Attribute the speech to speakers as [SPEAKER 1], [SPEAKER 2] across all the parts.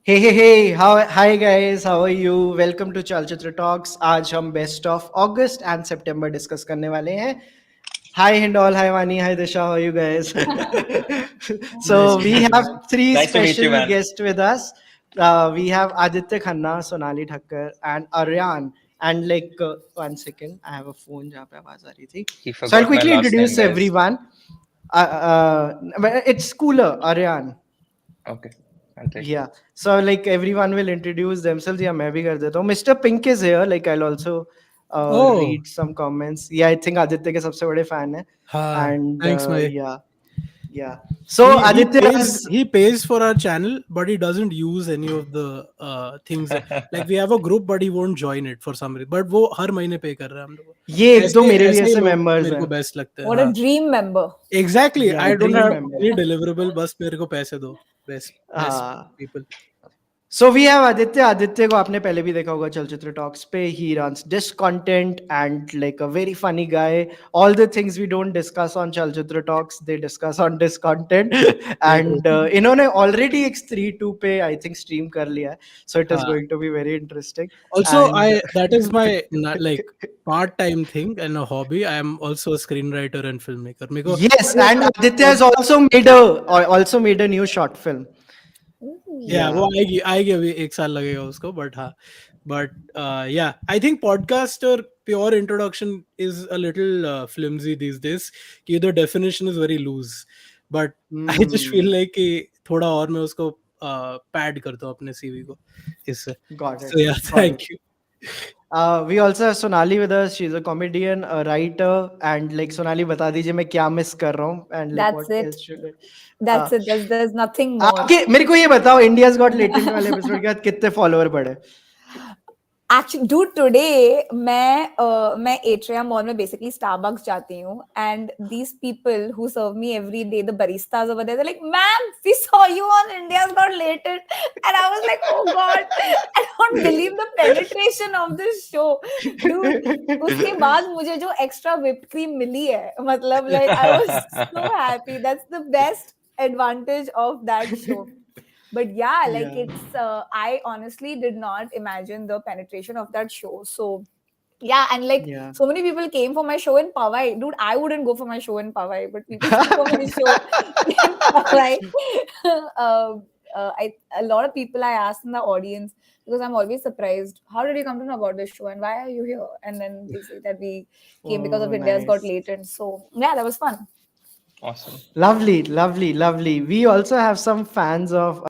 [SPEAKER 1] Hey, hi guys, how are you? Welcome to Chalchitra Talks. आज हम best of August and September discuss करने वाले हैं. Hi Hindol, hi Vani, hi Disha, how are you guys? So
[SPEAKER 2] Nice to
[SPEAKER 1] we
[SPEAKER 2] meet you,
[SPEAKER 1] have
[SPEAKER 2] man.
[SPEAKER 1] three
[SPEAKER 3] Nice to meet you,
[SPEAKER 1] special
[SPEAKER 3] man.
[SPEAKER 1] guests with us. We have Aditya Khanna, Sonali Thakkar, and Aryan. And one second, I have a phone जहाँ पे आवाज आ रही थी.
[SPEAKER 3] He
[SPEAKER 1] So I'll
[SPEAKER 3] forgot my
[SPEAKER 1] quickly
[SPEAKER 3] last name,
[SPEAKER 1] introduce
[SPEAKER 3] guys.
[SPEAKER 1] everyone. But it's cooler, Aryan.
[SPEAKER 3] Okay, I'll take
[SPEAKER 1] Yeah.
[SPEAKER 3] it.
[SPEAKER 1] So everyone will introduce themselves. Yeah, मैं भी कर देता हूँ. Mr. Pink is here. I'll also
[SPEAKER 2] Oh,
[SPEAKER 1] read some comments. Yeah, I think Aditya के सबसे बड़े fan है. And
[SPEAKER 2] thanks, May.
[SPEAKER 1] yeah. So
[SPEAKER 2] He
[SPEAKER 1] Aditya
[SPEAKER 2] pays
[SPEAKER 1] is
[SPEAKER 2] he pays for our channel, but he doesn't use any of the things. Like we have a group, but he won't join it for some reason. But वो हर महीने पे कर रहा है हम लोग को.
[SPEAKER 1] ये एक दो
[SPEAKER 2] ऐसे
[SPEAKER 1] मेरे भी
[SPEAKER 2] ऐसे ही
[SPEAKER 1] ऐसे
[SPEAKER 2] लोग
[SPEAKER 1] members
[SPEAKER 2] मेरे को
[SPEAKER 1] हैं.
[SPEAKER 2] बेस्ट लगते हैं.
[SPEAKER 4] What a dream member.
[SPEAKER 2] Exactly.
[SPEAKER 1] Yeah,
[SPEAKER 2] I don't
[SPEAKER 1] dream
[SPEAKER 2] have
[SPEAKER 1] member.
[SPEAKER 2] any deliverable. बस मेरे को पैसे दो. Best people.
[SPEAKER 1] So we have Aditya को आपने पहले भी देखा होगा चलचित्र टॉक्स पे. He runs disc content and a very funny guy. All the things we don't discuss on चलचित्र talks, they discuss on disc content. And इन्होंने already एक Stree 2 पे I think stream कर लिया है. So it is going to be very interesting.
[SPEAKER 2] Also,
[SPEAKER 1] And
[SPEAKER 2] that is my part-time thing and a hobby. I am also a screenwriter and filmmaker. मेरे को
[SPEAKER 1] yes, and Aditya has also made a new short film.
[SPEAKER 2] Yeah, वो आएगी अभी एक साल लगेगा उसको, but yeah, I think podcast or pure introduction is a little flimsy these days. कि the definition is very loose, but I just feel like कि थोड़ा और मैं उसको pad करता हूँ अपने CV को इससे.
[SPEAKER 1] Got it.
[SPEAKER 2] So yeah, thank you.
[SPEAKER 1] We also have Sonali with us. She's a comedian, a writer, and Sonali, बता दीजिए मैं क्या miss कर रहा हूँ and
[SPEAKER 4] That's
[SPEAKER 1] what
[SPEAKER 4] it.
[SPEAKER 1] else should I?
[SPEAKER 4] That's it. There's nothing more.
[SPEAKER 1] आपके मेरे को ये बताओ India's Got Latent वाले एपिसोड के बाद कितने फॉलोअर बढ़े?
[SPEAKER 4] Actually, dude, today मैं Atrium Mall में basically Starbucks जाती हूँ, and these people who serve me every day, the baristas over there, they're like, "Ma'am, we saw you on India's Got Latent," and I was like, "Oh God, I don't believe the penetration of this show, dude." उसके बाद मुझे जो extra whipped cream मिली है, मतलब I was so happy. That's the best advantage of that show. But yeah, it's I honestly did not imagine the penetration of that show. So yeah, and so many people came for my show in Powai. Dude, I wouldn't go for my show in Powai, but people came for my show in Powai. A lot of people I asked in the audience, because I'm always surprised, how did you come to know about this show and why are you here? And then they say that we came because of India's Got Latent. So yeah, that was fun.
[SPEAKER 3] Awesome.
[SPEAKER 1] Lovely. We also have some fans of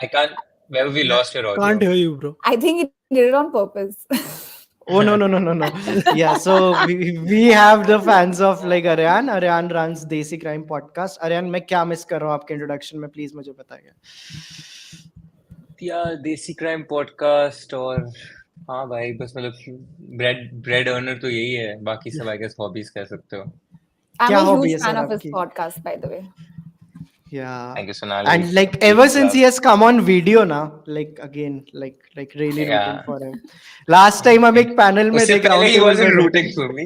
[SPEAKER 3] I can't. Where we lost your audio?
[SPEAKER 2] Can't hear you, bro.
[SPEAKER 4] I think he did it on purpose.
[SPEAKER 1] Oh no. Yeah, so we have the fans of Aryan. Aryan runs Desi Crime podcast. Aryan, मैं क्या miss कर रहा हूँ आपके introduction में, please मुझे बताइए.
[SPEAKER 3] या देसी क्राइम पॉडकास्ट और हाँ भाई बस मतलब ब्रेड अर्नर तो यही है, बाकी सब आई गेस हॉबीज कह सकते हो.
[SPEAKER 4] I'm
[SPEAKER 1] क्या
[SPEAKER 4] a
[SPEAKER 1] hobby है
[SPEAKER 4] huge fan
[SPEAKER 1] sir
[SPEAKER 4] of his
[SPEAKER 1] आपकी?
[SPEAKER 4] podcast, by the way.
[SPEAKER 1] Yeah.
[SPEAKER 3] Thank you, Sonali.
[SPEAKER 1] And ever since he has come on video now, again, really
[SPEAKER 3] Yeah.
[SPEAKER 1] rooting for him. Last time हम एक panel में
[SPEAKER 3] उससे
[SPEAKER 1] थे
[SPEAKER 3] पहले he
[SPEAKER 1] ground
[SPEAKER 3] wasn't
[SPEAKER 1] table में
[SPEAKER 3] rooting for me.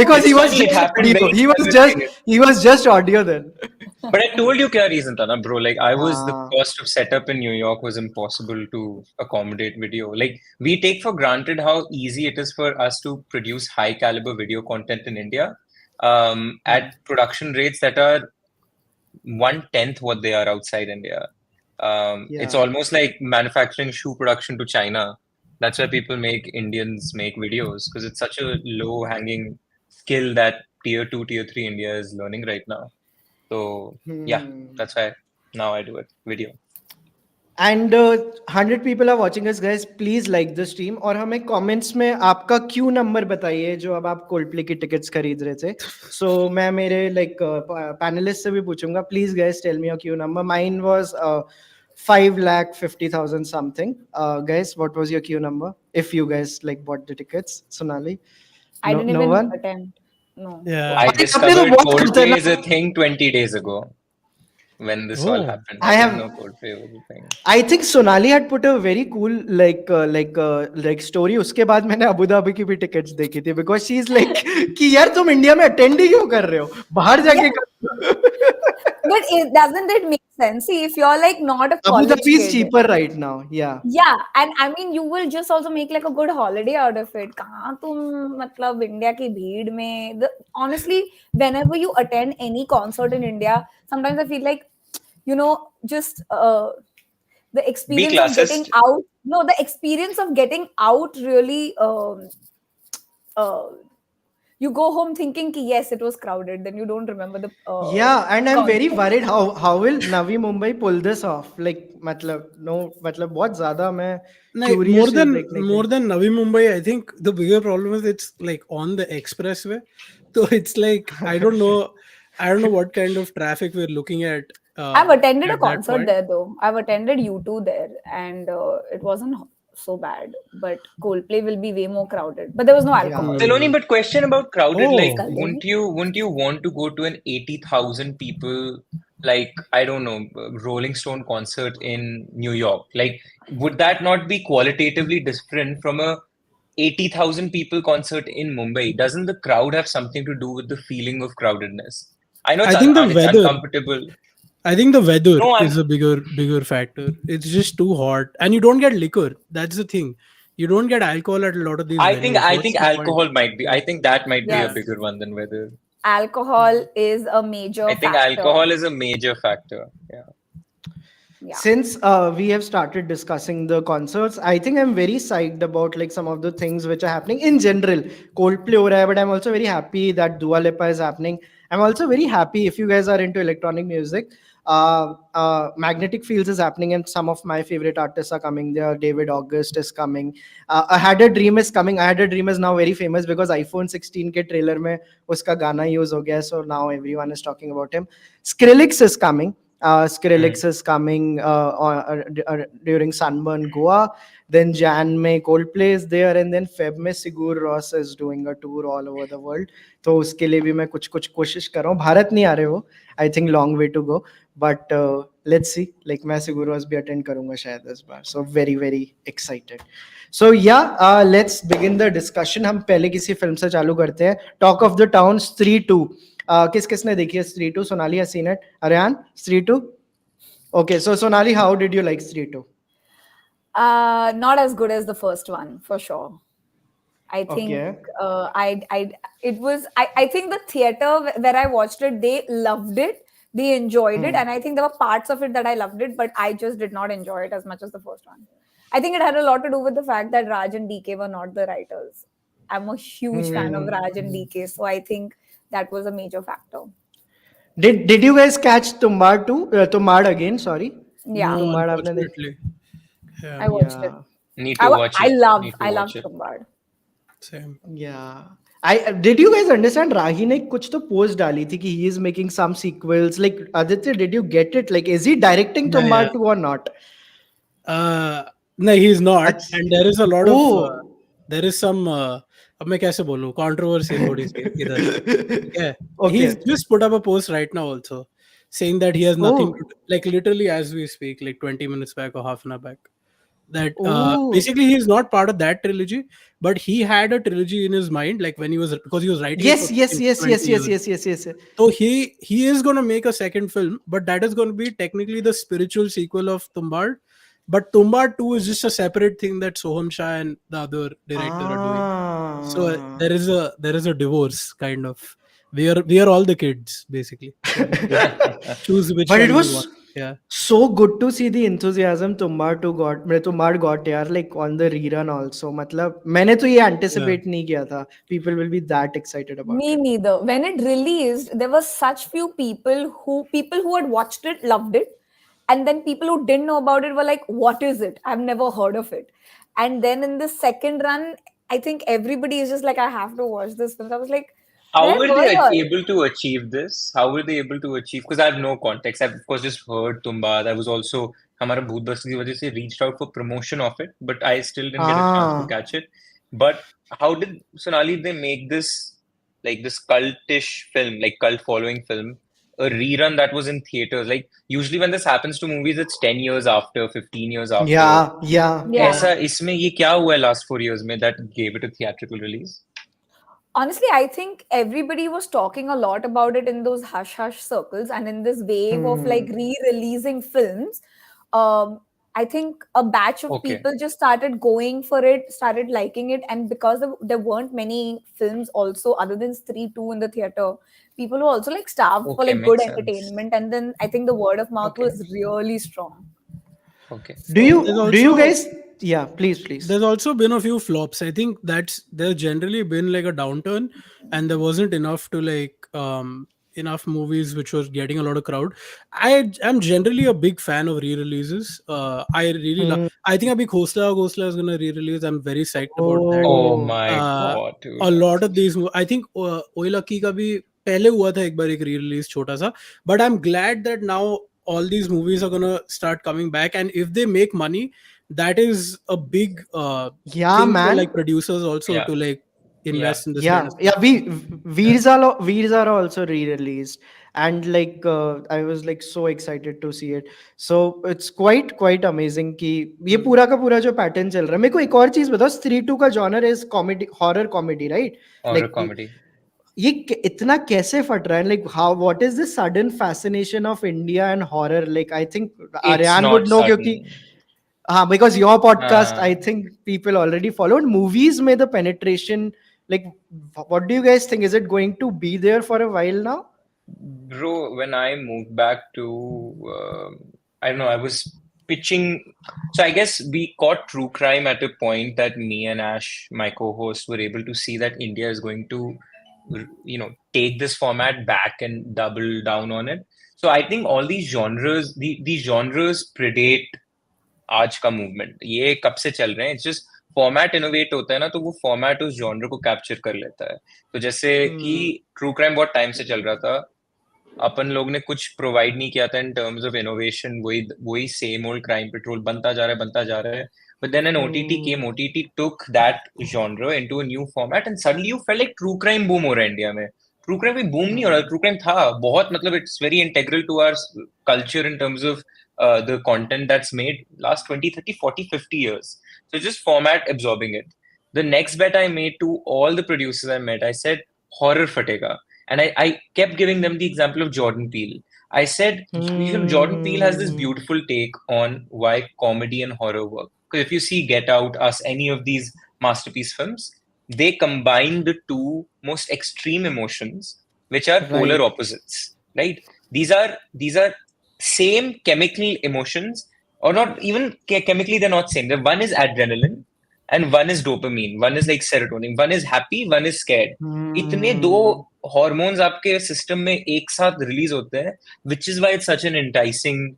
[SPEAKER 1] because
[SPEAKER 3] It's
[SPEAKER 1] he was
[SPEAKER 3] funny, it
[SPEAKER 1] just
[SPEAKER 3] happened
[SPEAKER 1] audio.
[SPEAKER 3] very
[SPEAKER 1] He was just audio then.
[SPEAKER 3] But I told you क्या reason था ना bro. I was the
[SPEAKER 1] हाँ.
[SPEAKER 3] cost of setup in New York was impossible to accommodate video. We take for granted how easy it is for us to produce high caliber video content in India at production rates that are 1/10 what they are outside India. It's almost like manufacturing shoe production to China. That's why people Indians make videos, because it's such a low hanging skill that tier 2, tier 3 India is learning right now. So yeah, that's why now I do it video.
[SPEAKER 1] And 100 people are watching us, guys. Please like the stream और हमें comments में आपका Q number बताइए जो अब आप Coldplay की tickets खरीद रहे थे. So मैं मेरे panelists से भी पूछूंगा. Please guys tell me your queue number. Mine was 5,50,000 something. Guys, what was your queue number? If you guys bought the tickets, Sonali.
[SPEAKER 4] I didn't even
[SPEAKER 1] one?
[SPEAKER 4] attempt. No.
[SPEAKER 2] Yeah.
[SPEAKER 3] I
[SPEAKER 1] आपने तो
[SPEAKER 3] discovered
[SPEAKER 1] बहुत
[SPEAKER 3] Coldplay
[SPEAKER 1] खतरनाक-
[SPEAKER 3] is a thing 20 days ago. when this all happened.
[SPEAKER 1] I
[SPEAKER 3] I
[SPEAKER 1] have-
[SPEAKER 3] didn't know Coldplay was a thing.
[SPEAKER 1] I think Sonali had put a very cool like story. उसके बाद मैंने Abu Dhabi की भी tickets देखी थी because she's like कि यार तुम इंडिया में अटेंड ही क्यों कर रहे हो, बाहर जाके
[SPEAKER 4] But doesn't it make sense? See, if you're like not a
[SPEAKER 1] Abu
[SPEAKER 4] college
[SPEAKER 1] Dhabi is
[SPEAKER 4] kid,
[SPEAKER 1] cheaper right now. Yeah.
[SPEAKER 4] yeah, and I mean you will just also make like a good holiday out of it. कहाँ तुम मतलब India की भीड़ में honestly, whenever you attend any concert in India, sometimes I feel like, you know, just the experience of getting
[SPEAKER 3] classist.
[SPEAKER 4] out. No, the experience of getting out really. You go home thinking कि yes, it was crowded. Then you don't remember the.
[SPEAKER 1] Yeah, and I'm very
[SPEAKER 4] concert.
[SPEAKER 1] worried how will Navi Mumbai pull this off? Like मतलब no मतलब बहुत ज़्यादा मैं curious
[SPEAKER 2] more
[SPEAKER 1] हूँ
[SPEAKER 2] than
[SPEAKER 1] देखने के
[SPEAKER 2] more
[SPEAKER 1] लिए.
[SPEAKER 2] than Navi Mumbai, I think the bigger problem is it's like on the expressway, so it's like I don't know what kind of traffic we're looking at.
[SPEAKER 4] I've attended a
[SPEAKER 2] at that
[SPEAKER 4] concert
[SPEAKER 2] point.
[SPEAKER 4] there though. I've attended U2 there, and it wasn't so bad. But Coldplay will be way more crowded. But there was no alcohol.
[SPEAKER 3] Saloni, but question about crowded,
[SPEAKER 2] Oh.
[SPEAKER 3] like, wouldn't you want to go to an 80,000 people, like, I don't know, Rolling Stone concert in New York? Like, would that not be qualitatively different from a 80,000 people concert in Mumbai? Doesn't the crowd have something to do with the feeling of crowdedness? I know
[SPEAKER 2] I think the
[SPEAKER 3] it's
[SPEAKER 2] weather.
[SPEAKER 3] uncomfortable.
[SPEAKER 2] I think the weather
[SPEAKER 3] No,
[SPEAKER 2] is a bigger factor. It's just too hot, and you don't get liquor. That's the thing. You don't get alcohol at a lot of these.
[SPEAKER 3] I
[SPEAKER 2] venues.
[SPEAKER 3] think
[SPEAKER 2] What's the
[SPEAKER 3] alcohol
[SPEAKER 2] point?
[SPEAKER 3] might be. I think that might be a
[SPEAKER 4] Yes.
[SPEAKER 3] bigger one than weather.
[SPEAKER 4] Alcohol is a major
[SPEAKER 3] I think
[SPEAKER 4] factor.
[SPEAKER 3] alcohol is a major factor. Yeah.
[SPEAKER 4] Yeah.
[SPEAKER 1] Since we have started discussing the concerts, I think I'm very psyched about like some of the things which are happening in general. Coldplay हो रहा है, but I'm also very happy that Dua Lipa is happening. I'm also very happy if you guys are into electronic music. Magnetic Fields is happening, and some of my favorite artists are coming there. David August is coming. I Had a Dream is coming. I Had a Dream is now very famous because iPhone 16 के trailer में उसका गाना use हो गया, so now everyone is talking about him. Skrillex is coming. Skrillex is coming during Sunburn Goa. Then Jan May Coldplay is there, and then Feb में Sigur Rós is doing a tour all over the world. तो उसके लिए भी मैं कुछ कोशिश कर रहा हूँ. भारत नहीं आ रहे वो. I think long way to go, but let's see. Like मैं Sigur Rós भी attend करूँगा शायद इस बार. So very excited. So yeah, let's begin the discussion. हम पहले किसी फिल्म से चालू करते हैं. Talk of the Town, Stree 2. किसने देखी है Stree 2? Sonali has seen it. Aryan, Stree 2? Okay, so Sonali, how did you like Stree 2?
[SPEAKER 4] Not as good as the first one, for sure. I think
[SPEAKER 1] Okay.
[SPEAKER 4] I think the theater where I watched it, they loved it, they enjoyed it, and I think there were parts of it that I loved it, but I just did not enjoy it as much as the first one. I think it had a lot to do with the fact that Raj and DK were not the writers. I'm a huge fan of Raj and DK, so I think that was a major factor.
[SPEAKER 1] Did you guys catch Tumbad too? Tumbad again? Sorry.
[SPEAKER 4] Yeah,
[SPEAKER 2] No,
[SPEAKER 1] Tumbad आपने देखी?
[SPEAKER 2] unfortunately. Yeah,
[SPEAKER 4] I watched it.
[SPEAKER 3] Need to watch it.
[SPEAKER 4] I love
[SPEAKER 3] Need to watch it.
[SPEAKER 4] Tumbad.
[SPEAKER 2] same.
[SPEAKER 1] Yeah. Did you guys understand? Rahi ने कुछ तो post डाली थी कि he is making some sequels. Like Aditya, did you get it? Like, is he directing
[SPEAKER 2] Yeah,
[SPEAKER 1] Tumbad
[SPEAKER 2] yeah.
[SPEAKER 1] 2 or not?
[SPEAKER 2] No, he's not.
[SPEAKER 1] Achha.
[SPEAKER 2] And there is a lot of
[SPEAKER 1] Oh.
[SPEAKER 2] there is some अब मैं कैसे बोलूं controversy in what he's saying इधर. Yeah.
[SPEAKER 1] Okay.
[SPEAKER 2] He's just put up a post right now also saying that he has nothing
[SPEAKER 1] Oh.
[SPEAKER 2] to do, like literally as we speak, like 20 minutes back or half an hour back. That
[SPEAKER 1] Oh.
[SPEAKER 2] basically he's not part of that trilogy, but he had a trilogy in his mind, like when he was, because he was writing.
[SPEAKER 1] Yes,
[SPEAKER 2] it for
[SPEAKER 1] yes,
[SPEAKER 2] 20
[SPEAKER 1] yes, yes, yes,
[SPEAKER 2] years.
[SPEAKER 1] yes, yes, yes.
[SPEAKER 2] So he is going to make a second film, but that is going to be technically the spiritual sequel of Tumbad. But Tumbad 2 is just a separate thing that Soham Shah and the other director are doing. So there is a divorce kind of. We are all the kids basically. So choose which
[SPEAKER 1] But
[SPEAKER 2] one
[SPEAKER 1] it
[SPEAKER 2] you
[SPEAKER 1] was
[SPEAKER 2] want. Yeah.
[SPEAKER 1] so good to see the enthusiasm Tumbad got यार, like on the rerun also. मतलब मैंने तो ये anticipate नहीं किया था. People will be that excited about
[SPEAKER 4] Me
[SPEAKER 1] it.
[SPEAKER 4] neither. When it released, there were such few people who had watched it, loved it, and then people who didn't know about it were like, "What is it? I've never heard of it." And then in the second run, I think everybody is just like, "I have to watch this film." So I was like,
[SPEAKER 3] How
[SPEAKER 4] "Where
[SPEAKER 3] were
[SPEAKER 4] were
[SPEAKER 3] they
[SPEAKER 4] y'all?"
[SPEAKER 3] able to achieve this? How were they able to achieve? Because I have no context. I've of course just heard Tumbad. I was also हमारा भूत बस्ती की वजह से reached out for promotion of it, but I still didn't get a chance to catch it. But how did Sonali they make this like this cultish film, like cult following film, a rerun that was in theaters. Like usually when this happens to movies, it's 10 years after, 15 years after.
[SPEAKER 1] Yeah, yeah,
[SPEAKER 4] Yeah.
[SPEAKER 3] ऐसा इसमें ये क्या हुआ है last 4 years में that gave it a theatrical release?
[SPEAKER 4] Honestly, I think everybody was talking a lot about it in those hush hush circles and in this wave of like re-releasing films. I think a batch of
[SPEAKER 3] Okay.
[SPEAKER 4] people just started going for it, started liking it, and because there weren't many films also other than Stree 2 in the theater, people were also like starved for
[SPEAKER 3] Okay,
[SPEAKER 4] like good
[SPEAKER 3] makes sense.
[SPEAKER 4] entertainment, and then I think the word of mouth
[SPEAKER 3] Okay.
[SPEAKER 4] was really strong.
[SPEAKER 3] Okay.
[SPEAKER 1] Do you guys? Yeah, please.
[SPEAKER 2] There's also been a few flops. I think there's generally been like a downturn, and there wasn't enough to like enough movies which were getting a lot of crowd. I am generally a big fan of re-releases. I really love. I think abhi Ghosla is gonna re-release. I'm very psyched about that.
[SPEAKER 3] Oh my
[SPEAKER 2] Uh,
[SPEAKER 3] God, dude.
[SPEAKER 2] a lot of these I think Oi Lucky का भी पहले हुआ था एक बार एक re-release छोटा सा, but I'm glad that now all these movies are gonna start coming back, and if they make money, that is a big
[SPEAKER 1] Yeah,
[SPEAKER 2] thing for
[SPEAKER 1] man.
[SPEAKER 2] like producers also
[SPEAKER 3] Yeah.
[SPEAKER 2] to like invest in this
[SPEAKER 1] Yeah,
[SPEAKER 2] kind of stuff.
[SPEAKER 1] Veers are also re-released, and like I was like so excited to see it. So it's quite amazing कि ये पूरा का पूरा जो pattern चल रहा है. मेरे को एक और चीज बताओ, Stree 2 का genre is comedy, horror comedy, right?
[SPEAKER 3] Horror
[SPEAKER 1] Like
[SPEAKER 3] comedy.
[SPEAKER 1] ये इतना कैसे फट रहा है? Like how, what is this sudden fascination of India and horror? Like I think
[SPEAKER 3] It's
[SPEAKER 1] Aryan
[SPEAKER 3] not
[SPEAKER 1] would know
[SPEAKER 3] sudden.
[SPEAKER 1] क्योंकि because your podcast, I
[SPEAKER 3] Uh,
[SPEAKER 1] think people already followed. Movies में the penetration, like, what do you guys think? Is it going to be there for a while now?
[SPEAKER 3] Bro, when I moved back to, I don't know, I was pitching. So I guess we caught true crime at a point that me and Ash, my co-host, were able to see that India is going to, take this format back and double down on it. So I think all these genres, these genres predate आज का movement. ये कब से चल रहे हैं? It's just format innovate होता है ना, तो वो फॉर्मेट उस जॉनर को कैप्चर कर लेता है. तो जैसे कि ट्रू क्राइम बहुत टाइम से चल रहा था, अपन लोग ने कुछ प्रोवाइड नहीं किया था इन टर्म्स ऑफ इनोवेशन. वही सेम ओल्ड क्राइम पेट्रोल बनता जा रहा है. But then an OTT came, OTT took that genre into a new format, and suddenly you felt like true crime boom हो रहा है इंडिया में. ट्रू क्राइम भी बूम नहीं हो रहा, ट्रू क्राइम था बहुत, मतलब it's very integral to our culture in terms of the content that's made last 20, 30, 40, 50 years. So just format absorbing it. The next bet I made to all the producers I met, I said, horror fatega. And I kept giving them the example of Jordan Peele. I said, Jordan Peele has this beautiful take on why comedy and horror work. Because if you see Get Out, Us, any of these masterpiece films, they combine the two most extreme emotions, which are polar opposites, right? These are same chemical emotions, or not even chemically, they're not same. One is adrenaline and one is dopamine, one is like serotonin, one is happy, one is scared. इतने दो hormones आपके system में एक साथ release होते हैं, which is why it's such an enticing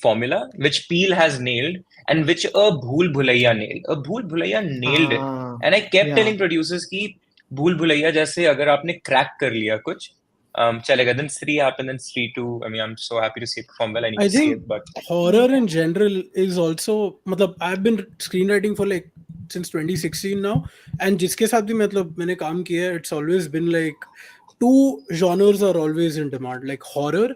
[SPEAKER 3] formula, which Peel has nailed and which a Bhool Bhulaiya nailed. A Bhool Bhulaiya nailed it. And I kept telling producers कि Bhool Bhulaiya जैसे अगर आपने crack कर लिया कुछ, chalega. Then Stree happened, then Stree 2. I mean, I'm so happy to see it perform well. I need to see it, but
[SPEAKER 2] horror in general is also, मतलब I've been screenwriting for like since 2016 now, and जिसके साथ भी मतलब मैंने काम किया है, it's always been like two genres are always in demand, like horror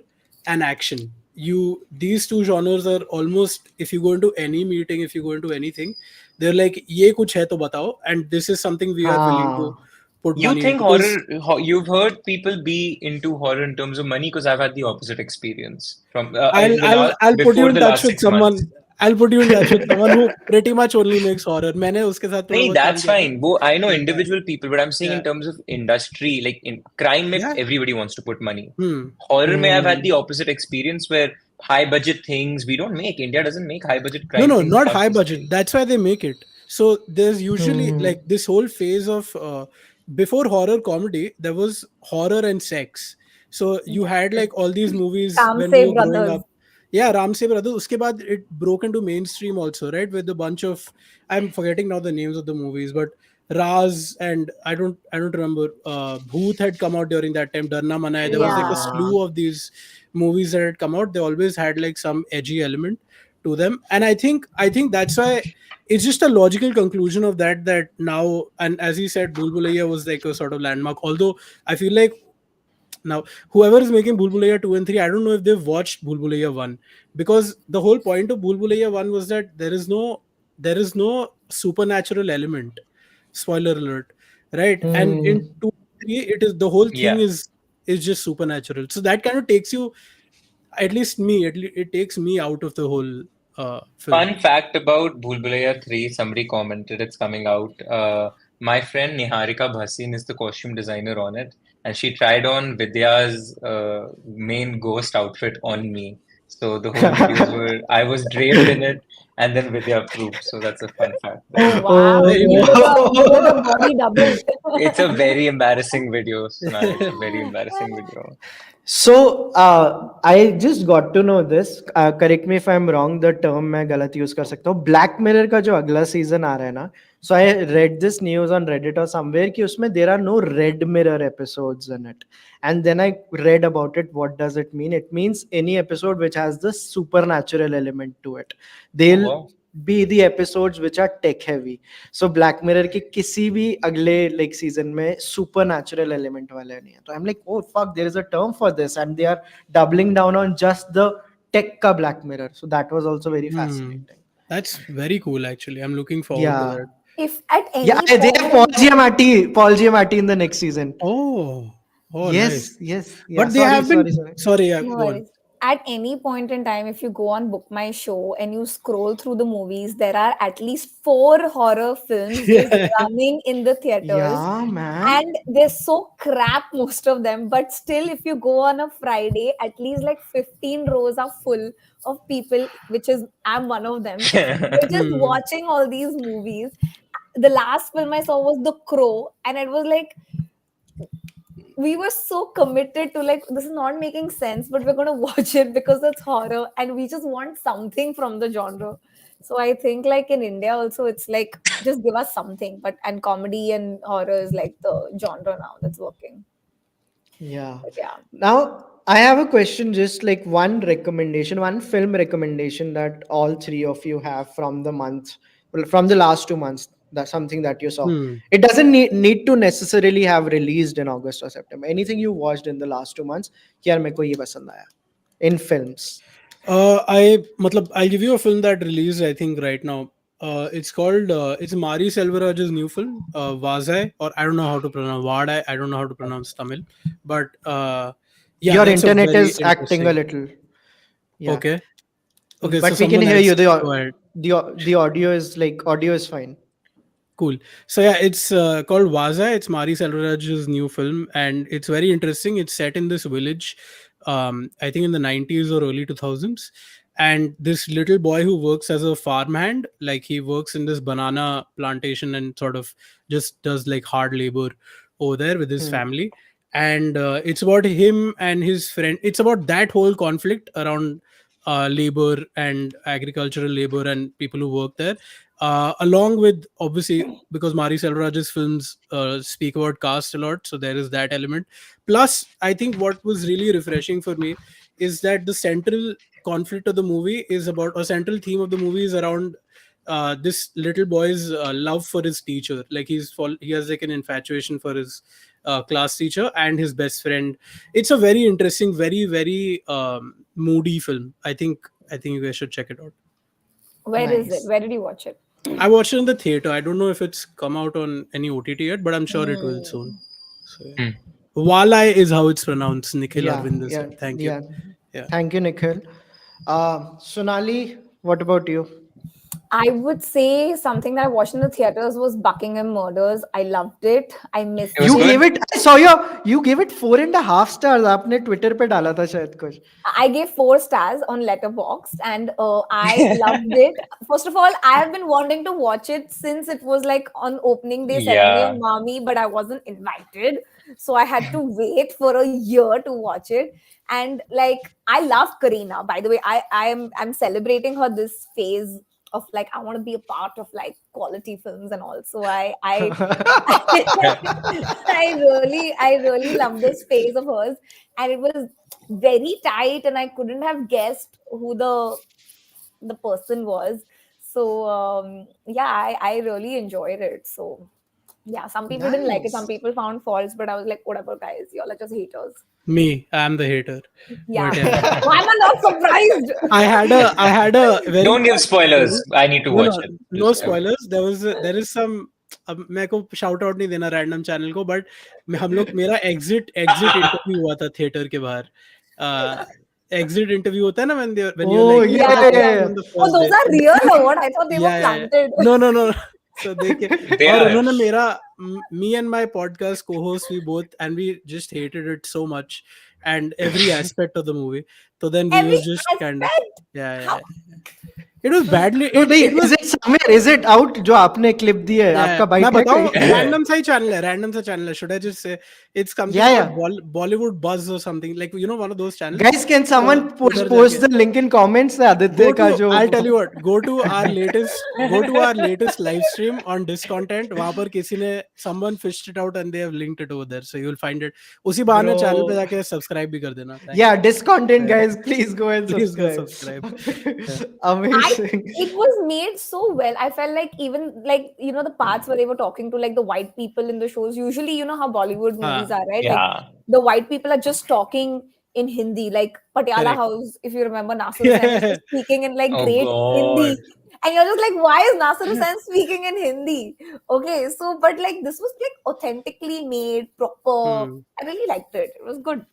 [SPEAKER 2] and action. These two genres are almost, if you go into any meeting, if you go into anything, they're like ये कुछ है तो बताओ, and this is something we are willing to put
[SPEAKER 3] you
[SPEAKER 2] money
[SPEAKER 3] think
[SPEAKER 2] into.
[SPEAKER 3] horror, you've heard people be into horror in terms of money? Because I've had the opposite experience from
[SPEAKER 2] I'll put you in touch with someone. I'll put you in touch with someone who pretty much only makes horror. मैंने उसके साथ थोड़ा बहुत
[SPEAKER 3] that's
[SPEAKER 2] काम किया
[SPEAKER 3] fine. वो I know individual people, but I'm saying in terms of industry, like in crime, में everybody wants to put money. Horror में I've had the opposite experience where high budget things we don't make. India doesn't make high budget crime.
[SPEAKER 2] No,
[SPEAKER 3] things
[SPEAKER 2] not high
[SPEAKER 3] this
[SPEAKER 2] budget.
[SPEAKER 3] way.
[SPEAKER 2] That's why they make it. So there's usually like this whole phase of before horror comedy, there was horror and sex. So you had like all these movies when we were growing up. Yeah, Ramsey Brothers. Uske baad it broke into mainstream also, right? With a bunch of, I'm forgetting now the names of the movies, but Raz and I don't remember. Bhoot had come out during that time. Darna Mana. There was like a slew of these movies that had come out. They always had like some edgy element to them, and I think that's why it's just a logical conclusion of that now. And as he said, Bhool Bhulaiya was like a sort of landmark. Although I feel like Now, whoever is making Bhool Bhulaiya 2 and 3, I don't know if they've watched Bhool Bhulaiya 1, because the whole point of Bhool Bhulaiya 1 was that there is no supernatural element. Spoiler alert, right? And in
[SPEAKER 1] Hmm.
[SPEAKER 2] 2 and 3, it is the whole thing
[SPEAKER 3] Yeah.
[SPEAKER 2] is just supernatural. So that kind of takes you, at least me, it takes me out of the whole film.
[SPEAKER 3] Fun fact about Bhool Bhulaiya 3, somebody commented it's coming out. My friend Niharika Bhasin is the costume designer on it, and she tried on Vidya's main ghost outfit on me. So the whole videos were, I was draped in it, and then Vidya approved. So that's a fun fact there.
[SPEAKER 4] Oh wow,
[SPEAKER 2] Very
[SPEAKER 4] you
[SPEAKER 2] nice.
[SPEAKER 4] did a body double.
[SPEAKER 3] It's a very embarrassing video, Sonali. It's a very embarrassing video.
[SPEAKER 1] So I just got to know this. Correct me if I'm wrong. The term मैं गलत use कर सकता हूँ. Black Mirror का जो अगला season आ रहा है ना. So I read this news on Reddit or somewhere कि उसमें there are no Red Mirror episodes in it. And then I read about it. What does it mean? It means any episode which has the supernatural element to it.
[SPEAKER 3] Oh,
[SPEAKER 1] They'll
[SPEAKER 3] wow.
[SPEAKER 1] be the episodes which are tech heavy. So Black Mirror के किसी भी अगले like season में supernatural element वाले नहीं है. तो I am like oh fuck there is a term for this and they are doubling down on just the tech का Black Mirror. So that was also very
[SPEAKER 2] Hmm.
[SPEAKER 1] fascinating.
[SPEAKER 2] That's very cool, actually. I'm looking forward to
[SPEAKER 1] Yeah.
[SPEAKER 2] that.
[SPEAKER 4] If at
[SPEAKER 1] Yeah,
[SPEAKER 4] any
[SPEAKER 1] they have Paul
[SPEAKER 4] point,
[SPEAKER 1] Giamatti in the next season.
[SPEAKER 2] Oh, oh, nice.
[SPEAKER 1] Yes, yes. Yeah,
[SPEAKER 2] But they
[SPEAKER 1] sorry,
[SPEAKER 2] have been,
[SPEAKER 1] sorry, sorry.
[SPEAKER 2] sorry, yeah,
[SPEAKER 4] no
[SPEAKER 2] go on.
[SPEAKER 4] worries. At any point in time, if you go on Book My Show and you scroll through the movies, there are at least 4 horror films just running in the theaters.
[SPEAKER 1] Yeah, man.
[SPEAKER 4] And they're so crap, most of them. But still, if you go on a Friday, at least like 15 rows are full of people, which is, I'm one of them. We're just
[SPEAKER 2] Hmm.
[SPEAKER 4] watching all these movies. The last film I saw was The Crow, and it was like, we were so committed to like, this is not making sense, but we're gonna watch it because it's horror and we just want something from the genre. So I think like in India also it's like, just give us something. But and comedy and horror is like the genre now that's working.
[SPEAKER 1] Yeah.
[SPEAKER 4] But yeah.
[SPEAKER 1] Now, I have a question, just like one recommendation, one film recommendation that all three of you have from the month, well, from the last 2 months. That's something that you saw.
[SPEAKER 2] Hmm.
[SPEAKER 1] It doesn't need to necessarily have released in August or September. Anything you watched in the last 2 months, यार मेरे को ये पसंद आया in films.
[SPEAKER 2] I'll give you a film that released, I think, right now. It's called, it's Mari Selvaraj's new film, Vazai, or I don't know how to pronounce Vadai. I don't know how to pronounce Tamil, but yeah,
[SPEAKER 1] Your
[SPEAKER 2] that's a
[SPEAKER 1] internet
[SPEAKER 2] very
[SPEAKER 1] is acting a
[SPEAKER 2] interesting.
[SPEAKER 1] little. Yeah,
[SPEAKER 2] Okay, okay, so
[SPEAKER 1] but we can
[SPEAKER 2] someone
[SPEAKER 1] hear
[SPEAKER 2] else
[SPEAKER 1] you.
[SPEAKER 2] go ahead.
[SPEAKER 1] The audio is fine.
[SPEAKER 2] Cool. So yeah, it's called Vaza. It's Mari Selvaraj's new film, and it's very interesting. It's set in this village, I think in the 90s or early 2000s. And this little boy who works as a farmhand, like he works in this banana plantation and sort of just does like hard labor over there with his
[SPEAKER 1] Hmm.
[SPEAKER 2] family. And it's about him and his friend. It's about that whole conflict around labor and agricultural labor and people who work there, along with, obviously, because Mari Selvaraj's films speak about caste a lot, so there is that element. Plus, I think what was really refreshing for me is that the central conflict of the movie is about, a central theme of the movie is around this little boy's love for his teacher. Like he has like an infatuation for his class teacher and his best friend. It's a very interesting, very very moody film. I think you guys should check it out.
[SPEAKER 4] Where is it?
[SPEAKER 1] Nice.
[SPEAKER 4] Where did you watch it?
[SPEAKER 2] I watched it in the theater. I don't know if it's come out on any OTT yet, but I'm sure it will soon.
[SPEAKER 4] Hmm.
[SPEAKER 2] So yeah.
[SPEAKER 3] Hmm.
[SPEAKER 2] Walai is how it's pronounced. Nikhil
[SPEAKER 1] Yeah,
[SPEAKER 2] Arvind
[SPEAKER 1] yeah,
[SPEAKER 2] said. Thank you.
[SPEAKER 1] yeah.
[SPEAKER 2] Yeah.
[SPEAKER 1] Thank you, Nikhil. Sonali, what about you?
[SPEAKER 4] I would say something that I watched in the theaters was Buckingham Murders. I loved it. I missed
[SPEAKER 3] It was
[SPEAKER 1] You
[SPEAKER 3] good.
[SPEAKER 1] gave it. I saw you gave it 4.5 stars. आपने Twitter पे डाला था शायद कुछ.
[SPEAKER 4] I gave 4 stars on Letterboxd, and I loved it. First of all, I have been wanting to watch it since it was like on opening day ceremony of
[SPEAKER 3] Yeah.
[SPEAKER 4] Mami, but I wasn't invited, so I had to wait for a year to watch it. And like, I love Karina. By the way, I'm celebrating her this phase of like, I want to be a part of like quality films and all. So I I really love this phase of hers, and it was very tight, and I couldn't have guessed who the person was. So yeah, I really enjoyed it. So Yeah, some people didn't like it. Some
[SPEAKER 1] Nice.
[SPEAKER 4] people found faults, but I was like, whatever, guys, y'all are just haters.
[SPEAKER 2] Me, I'm the hater.
[SPEAKER 4] Yeah.
[SPEAKER 2] But yeah.
[SPEAKER 4] Why am I not surprised?
[SPEAKER 2] I had a very
[SPEAKER 3] Don't give
[SPEAKER 2] bad story.
[SPEAKER 3] spoilers. I need to
[SPEAKER 2] No,
[SPEAKER 3] watch
[SPEAKER 2] no,
[SPEAKER 3] it.
[SPEAKER 2] no spoilers. There is some. अब मेरे को shout out नहीं देना random channel को, but हम लोग मेरा exit interview हुआ था थिएटर के बाहर. एग्जिट इंटरव्यू होता है ना when you're
[SPEAKER 1] Oh,
[SPEAKER 2] like
[SPEAKER 1] yeah,
[SPEAKER 4] Yeah,
[SPEAKER 1] yeah,
[SPEAKER 4] yeah.
[SPEAKER 1] yeah.
[SPEAKER 2] on the
[SPEAKER 4] Oh,
[SPEAKER 2] first
[SPEAKER 4] those
[SPEAKER 2] day.
[SPEAKER 4] are real or what? I thought they were
[SPEAKER 2] Yeah, yeah, yeah.
[SPEAKER 4] planted.
[SPEAKER 2] No. So देखे
[SPEAKER 3] They
[SPEAKER 2] और
[SPEAKER 3] are.
[SPEAKER 2] उन्होंने मेरा me and my podcast co-host, we both, and we just hated it so much and every aspect of the movie. So then we
[SPEAKER 4] Every
[SPEAKER 2] was just kind of
[SPEAKER 4] aspect.
[SPEAKER 2] yeah. It was badly.
[SPEAKER 1] No,
[SPEAKER 2] It was
[SPEAKER 1] is it somewhere? Is it out? जो आपने clip दी है, आपका
[SPEAKER 2] मैं
[SPEAKER 1] bite है
[SPEAKER 2] बताऊं
[SPEAKER 1] कहीं?
[SPEAKER 2] random सा channel है. Should I just say it's something
[SPEAKER 1] Yeah,
[SPEAKER 2] called Bollywood Buzz or something, like, you know, one of those channels.
[SPEAKER 1] Guys, can someone
[SPEAKER 2] उधर
[SPEAKER 1] post
[SPEAKER 2] जाके-
[SPEAKER 1] the link in comments? Aditya
[SPEAKER 2] Go
[SPEAKER 1] का
[SPEAKER 2] to,
[SPEAKER 1] जो
[SPEAKER 2] I'll tell you what, go to our latest live stream on Discontent. वहां पर किसी ने someone fished it out and they have linked it over there, so you'll find it. उसी बहाने
[SPEAKER 1] Bro.
[SPEAKER 2] channel पे जाके subscribe भी कर देना. Thanks.
[SPEAKER 1] Yeah, discontent guys, please go and
[SPEAKER 2] Please go
[SPEAKER 1] subscribe.
[SPEAKER 2] subscribe.
[SPEAKER 1] Amazing.
[SPEAKER 4] It was made so well. I felt like even like the parts where they were talking to like the white people in the shows. Usually, you know how Bollywood movies are, right? Like
[SPEAKER 3] Yeah.
[SPEAKER 4] the white people are just talking in Hindi, like Patiala
[SPEAKER 2] Correct.
[SPEAKER 4] House. If you remember, Nasir Hussain was just speaking in like
[SPEAKER 3] Oh,
[SPEAKER 4] great
[SPEAKER 3] God.
[SPEAKER 4] Hindi, and you're just like, why is Nasir Hussain speaking in Hindi? Okay, so but like this was like authentically made, proper. I really liked it. It was good.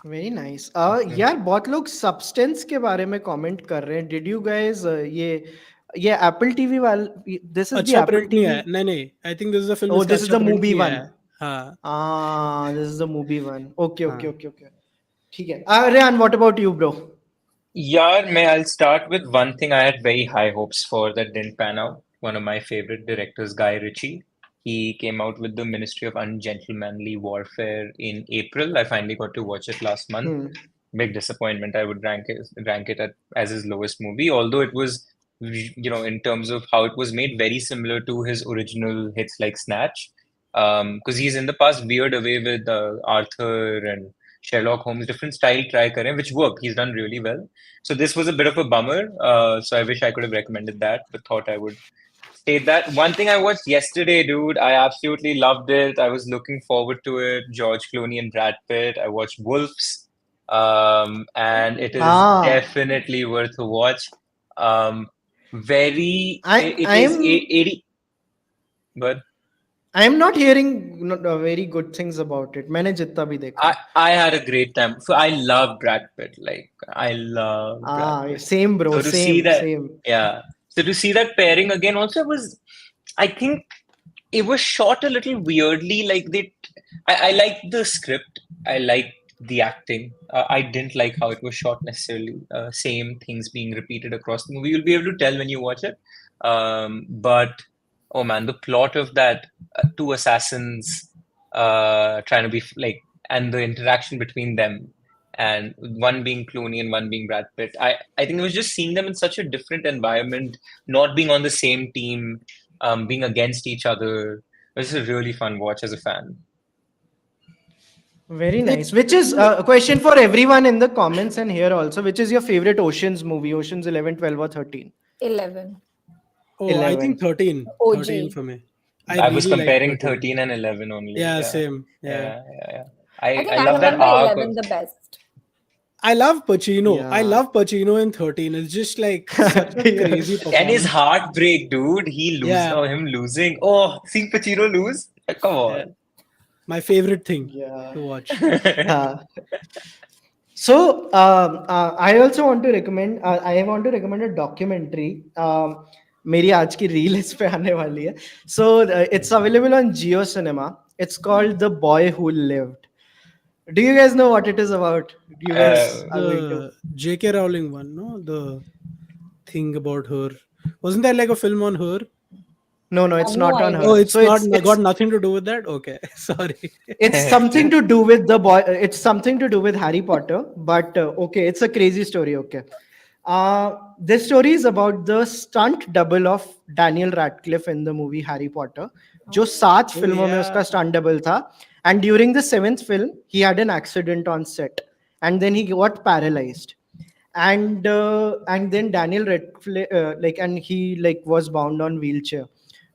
[SPEAKER 1] Very nice. यार बहुत लोग substance के बारे में comment कर रहे हैं. Did you guys ये Apple TV वाले, this is the
[SPEAKER 2] अच्छा
[SPEAKER 1] Apple
[SPEAKER 2] print नहीं
[SPEAKER 1] TV.
[SPEAKER 2] है. नहीं, I think this is the film.
[SPEAKER 1] Oh,
[SPEAKER 2] इसका
[SPEAKER 1] this is
[SPEAKER 2] अच्छा
[SPEAKER 1] the
[SPEAKER 2] print
[SPEAKER 1] movie
[SPEAKER 2] नहीं
[SPEAKER 1] one.
[SPEAKER 2] है. हाँ.
[SPEAKER 1] This is the movie one. Okay.
[SPEAKER 2] हाँ.
[SPEAKER 1] ठीक है. Rehan, what about you, bro?
[SPEAKER 3] Yeah, I'll start with one thing I had very high hopes for that didn't pan out. One of my favorite directors, Guy Ritchie. He came out with the Ministry of Ungentlemanly Warfare in April. I finally got to watch it last month. Big disappointment. I would rank it as his lowest movie, although it was, in terms of how it was made, very similar to his original hits like Snatch. Because he's in the past veered away with Arthur and Sherlock Holmes, different style try kare, which worked. He's done really well. So this was a bit of a bummer. So I wish I could have recommended that, but thought I would state that. One thing I watched yesterday, dude, I absolutely loved it. I was looking forward to it. George Clooney and Brad Pitt. I watched Wolves, and it is definitely worth a watch. Very, it is 80. But
[SPEAKER 1] I am not hearing very good things about it. मैंने जितना भी देखा.
[SPEAKER 3] I had a great time. So I love Brad Pitt. Like I love Brad Pitt.
[SPEAKER 1] Same, bro.
[SPEAKER 3] So to see that, yeah. So to see that pairing again, also I think it was shot a little weirdly. Like I liked the script. I liked the acting. I didn't like how it was shot necessarily. Same things being repeated across the movie. You'll be able to tell when you watch it. But oh man, the plot of that two assassins trying to be like, and the interaction between them, and one being Clooney and one being Brad Pitt. I think it was just seeing them in such a different environment, not being on the same team, being against each other. It was a really fun watch as a fan.
[SPEAKER 1] Very nice. Which is a question for everyone in the comments and here also. Which is your favorite Oceans movie? Oceans 11, 12 or 13?
[SPEAKER 4] 11.
[SPEAKER 2] Oh,
[SPEAKER 1] 11.
[SPEAKER 2] I think 13.
[SPEAKER 4] OG.
[SPEAKER 2] 13 for me.
[SPEAKER 3] I was
[SPEAKER 2] really
[SPEAKER 3] comparing
[SPEAKER 2] liked
[SPEAKER 3] 13 and 11 only.
[SPEAKER 2] Yeah, same. Yeah.
[SPEAKER 3] I
[SPEAKER 4] think
[SPEAKER 3] love that
[SPEAKER 4] remember
[SPEAKER 3] arc.
[SPEAKER 4] 11 the best.
[SPEAKER 2] I love Pacino.
[SPEAKER 1] Yeah.
[SPEAKER 2] I love Pacino in 13. It's just like such a crazy performance.
[SPEAKER 3] And his heartbreak, dude. Him losing. Oh, seeing Pacino lose? Come on.
[SPEAKER 2] Yeah. My favorite thing to watch.
[SPEAKER 1] So I also want to recommend. I want to recommend a documentary. मेरी आज की reel इस पे आने वाली है. So it's available on Jio Cinema. It's called The Boy Who Lived. Do you guys know what it is about? Do you guys are going to?
[SPEAKER 2] The J.K. Rowling one, no? The thing about her. Wasn't there like a film on her?
[SPEAKER 1] No, it's
[SPEAKER 4] No
[SPEAKER 1] not on
[SPEAKER 4] idea.
[SPEAKER 1] her.
[SPEAKER 2] Oh, it's
[SPEAKER 1] So
[SPEAKER 2] not got nothing to do with that? Okay, sorry.
[SPEAKER 1] It's something to do with the boy. It's something to do with Harry Potter. But okay, it's a crazy story. Okay. This story is about the stunt double of Daniel Radcliffe in the movie Harry Potter. जो 7 फिल्मों में उसका stunt double था. And during the 7th film, he had an accident on set. And then he got paralyzed. And then Daniel Radcliffe, and he was bound on wheelchair.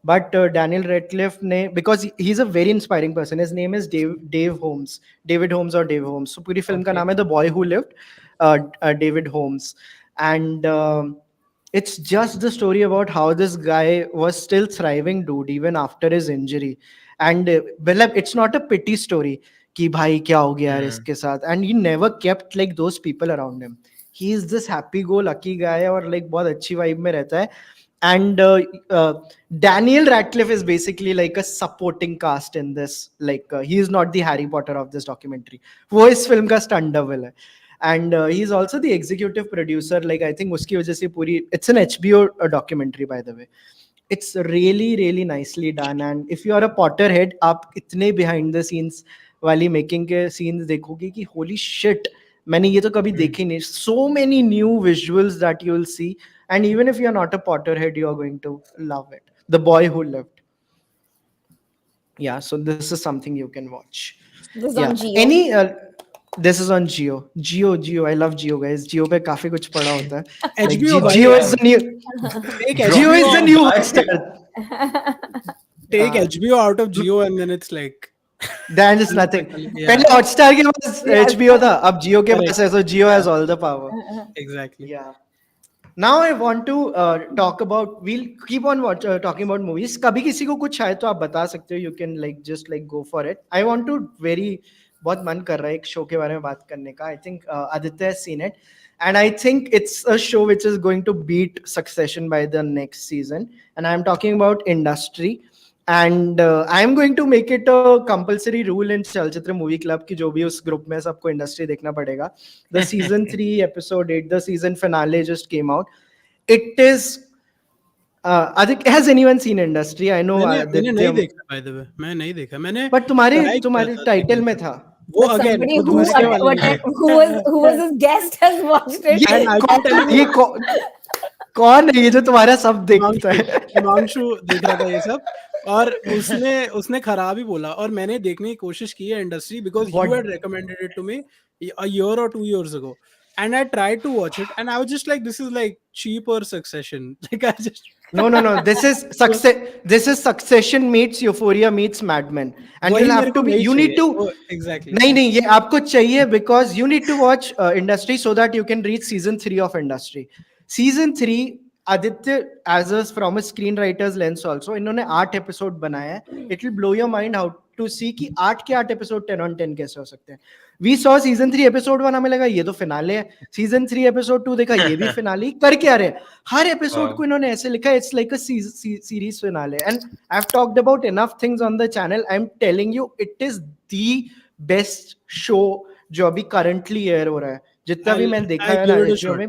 [SPEAKER 1] But Daniel Radcliffe ने, because he's a very inspiring person. His name is Dave Holmes, David Holmes or Dave Holmes. So पूरी film का
[SPEAKER 3] Okay.
[SPEAKER 1] नाम है The Boy Who Lived, David Holmes, and it's just the story about how this guy was still thriving, dude, even after his injury. And मतलब it's not a pity story कि भाई क्या हो गया यार इसके साथ, and he never kept like those people around him. He is this happy go lucky guy और like बहुत अच्छी vibe में रहता है. And Daniel Radcliffe is basically like a supporting cast in this. Like he is not the Harry Potter of this documentary. वो इस film का stunt double है. And he's also the executive producer. Like I think उसकी वजह से पूरी, it's an HBO documentary by the way. It's really really nicely done. And if you are a Potterhead, आप इतने behind the scenes वाली making के scenes देखोगे कि holy shit, मैंने ये तो कभी देखी नहीं. So many new visuals that you will see. And even if you're not a Potterhead, you are going to love it. The Boy Who Lived. Yeah, so this is something you can watch.
[SPEAKER 4] This is
[SPEAKER 1] Yeah.
[SPEAKER 4] on Geo.
[SPEAKER 1] Any this is on Geo. Geo. I love Geo, guys. Geo पे काफी कुछ पड़ा होता है. Like,
[SPEAKER 2] HBO भाई,
[SPEAKER 1] Geo is the new.
[SPEAKER 2] take
[SPEAKER 1] Geo is the
[SPEAKER 2] HBO,
[SPEAKER 1] new Hotstar.
[SPEAKER 2] take HBO out of Geo and then it's like
[SPEAKER 1] Then it's nothing.
[SPEAKER 2] Yeah.
[SPEAKER 1] पहले Hotstar के पास HBO था, अब Geo के पास है. So Geo has all the power.
[SPEAKER 2] exactly.
[SPEAKER 1] Yeah. Now I want to talk about. We'll keep on talking about movies. कभी किसी को कुछ आए तो आप बता सकते हो. You can like just like go for it. I want to बहुत मन कर रहा है एक शो के बारे में बात करने का. I think Aditya has seen it, and I think it's a show which is going to beat Succession by the next season. And I'm talking about Industry. And I'm going to make it a compulsory rule in Chalchitra Movie Club कि जो भी उस group में सबको industry देखना पड़ेगा. The season 3 episode 8, the season finale just came out. It is has anyone seen Industry? I know
[SPEAKER 2] मैंने नहीं देखा by the way. मैं नहीं देखा. मैंने
[SPEAKER 1] but तुम्हारे टाइटल में था.
[SPEAKER 2] वो
[SPEAKER 4] But
[SPEAKER 2] again
[SPEAKER 4] somebody
[SPEAKER 2] वो
[SPEAKER 4] who
[SPEAKER 2] दूसरे वाले में.
[SPEAKER 4] who was his guest has watched it.
[SPEAKER 2] And I can tell you,
[SPEAKER 1] ये कौन है ये जो तुम्हारा सब देखता है?
[SPEAKER 2] हिमांशु देख रहा था ये सब और उसने खराब ही बोला और मैंने देखने की कोशिश की है industry because you had recommended it to me a year or 2 years ago and I tried to watch it and I was just like, this is like cheaper Succession. Like I just
[SPEAKER 1] No. This is Succession meets Euphoria meets Mad Men, and
[SPEAKER 2] वही
[SPEAKER 1] you'll
[SPEAKER 2] मेरे
[SPEAKER 1] have
[SPEAKER 2] को
[SPEAKER 1] to be.
[SPEAKER 2] नहीं
[SPEAKER 1] You need
[SPEAKER 2] चाहिए.
[SPEAKER 1] to.
[SPEAKER 2] वो exactly.
[SPEAKER 1] नहीं ये आपको चाहिए because you need to watch Industry so that you can reach season 3 of Industry. Season 3, Aditya, from a screenwriter's lens also, इन्होंने 8 episode बनाया है. It will blow your mind how to see कि 8 के 8 episode 10 on 10 कैसे हो सकते हैं. We saw season 3 episode 1, हमें लगा ये तो फिनाले है. Season 3 episode 2 देखा ये भी फिनाले. कर क्या रहे? हर episode को इन्होंने ऐसे लिखा. It's like a series finale. And I've talked about enough things on the channel. I'm telling you, it is the best show जो अभी currently air हो रहा है. जितना भी मैंने देखा है ना show में.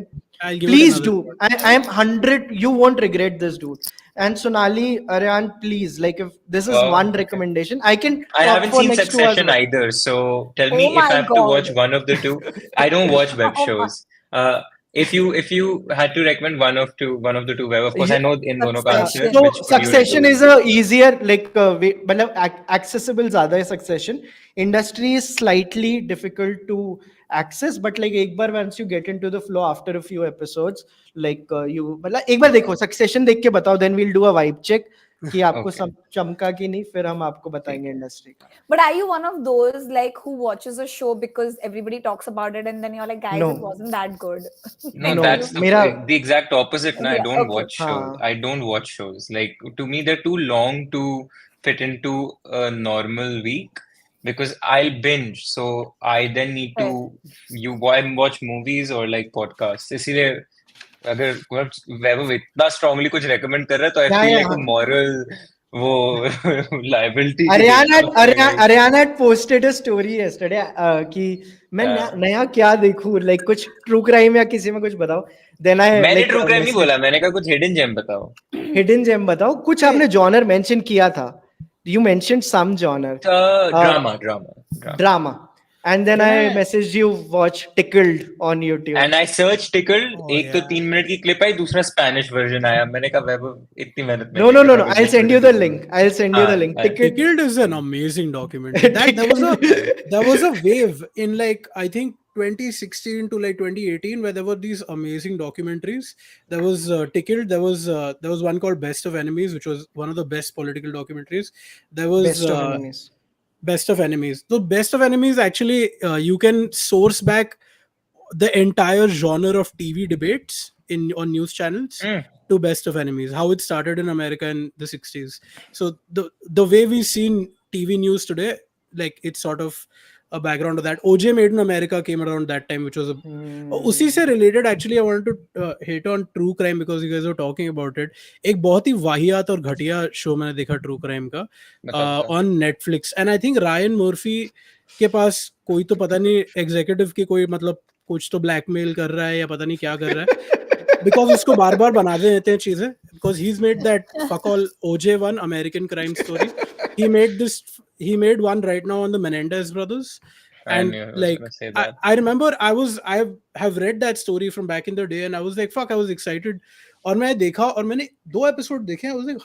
[SPEAKER 1] Please do. I am 100. You won't regret this, dude. And Sonali, Aryan, please, like if this is one recommendation, I can.
[SPEAKER 3] I haven't seen Succession either, so tell me if I have to watch one of the two. I don't watch web shows. If you had to recommend one of the two web, of course I know in dono ka answer.
[SPEAKER 1] So Succession is a easier like accessible ज़्यादा है Succession. Industry is slightly difficult to access, but like एक बार once you get into the flow after a few episodes, like you मतलब एक बार देखो Succession देख के बताओ, then we'll do a vibe check कि आपको सब चमका कि नहीं, फिर हम आपको बताएंगे इंडस्ट्री का.
[SPEAKER 4] But are you one of those like who watches a show because everybody talks about it and then you're like, guys,
[SPEAKER 1] No.
[SPEAKER 4] it wasn't that good?
[SPEAKER 3] No, that's the exact opposite. No, I don't watch shows.
[SPEAKER 1] हाँ.
[SPEAKER 3] I don't watch shows. Like to me, they're too long to fit into a normal week because I'll binge. So I then need to watch movies or like podcasts. इसीलिए अगर वैभव इतना strongly कुछ recommend कर रहा है तो I feel like a moral वो liability.
[SPEAKER 1] Ariana had posted a story yesterday कि मैं नया क्या देखूं, like कुछ true crime या किसी में कुछ बताओ. Then I
[SPEAKER 3] मैंने true crime नहीं बोला, मैंने कहा कुछ hidden gem बताओ.
[SPEAKER 1] Hidden gem बताओ. कुछ आपने genre mention किया था. You mentioned some genre. Drama. And then I messaged you watch Tickled on YouTube.
[SPEAKER 3] And I searched Tickled. एक तो 3 मिनट की क्लिप आई, दूसरा Spanish version आया. मैंने कहा वैभव इतनी मेहनत में.
[SPEAKER 1] No. I'll send you the link.
[SPEAKER 2] Tickled is an amazing documentary. There was a wave in like I think 2016 to like 2018, where there were these amazing documentaries. There was Tickled. There was one called Best of Enemies, which was one of the best political documentaries. There was
[SPEAKER 1] Best of enemies.
[SPEAKER 2] Best of Enemies. So Best of Enemies, actually, you can source back the entire genre of TV debates on news channels to Best of Enemies, how it started in America in the 60s. So the way we've seen TV news today, like it's sort of a background of that. OJ Made in America came around that time, which was a उसी से related. Actually, I wanted to hit on true crime because you guys were talking about it. एक बहुत ही वाहियात और घटिया show मैंने देखा true crime का on Netflix, and I think Ryan Murphy के पास कोई तो पता नहीं एग्जीक्यूटिव की कोई मतलब कुछ तो ब्लैकमेल कर रहा है या पता नहीं क्या कर रहा है बिकॉज उसको बार बार बना देते हैं चीजें because he made that fuck all OJ one American crime story. He made one right now on the Menendez brothers, and like I remember I have read that story from back in the day and I was like fuck, I was excited. और मैं देखा और मैंने 2 episode देखे. I was like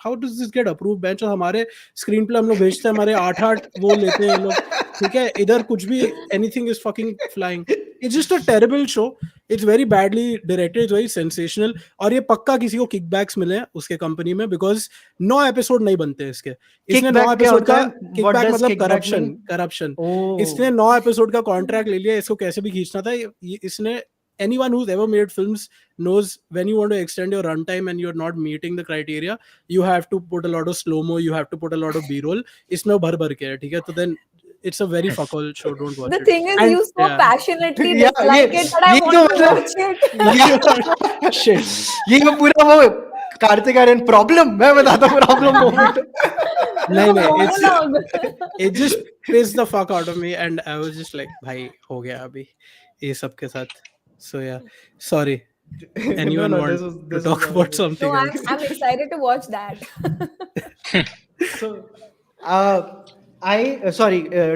[SPEAKER 2] how does this get approved bench? और हमारे screen play हम लोग भेजते हैं, हमारे 8 वो लेते हैं लोग, ठीक है, इधर कुछ भी anything is fucking flying. It's just a terrible show. It's very badly directed. It's very sensational. और ये पक्का किसी को kickbacks मिले हैं उसके कंपनी में because 9 एपिसोड नहीं बनते इसके. इसने 9 एपिसोड का kickback मतलब corruption. इसने 9 एपिसोड का कॉन्ट्रैक्ट ले लिया. इसको कैसे भी खींचना था. इसने anyone who's ever made films knows when you want to extend your runtime and you're not meeting the criteria, you have to put a lot of slow-mo, you have to put a lot of B-roll. इसमें भर के है, ठीक है. तो then it's a very fuck all show. Don't watch it.
[SPEAKER 4] The thing is, you so passionately dislike it that I want to watch it.
[SPEAKER 1] Shit. ये पूरा वो कार्तिक आर्यन प्रॉब्लम मैं बताता हूँ प्रॉब्लम मोमेंट.
[SPEAKER 2] नहीं it just pissed the fuck out of me and I was just like भाई हो गया अभी ये सब के साथ. So yeah, sorry. Anyone want to talk about something?
[SPEAKER 4] No, I'm excited to watch that.
[SPEAKER 1] So,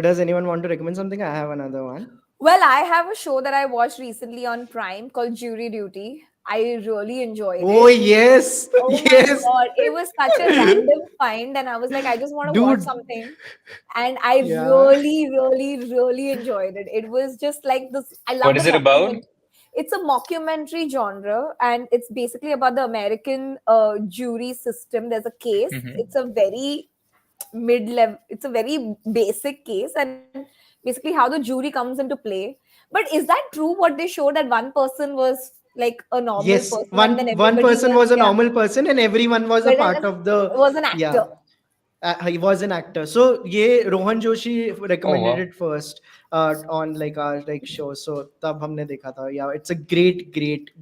[SPEAKER 1] does anyone want to recommend something? I have another one.
[SPEAKER 4] Well, I have a show that I watched recently on Prime called Jury Duty. I really enjoyed it.
[SPEAKER 1] Oh yes, yes.
[SPEAKER 4] My God. It was such a random find, and I was like, I just want to watch something, and I really enjoyed it. It was just like this. I love.
[SPEAKER 3] What is it about?
[SPEAKER 4] It's a mockumentary genre, and it's basically about the American jury system. There's a case. It's a very mid-level. It's a very basic case, and basically how the jury comes into play. But is that true? What they showed, that one person was like a normal person.
[SPEAKER 1] Yes, one person was a normal person, and everyone was a part of the.
[SPEAKER 4] Was an actor.
[SPEAKER 1] Yeah. He was an actor. So ये Rohan Joshi recommended it first on like our like show. So तब हमने देखा था. Yeah, it's a great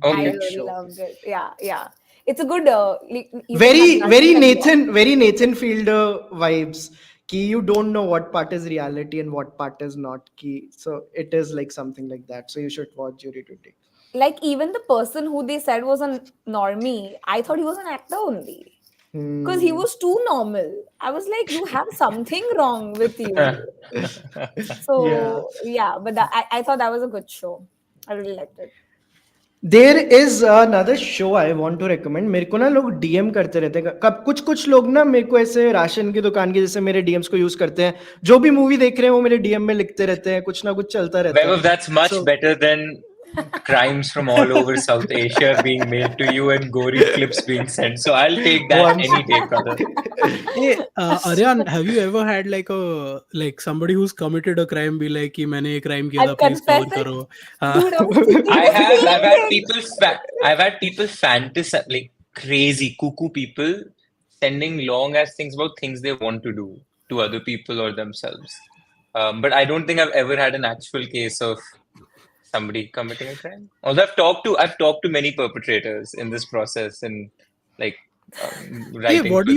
[SPEAKER 4] I really
[SPEAKER 1] show.
[SPEAKER 4] loved it. Yeah. It's a good.
[SPEAKER 1] Very Nathan Fielder vibes. Ki you don't know what part is reality and what part is not. So it is like something like that. So you should watch Jury Duty.
[SPEAKER 4] Like even the person who they said was a normie, I thought he was an actor only. Because he was too normal. I was like, you have something wrong with you. So yeah, but I thought that was a good show. I really liked it.
[SPEAKER 1] There is another show I want to recommend. मेरे को ना लोग DM करते रहते हैं. कब कुछ लोग ना मेरे को ऐसे राशन की दुकान के जैसे मेरे DMs को यूज करते हैं. जो भी मूवी देख रहे हैं वो मेरे DM में लिखते रहते हैं. कुछ ना कुछ चलता रहता है.
[SPEAKER 3] Vaibhav, that's much better than crimes from all over South Asia being made to you and gory clips being sent. So I'll take that any day, brother.
[SPEAKER 2] Hey, Aryan, have you ever had like somebody who's committed a crime be like कि मैंने ये crime किया था, please cover करो?
[SPEAKER 3] I've had people fantasize, like crazy cuckoo people sending long ass things about things they want to do to other people or themselves. But I don't think I've ever had an actual case of somebody committing a crime. Although I've talked to many perpetrators in this process and like writing.
[SPEAKER 2] Hey, what do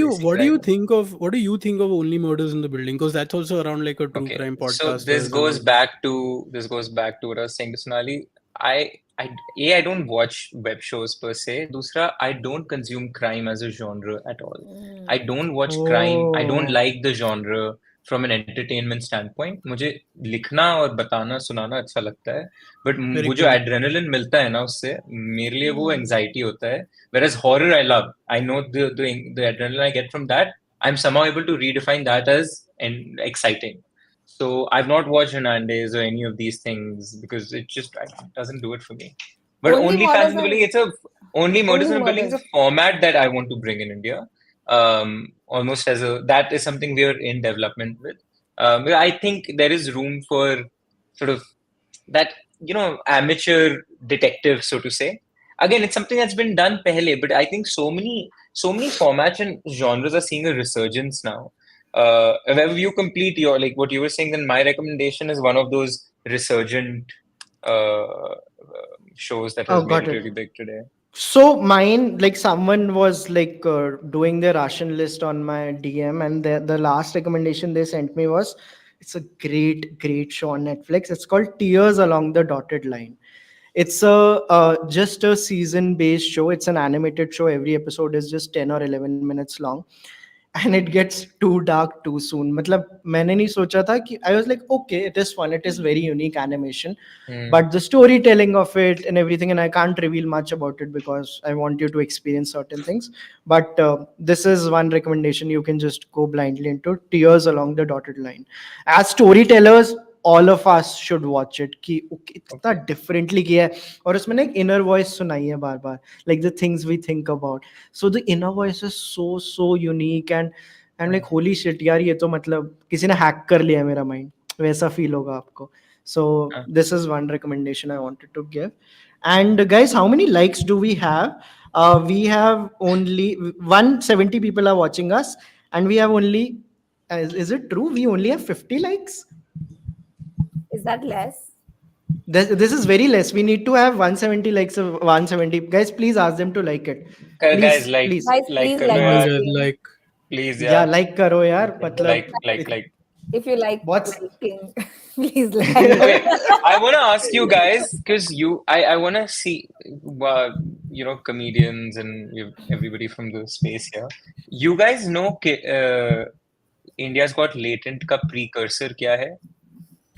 [SPEAKER 2] you think of Only Murders in the Building? Because that's also around like a true crime podcast.
[SPEAKER 3] So this goes back to what I was saying to Sonali. I don't watch web shows per se. Dusra, I don't consume crime as a genre at all. I don't watch crime. I don't like the genre from an entertainment standpoint. मुझे लिखना और बताना सुनाना अच्छा लगता है, but वो जो adrenaline मिलता है ना उससे मेरे लिए वो anxiety होता है. Whereas horror I love. I know the adrenaline I get from that. I'm somehow able to redefine that as exciting. So I've not watched Hernandez or any of these things because it doesn't do it for me. But
[SPEAKER 4] Only
[SPEAKER 3] only Fans
[SPEAKER 4] Murders
[SPEAKER 3] in the
[SPEAKER 4] and
[SPEAKER 3] Building, only Murders
[SPEAKER 4] only
[SPEAKER 3] in the Building is a
[SPEAKER 4] Murders.
[SPEAKER 3] format that I want to bring in India. Almost that is something we are in development with. I think there is room for sort of that, amateur detective, so to say. Again, it's something that's been done pehle, but I think so many formats and genres are seeing a resurgence now. Whenever you complete your, like what you were saying, then my recommendation is one of those resurgent shows that
[SPEAKER 1] Oh,
[SPEAKER 3] has made
[SPEAKER 1] got
[SPEAKER 3] it
[SPEAKER 1] it.
[SPEAKER 3] really big today.
[SPEAKER 1] So mine, like someone was like doing their Russian list on my DM, and the last recommendation they sent me was, it's a great show on Netflix. It's called Tears Along the Dotted Line. It's a just a season based show. It's an animated show. Every episode is just 10 or 11 minutes long, and it gets too dark too soon. मतलब मैंने नहीं सोचा था कि I was like, okay, it is fun, it is very unique animation,
[SPEAKER 3] Hmm.
[SPEAKER 1] but the storytelling of it and everything, and I can't reveal much about it because I want you to experience certain things. But this is one recommendation you can just go blindly into: Tears Along the Dotted Line. As storytellers, all of us should watch it कि okay, इतना
[SPEAKER 3] Okay.
[SPEAKER 1] differently किया है, और उसमें ना एक inner voice सुनाई है बार बार, like the things we think about. So the inner voice is so unique, and I'm like, holy shit यार, ये तो मतलब किसी ने hack कर लिया है मेरा mind, वैसा feel होगा आपको. So
[SPEAKER 3] Uh,
[SPEAKER 1] this is one recommendation I wanted to give. And guys, how many likes do we have? We have only 170 people are watching us, and we have only, is it true? We only have 50 likes.
[SPEAKER 4] Is that less?
[SPEAKER 1] This is very less. We need to have 170 likes of 170. Guys, please ask them to like it.
[SPEAKER 3] guys,
[SPEAKER 1] Please, please.
[SPEAKER 4] Guys,
[SPEAKER 3] like
[SPEAKER 4] please
[SPEAKER 3] karo
[SPEAKER 4] like
[SPEAKER 2] Come on,
[SPEAKER 4] this
[SPEAKER 3] yaar.
[SPEAKER 2] guys,
[SPEAKER 4] stream.
[SPEAKER 2] like,
[SPEAKER 3] Please,
[SPEAKER 1] Yeah,
[SPEAKER 3] yeah.
[SPEAKER 1] like करो यार, मतलब
[SPEAKER 3] Like.
[SPEAKER 4] If you like
[SPEAKER 1] what's
[SPEAKER 4] liking, please like.
[SPEAKER 3] Okay, I want to ask you guys because I want to see, comedians and everybody from the space here. You guys know India's Got Latent का precursor क्या है?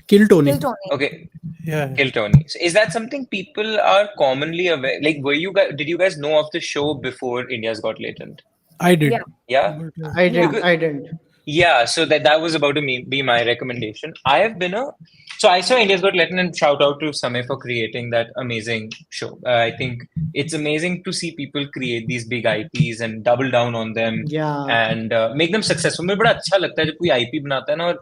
[SPEAKER 2] Kill Tony.
[SPEAKER 4] Kill Tony.
[SPEAKER 3] Okay,
[SPEAKER 2] Yeah.
[SPEAKER 3] Kill Tony. So is that something people are commonly aware? Like, did you guys know of the show before India's Got Latent?
[SPEAKER 2] I did.
[SPEAKER 4] Yeah.
[SPEAKER 3] Yeah.
[SPEAKER 2] But,
[SPEAKER 1] I
[SPEAKER 4] Yeah.
[SPEAKER 1] didn't. I didn't.
[SPEAKER 3] Yeah, so that was about to be my recommendation. So I saw India's Got Latin, and shout out to Samay for creating that amazing show. I think it's amazing to see people create these big IPs and double down on them
[SPEAKER 1] Yeah.
[SPEAKER 3] and make them successful. मुझे बड़ा अच्छा लगता है जब कोई IP बनाता है ना, और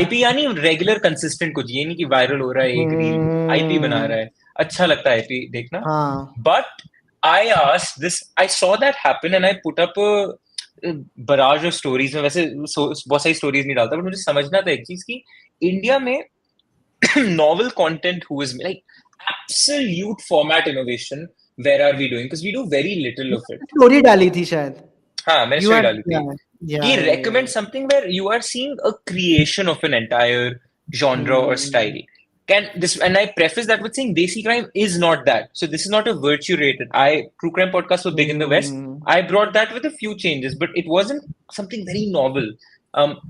[SPEAKER 3] IP यानी रेगुलर कंसिस्टेंट कुछ, ये नहीं कि वायरल हो रहा है एक रील, IP बना रहा है, अच्छा लगता है IP देखना.
[SPEAKER 1] हाँ.
[SPEAKER 3] But I saw that happen and I put up a barrage of stories में. वैसे बहुत सारी स्टोरीज नहीं डालता, बट मुझे समझना था एक चीज कि इंडिया में novel content who is like absolute format innovation, where are we doing? Because we do very little of it.
[SPEAKER 1] Story डाली थी शायद.
[SPEAKER 3] हाँ, मैंने
[SPEAKER 1] You
[SPEAKER 3] स्टोरी
[SPEAKER 1] had,
[SPEAKER 3] डाली थी
[SPEAKER 1] yeah,
[SPEAKER 3] कि
[SPEAKER 1] yeah,
[SPEAKER 3] recommend
[SPEAKER 1] yeah.
[SPEAKER 3] something where you are seeing a creation of an entire genre or style. And I preface that with saying Desi Crime is not that. So this is not a virtue rated. True Crime podcast was big in the West. I brought that with a few changes, but it wasn't something very novel.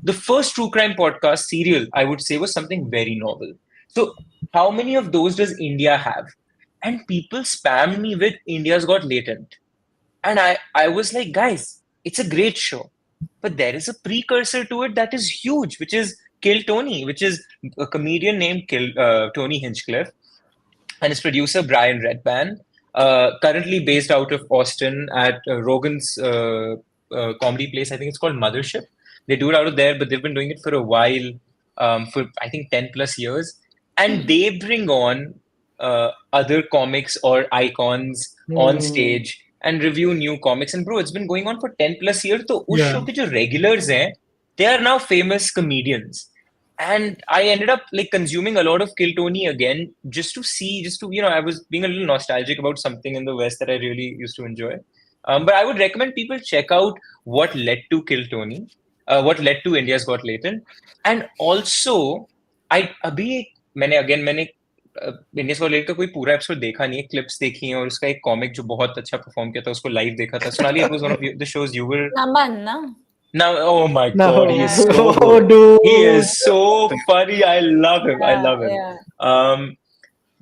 [SPEAKER 3] The first True Crime podcast, Serial, I would say, was something very novel. So how many of those does India have? And people spammed me with India's Got Latent. And I was like, guys, it's a great show. But there is a precursor to it that is huge, which is Kill Tony, which is a comedian named Tony Hinchcliffe, and his producer, Brian Redban, currently based out of Austin at Rogan's comedy place. I think it's called Mothership. They do it out of there, but they've been doing it for a while, for I think 10 plus years. And they bring on other comics or icons on stage and review new comics. And bro, it's been going on for 10 plus years. So उस show के जो regulars हैं, they are now famous comedians. And I ended up like consuming a lot of Kill Tony again, just to, I was being a little nostalgic about something in the West that I really used to enjoy. But I would recommend people check out what led to Kill Tony, what led to India's Got Latent. And also, मैंने Indians got latent का कोई पूरा episode देखा नहीं है, clips देखी हैं, और उसका एक कॉमिक जो बहुत अच्छा परफॉर्म किया था उसको लाइव देखा था. Sonali, it was one of the shows you were.
[SPEAKER 4] Naman, na?
[SPEAKER 3] Now, oh my God, he is so
[SPEAKER 1] Oh,
[SPEAKER 3] good.
[SPEAKER 1] dude.
[SPEAKER 3] He is so funny. I love him. I love him.
[SPEAKER 4] Yeah.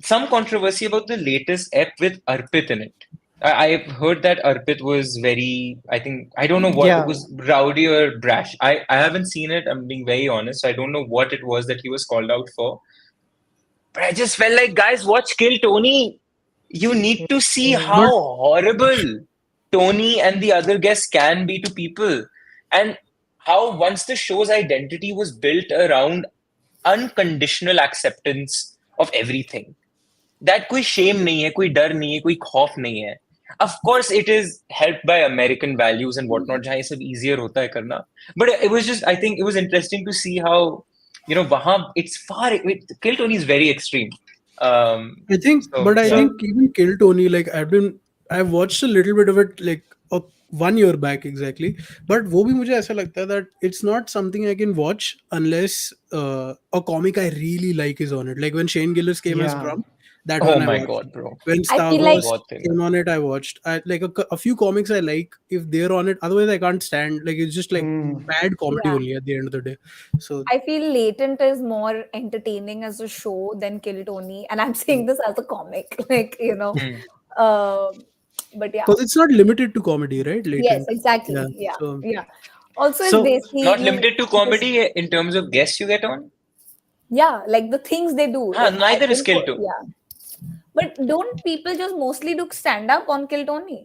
[SPEAKER 3] Some controversy about the latest ep with Arpit in it. I've heard that Arpit was very, I think, I don't know what it
[SPEAKER 1] Yeah.
[SPEAKER 3] was, rowdy or brash. I haven't seen it. I'm being very honest. So I don't know what it was that he was called out for. But I just felt like, guys, watch Kill Tony. You need to see
[SPEAKER 1] Mm.
[SPEAKER 3] how
[SPEAKER 2] But
[SPEAKER 3] horrible Tony and the other guests can be to people. And how once the show's identity was built around unconditional acceptance of everything. That कोई shame नहीं है, कोई डर नहीं है, कोई खौफ नहीं है. Of course, it is helped by American values and whatnot, जहाँ ये सब easier होता है करना. But it was just, I think it was interesting to see how, वहाँ it's far. Kill Tony is very extreme.
[SPEAKER 2] I think,
[SPEAKER 3] So,
[SPEAKER 2] but I
[SPEAKER 3] yeah.
[SPEAKER 2] think even Kill Tony, like I've watched a little bit of it, like 1 year back exactly. But वो भी मुझे ऐसा लगता है that it's not something I can watch unless a comic I really like is on it. Like when Shane Gillis came as
[SPEAKER 1] Yeah.
[SPEAKER 2] Trump, that
[SPEAKER 3] Oh
[SPEAKER 2] one I
[SPEAKER 3] my
[SPEAKER 2] watched.
[SPEAKER 3] God, bro.
[SPEAKER 2] When
[SPEAKER 4] I feel like
[SPEAKER 2] Stavros came on it, I watched. I like a few comics I like if they're on it. Otherwise, I can't stand. Like it's just like
[SPEAKER 1] Mm.
[SPEAKER 2] bad comedy
[SPEAKER 4] Yeah.
[SPEAKER 2] only at the end of the day. So
[SPEAKER 4] I feel Latent is more entertaining as a show than Kill Tony, and I'm saying this as a comic, like
[SPEAKER 3] Hmm.
[SPEAKER 4] but yeah,
[SPEAKER 2] because it's not limited to comedy, right?
[SPEAKER 4] yes,
[SPEAKER 2] Latent.
[SPEAKER 4] exactly,
[SPEAKER 2] Yeah.
[SPEAKER 4] yeah,
[SPEAKER 2] So
[SPEAKER 4] yeah. Also, it's
[SPEAKER 1] So,
[SPEAKER 4] basically
[SPEAKER 3] Not limited to comedy in terms of guests you get on.
[SPEAKER 4] yeah, like the things they do. Like,
[SPEAKER 3] Neither is Kill Tony.
[SPEAKER 4] yeah, but don't people just mostly do stand up on Kill Tony?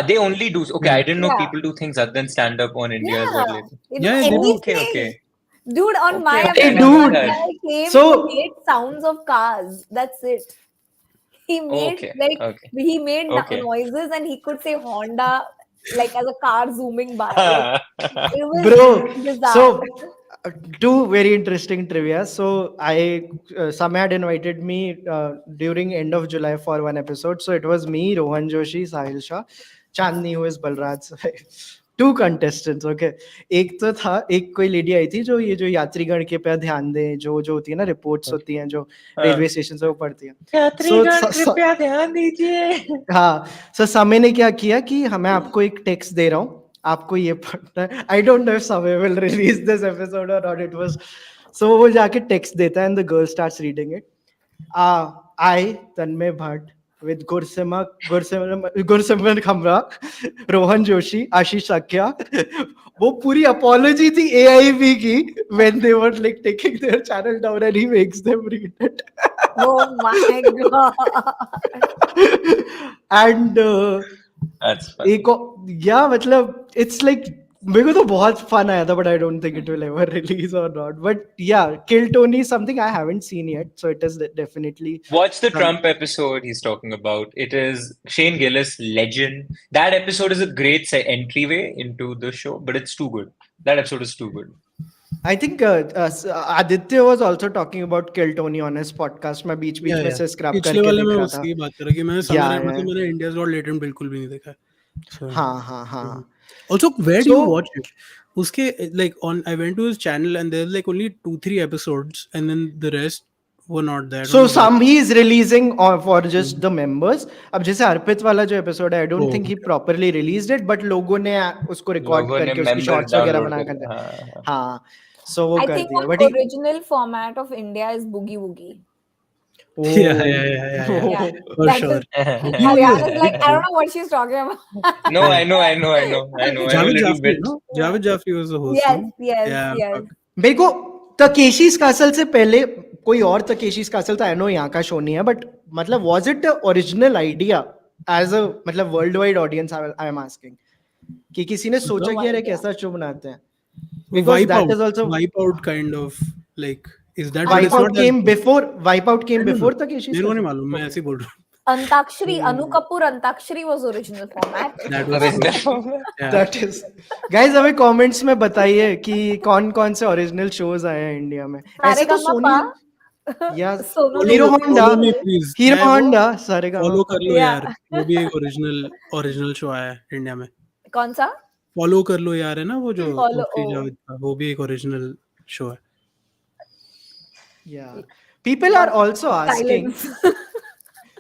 [SPEAKER 3] They only do. Okay, I didn't know
[SPEAKER 4] Yeah.
[SPEAKER 3] people do things other than stand up on India as well.
[SPEAKER 4] Yeah,
[SPEAKER 3] Later.
[SPEAKER 2] Yeah, they do.
[SPEAKER 3] Okay,
[SPEAKER 4] anything.
[SPEAKER 3] okay.
[SPEAKER 4] Dude, on
[SPEAKER 3] Okay,
[SPEAKER 4] my
[SPEAKER 3] okay,
[SPEAKER 1] Hey,
[SPEAKER 4] episode,
[SPEAKER 1] dude.
[SPEAKER 4] one
[SPEAKER 3] that.
[SPEAKER 4] guy came,
[SPEAKER 1] So-
[SPEAKER 4] he made sounds of cars. That's it. He made
[SPEAKER 3] Okay,
[SPEAKER 4] like
[SPEAKER 3] okay.
[SPEAKER 4] he made
[SPEAKER 3] Okay.
[SPEAKER 4] noises, and he could say Honda like as a car zooming by. Like, it was
[SPEAKER 1] bro,
[SPEAKER 4] bizarre.
[SPEAKER 1] so two very interesting trivia. So Sam had invited me during end of July for one episode. So it was me, Rohan Joshi, Sahil Shah, Chandni, who is Balraj's wife. Two contestants, okay. एक तो था, एक कोई lady आई थी जो ये जो यात्रीगण के पे ध्यान दे, जो जो होती है ना, रिपोर्ट्स होती हैं जो रेलवे स्टेशन से वो पढ़ती है.
[SPEAKER 3] यात्रीगण कृपया ध्यान दीजिए.
[SPEAKER 1] हाँ, so समय ने क्या किया कि मैं आपको एक टेक्स्ट दे रहा हूँ, आपको ये पढ़ना है. I don't know if समय will release this episode or not. It was so वो जाके टेक्स्ट देता है and the girl starts reading it. I Tanmay Bhatt with Gursimran खमरा, Rohan Joshi, आशीष साक्या. वो पूरी apology थी AIB की when they were like taking their channel down and he makes them read it.
[SPEAKER 4] Oh my god!
[SPEAKER 1] And
[SPEAKER 3] That's funny.
[SPEAKER 1] yeah, मतलब it's like मेरे को तो बहुत fun आया था, but I don't think it will ever release or not. But yeah, Kill Tony is something I haven't seen yet, so it is definitely.
[SPEAKER 3] Watch the Trump episode he's talking about. It is Shane Gillis, legend. That episode is a great entryway into the show, but it's too good. That episode is too good.
[SPEAKER 1] I think Aditya was also talking about Kill Tony on his podcast. मैं बीच में से scrap
[SPEAKER 2] पिछले
[SPEAKER 1] करके
[SPEAKER 2] वाले
[SPEAKER 1] देख
[SPEAKER 2] में
[SPEAKER 1] रहा
[SPEAKER 2] उसकी
[SPEAKER 1] था.
[SPEAKER 2] बात कर रहा कि मैंने
[SPEAKER 1] Yeah,
[SPEAKER 2] समझ
[SPEAKER 1] yeah.
[SPEAKER 2] मैंने इंडियाज गॉट लेटेंट बिल्कुल भी नहीं देखा. So
[SPEAKER 1] हाँ.
[SPEAKER 2] also where do you
[SPEAKER 1] So-
[SPEAKER 2] watch it? Uske like on I went to his channel and there's like only 2-3 episodes and then the rest were not there. I don't
[SPEAKER 1] So
[SPEAKER 2] know why.
[SPEAKER 1] some he is releasing for just the members. अब जैसे अर्पित वाला जो episode है, I don't think he properly released it, but लोगों ने उसको record
[SPEAKER 3] लोगों ने
[SPEAKER 1] करके उसकी
[SPEAKER 3] members
[SPEAKER 1] shorts वगैरह
[SPEAKER 3] download
[SPEAKER 1] बना
[SPEAKER 3] कर
[SPEAKER 1] कर
[SPEAKER 3] दिए.
[SPEAKER 1] दिया. हाँ, so वो
[SPEAKER 4] I
[SPEAKER 1] कर
[SPEAKER 4] think
[SPEAKER 1] दिया.
[SPEAKER 4] on
[SPEAKER 1] But he,
[SPEAKER 4] original format of India is Boogie Woogie.
[SPEAKER 2] Yeah.
[SPEAKER 4] Yeah,
[SPEAKER 2] For
[SPEAKER 4] that
[SPEAKER 2] sure.
[SPEAKER 4] is- Ariana is like, I don't know what she's talking about.
[SPEAKER 3] No, I know a
[SPEAKER 2] Javed
[SPEAKER 3] little
[SPEAKER 2] Jaffrey,
[SPEAKER 3] bit.
[SPEAKER 2] no? Javed Jaffrey was the host.
[SPEAKER 4] Yes,
[SPEAKER 2] no?
[SPEAKER 4] yes,
[SPEAKER 2] Yeah,
[SPEAKER 4] yes.
[SPEAKER 2] fuck.
[SPEAKER 1] मेरे को तकेशी's castle से पहले कोई और तकेशी's castle था. I know यहाँ का show नहीं है, but मतलब was it the original idea as a मतलब worldwide audience? I am asking कि किसी ने सोचा कि यार एक ऐसा show बनाते हैं. Because that is also
[SPEAKER 2] Wipeout kind of like is that but it's
[SPEAKER 1] Wipeout
[SPEAKER 2] not
[SPEAKER 1] came
[SPEAKER 2] that-
[SPEAKER 1] before. Wipeout came
[SPEAKER 2] I don't
[SPEAKER 1] before
[SPEAKER 2] know.
[SPEAKER 1] तकेशी's
[SPEAKER 2] मेरे को नहीं
[SPEAKER 1] castle.
[SPEAKER 2] मालूम मैं ऐसे ही बोल रहा हूँ.
[SPEAKER 4] Antakshari, Anu Kapoor Antakshari was original format.
[SPEAKER 2] That was yeah.
[SPEAKER 1] That is, guys हमें comments में बताइए कि कौन-कौन से original shows आए हैं इंडिया में. ऐसे तो सोनी या
[SPEAKER 4] Sonu
[SPEAKER 1] Hero
[SPEAKER 4] Nigam.
[SPEAKER 1] Honda,
[SPEAKER 2] Follow me, please.
[SPEAKER 1] Hero
[SPEAKER 2] क्या है वो?
[SPEAKER 1] Honda, सारे का
[SPEAKER 2] Follow कर लो
[SPEAKER 4] Yeah.
[SPEAKER 2] यार वो भी एक original show आया है इंडिया में.
[SPEAKER 4] कौन सा?
[SPEAKER 2] Follow कर लो यार है ना वो जो
[SPEAKER 4] Follow,
[SPEAKER 2] उर्फी
[SPEAKER 4] oh.
[SPEAKER 2] जावेद का, वो भी एक original show है.
[SPEAKER 1] Yeah. People are also asking.
[SPEAKER 4] Silence.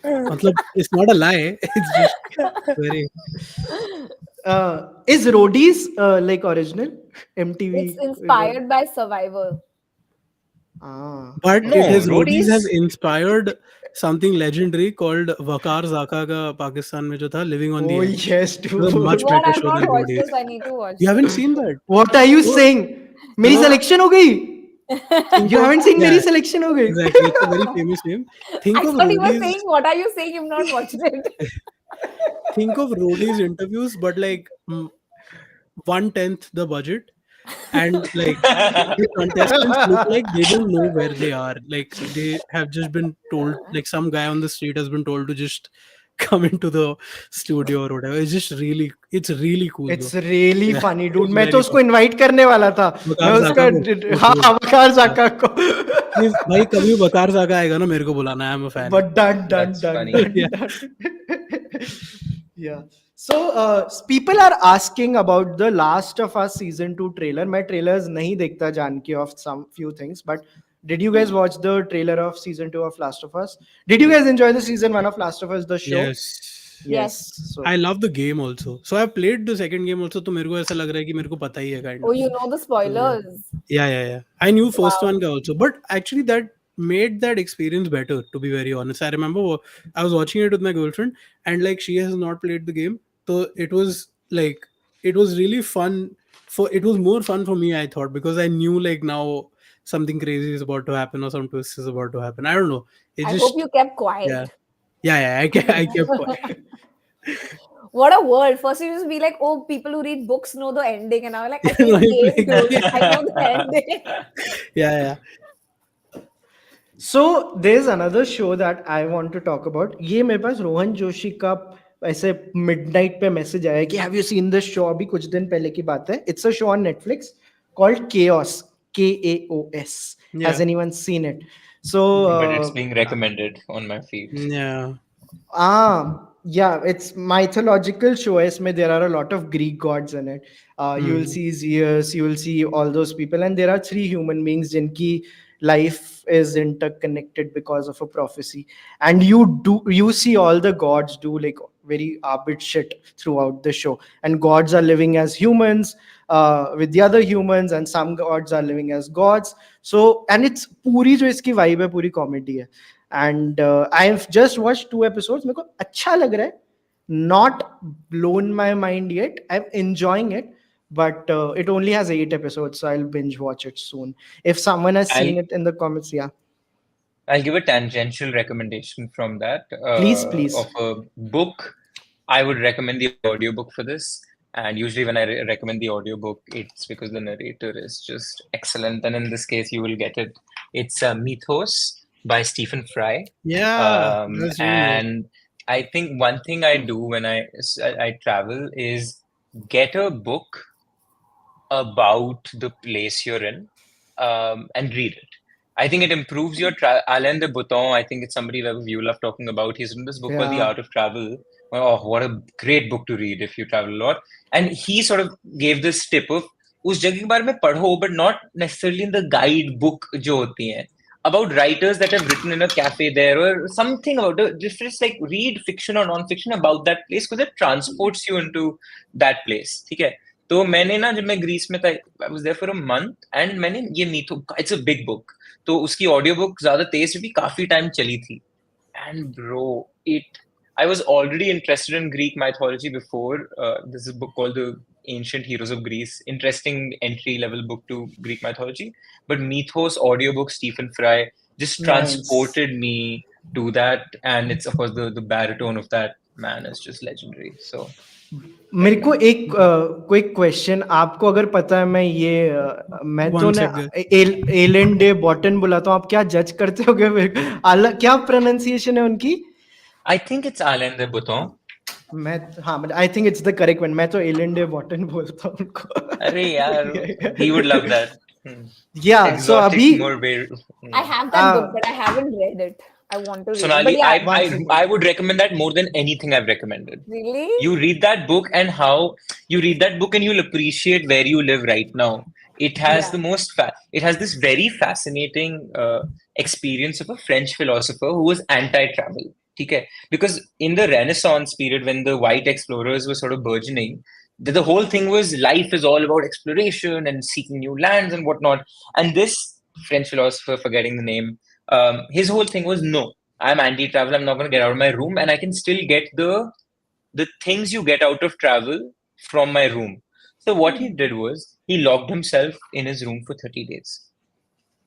[SPEAKER 2] मतलब it's not a lie. It's just very.
[SPEAKER 1] Is Roadies like original MTV?
[SPEAKER 4] It's inspired by Survivor.
[SPEAKER 1] Ah.
[SPEAKER 2] But
[SPEAKER 3] No,
[SPEAKER 2] Roadies
[SPEAKER 3] Roadies-
[SPEAKER 2] has inspired something legendary called Vakar Zaka ka Pakistan mein jo tha, Living on the
[SPEAKER 1] Oh
[SPEAKER 2] Edge.
[SPEAKER 1] yes,
[SPEAKER 2] It was a
[SPEAKER 1] dude.
[SPEAKER 2] much
[SPEAKER 4] What?
[SPEAKER 2] better
[SPEAKER 4] I've
[SPEAKER 2] show
[SPEAKER 4] not
[SPEAKER 2] than
[SPEAKER 4] watched
[SPEAKER 2] Roadies.
[SPEAKER 4] this. I need to watch
[SPEAKER 2] You haven't
[SPEAKER 4] this.
[SPEAKER 2] seen that?
[SPEAKER 1] What are you
[SPEAKER 2] Oh,
[SPEAKER 1] saying? मेरी
[SPEAKER 2] know,
[SPEAKER 1] selection हो गई.
[SPEAKER 2] think
[SPEAKER 1] You
[SPEAKER 2] of,
[SPEAKER 1] haven't seen
[SPEAKER 2] yeah,
[SPEAKER 1] मेरी selection हो गई.
[SPEAKER 2] exactly. It's a very famous name. Think
[SPEAKER 4] I
[SPEAKER 2] of
[SPEAKER 4] thought you were
[SPEAKER 2] Roadies.
[SPEAKER 4] saying, what are you saying? You've not watched it.
[SPEAKER 2] Think of Roadies interviews, but like 1/10 the budget, and like the contestants look like they don't know where they are. Like they have just been told, like some guy on the street has been told to just come into the studio or whatever. It's really cool
[SPEAKER 1] It's
[SPEAKER 2] though.
[SPEAKER 1] really
[SPEAKER 2] Yeah,
[SPEAKER 1] funny, dude.
[SPEAKER 2] it's
[SPEAKER 1] मैं तो
[SPEAKER 2] very
[SPEAKER 1] उसको
[SPEAKER 2] fun.
[SPEAKER 1] invite करने वाला था. मैं
[SPEAKER 2] वकार
[SPEAKER 1] उसका
[SPEAKER 2] जाका को
[SPEAKER 1] हाँ वकार
[SPEAKER 2] हाँ,
[SPEAKER 1] जाका को.
[SPEAKER 2] please भाई कभी वकार जाका आएगा ना मेरे को बुलाना. I'm a fan.
[SPEAKER 1] But done.
[SPEAKER 3] That's funny.
[SPEAKER 2] Yeah.
[SPEAKER 1] Yeah. So people are asking about the Last of Us season 2 trailer. मैं trailers नहीं देखता जान के of some few things, but did you guys watch the trailer of season 2 of Last of Us? Did you guys enjoy the season 1 of Last of Us, the show?
[SPEAKER 2] Yes.
[SPEAKER 1] Yes. So
[SPEAKER 2] I love the game also. So I've played the second game also. तो मेरे को ऐसा लग रहा है कि मेरे को पता ही है kind
[SPEAKER 4] Oh,
[SPEAKER 2] of.
[SPEAKER 4] you know the spoilers.
[SPEAKER 2] Yeah. I knew first
[SPEAKER 4] Wow.
[SPEAKER 2] one ka also, but actually that made that experience better. To be very honest, I remember I was watching it with my girlfriend, and like she has not played the game, so it was really fun. It was more fun for me, I thought, because I knew like now something crazy is about to happen or some twist is about to happen. I don't know. It
[SPEAKER 4] I
[SPEAKER 2] just
[SPEAKER 4] hope you kept quiet.
[SPEAKER 2] yeah. I kept quiet.
[SPEAKER 4] What a world. First, you just be like, oh, people who read books know the ending. And I was like, I
[SPEAKER 2] No,
[SPEAKER 4] play
[SPEAKER 2] it's
[SPEAKER 4] game,
[SPEAKER 2] like-
[SPEAKER 4] dude. I know the ending.
[SPEAKER 2] yeah.
[SPEAKER 1] So there's another show that I want to talk about. ये मेरे पास रोहन जोशी का ऐसे midnight पे message आया कि have you seen this show? अभी कुछ दिन पहले की बात है. It's a show on Netflix called Chaos. Chaos.
[SPEAKER 2] Yeah.
[SPEAKER 1] Has anyone seen it? So
[SPEAKER 3] But it's being recommended on my feed.
[SPEAKER 2] Yeah.
[SPEAKER 1] Yeah, it's mythological show है. इसमें there are a lot of Greek gods in it. You will see Zeus, you will see all those people, and there are 3 human beings जिनकी life is interconnected because of a prophecy, and you see all the gods do like very arbit shit throughout the show, and gods are living as humans with the other humans, and some gods are living as gods. So and it's पूरी जो इसकी vibe है पूरी comedy है. And I've just watched 2 episodes. मेरे को अच्छा लग रहा है. Not blown my mind yet. I'm enjoying it, but it only has 8 episodes, so I'll binge watch it soon. If someone has seen it in the comments, yeah.
[SPEAKER 3] I'll give a tangential recommendation from that.
[SPEAKER 1] Please.
[SPEAKER 3] Of a book. I would recommend the audiobook for this. And usually when I recommend the audiobook, it's because the narrator is just excellent. And in this case, you will get it. It's Mythos by Stephen Fry.
[SPEAKER 2] Yeah. That's really nice.
[SPEAKER 3] And I think one thing I do when I travel is get a book about the place you're in and read it. I think it improves your Alain de Botton. I think it's somebody that you love talking about. He's written this book called The
[SPEAKER 1] Yeah.
[SPEAKER 3] Art of Travel. Oh, what a great book to read if you travel a lot. And he sort of gave this tip of उस जगह के बारे में पढ़ो, but not necessarily in the guidebook जो होती हैं. About writers that have written in a cafe there, or something about it. Just like read fiction or non-fiction about that place because it transports you into that place. ठीक है. तो मैंने ना जब मैं ग्रीस में था, I was there for a month, and मैंने ये मीथो, it's a big book. तो उसकी ऑडियो बुक ज्यादा तेज भी काफी टाइम चली थी. And bro, I was already interested in Greek mythology before. This is a book called The Ancient Heroes of Greece. Interesting entry-level book to Greek mythology. But Mythos audiobook, Stephen Fry, just transported me to that. And it's, of course, the baritone of that man is just legendary. So
[SPEAKER 1] मेरे को एक quick question. आपको अगर पता है मैं तो ना एलन डे बॉटन बुलाता हूँ, आप क्या जज करते होगे मेरे को? क्या प्रोनाउंसिएशन है उनकी?
[SPEAKER 3] I think it's Alain de Botton.
[SPEAKER 1] I think it's the correct one. मैं तो एलन डे बॉटन बोलता हूँ उनको.
[SPEAKER 3] अरे यार, he would love that.
[SPEAKER 1] Yeah,
[SPEAKER 3] Exotic,
[SPEAKER 1] so अभी
[SPEAKER 3] more
[SPEAKER 4] I have that book, but I haven't read it. I want to read
[SPEAKER 3] Sonali,
[SPEAKER 4] it. But yeah,
[SPEAKER 3] I would recommend that more than anything I've recommended.
[SPEAKER 4] really?
[SPEAKER 3] You read that book and you'll appreciate where you live right now. It has it has this very fascinating experience of a French philosopher who was anti-travel. Okay? Because in the Renaissance period, when the white explorers were sort of burgeoning, the whole thing was life is all about exploration and seeking new lands and whatnot. And this French philosopher, forgetting the name, his whole thing was no, I'm anti-travel. I'm not going to get out of my room, and I can still get the things you get out of travel from my room. So what he did was he locked himself in his room for 30 days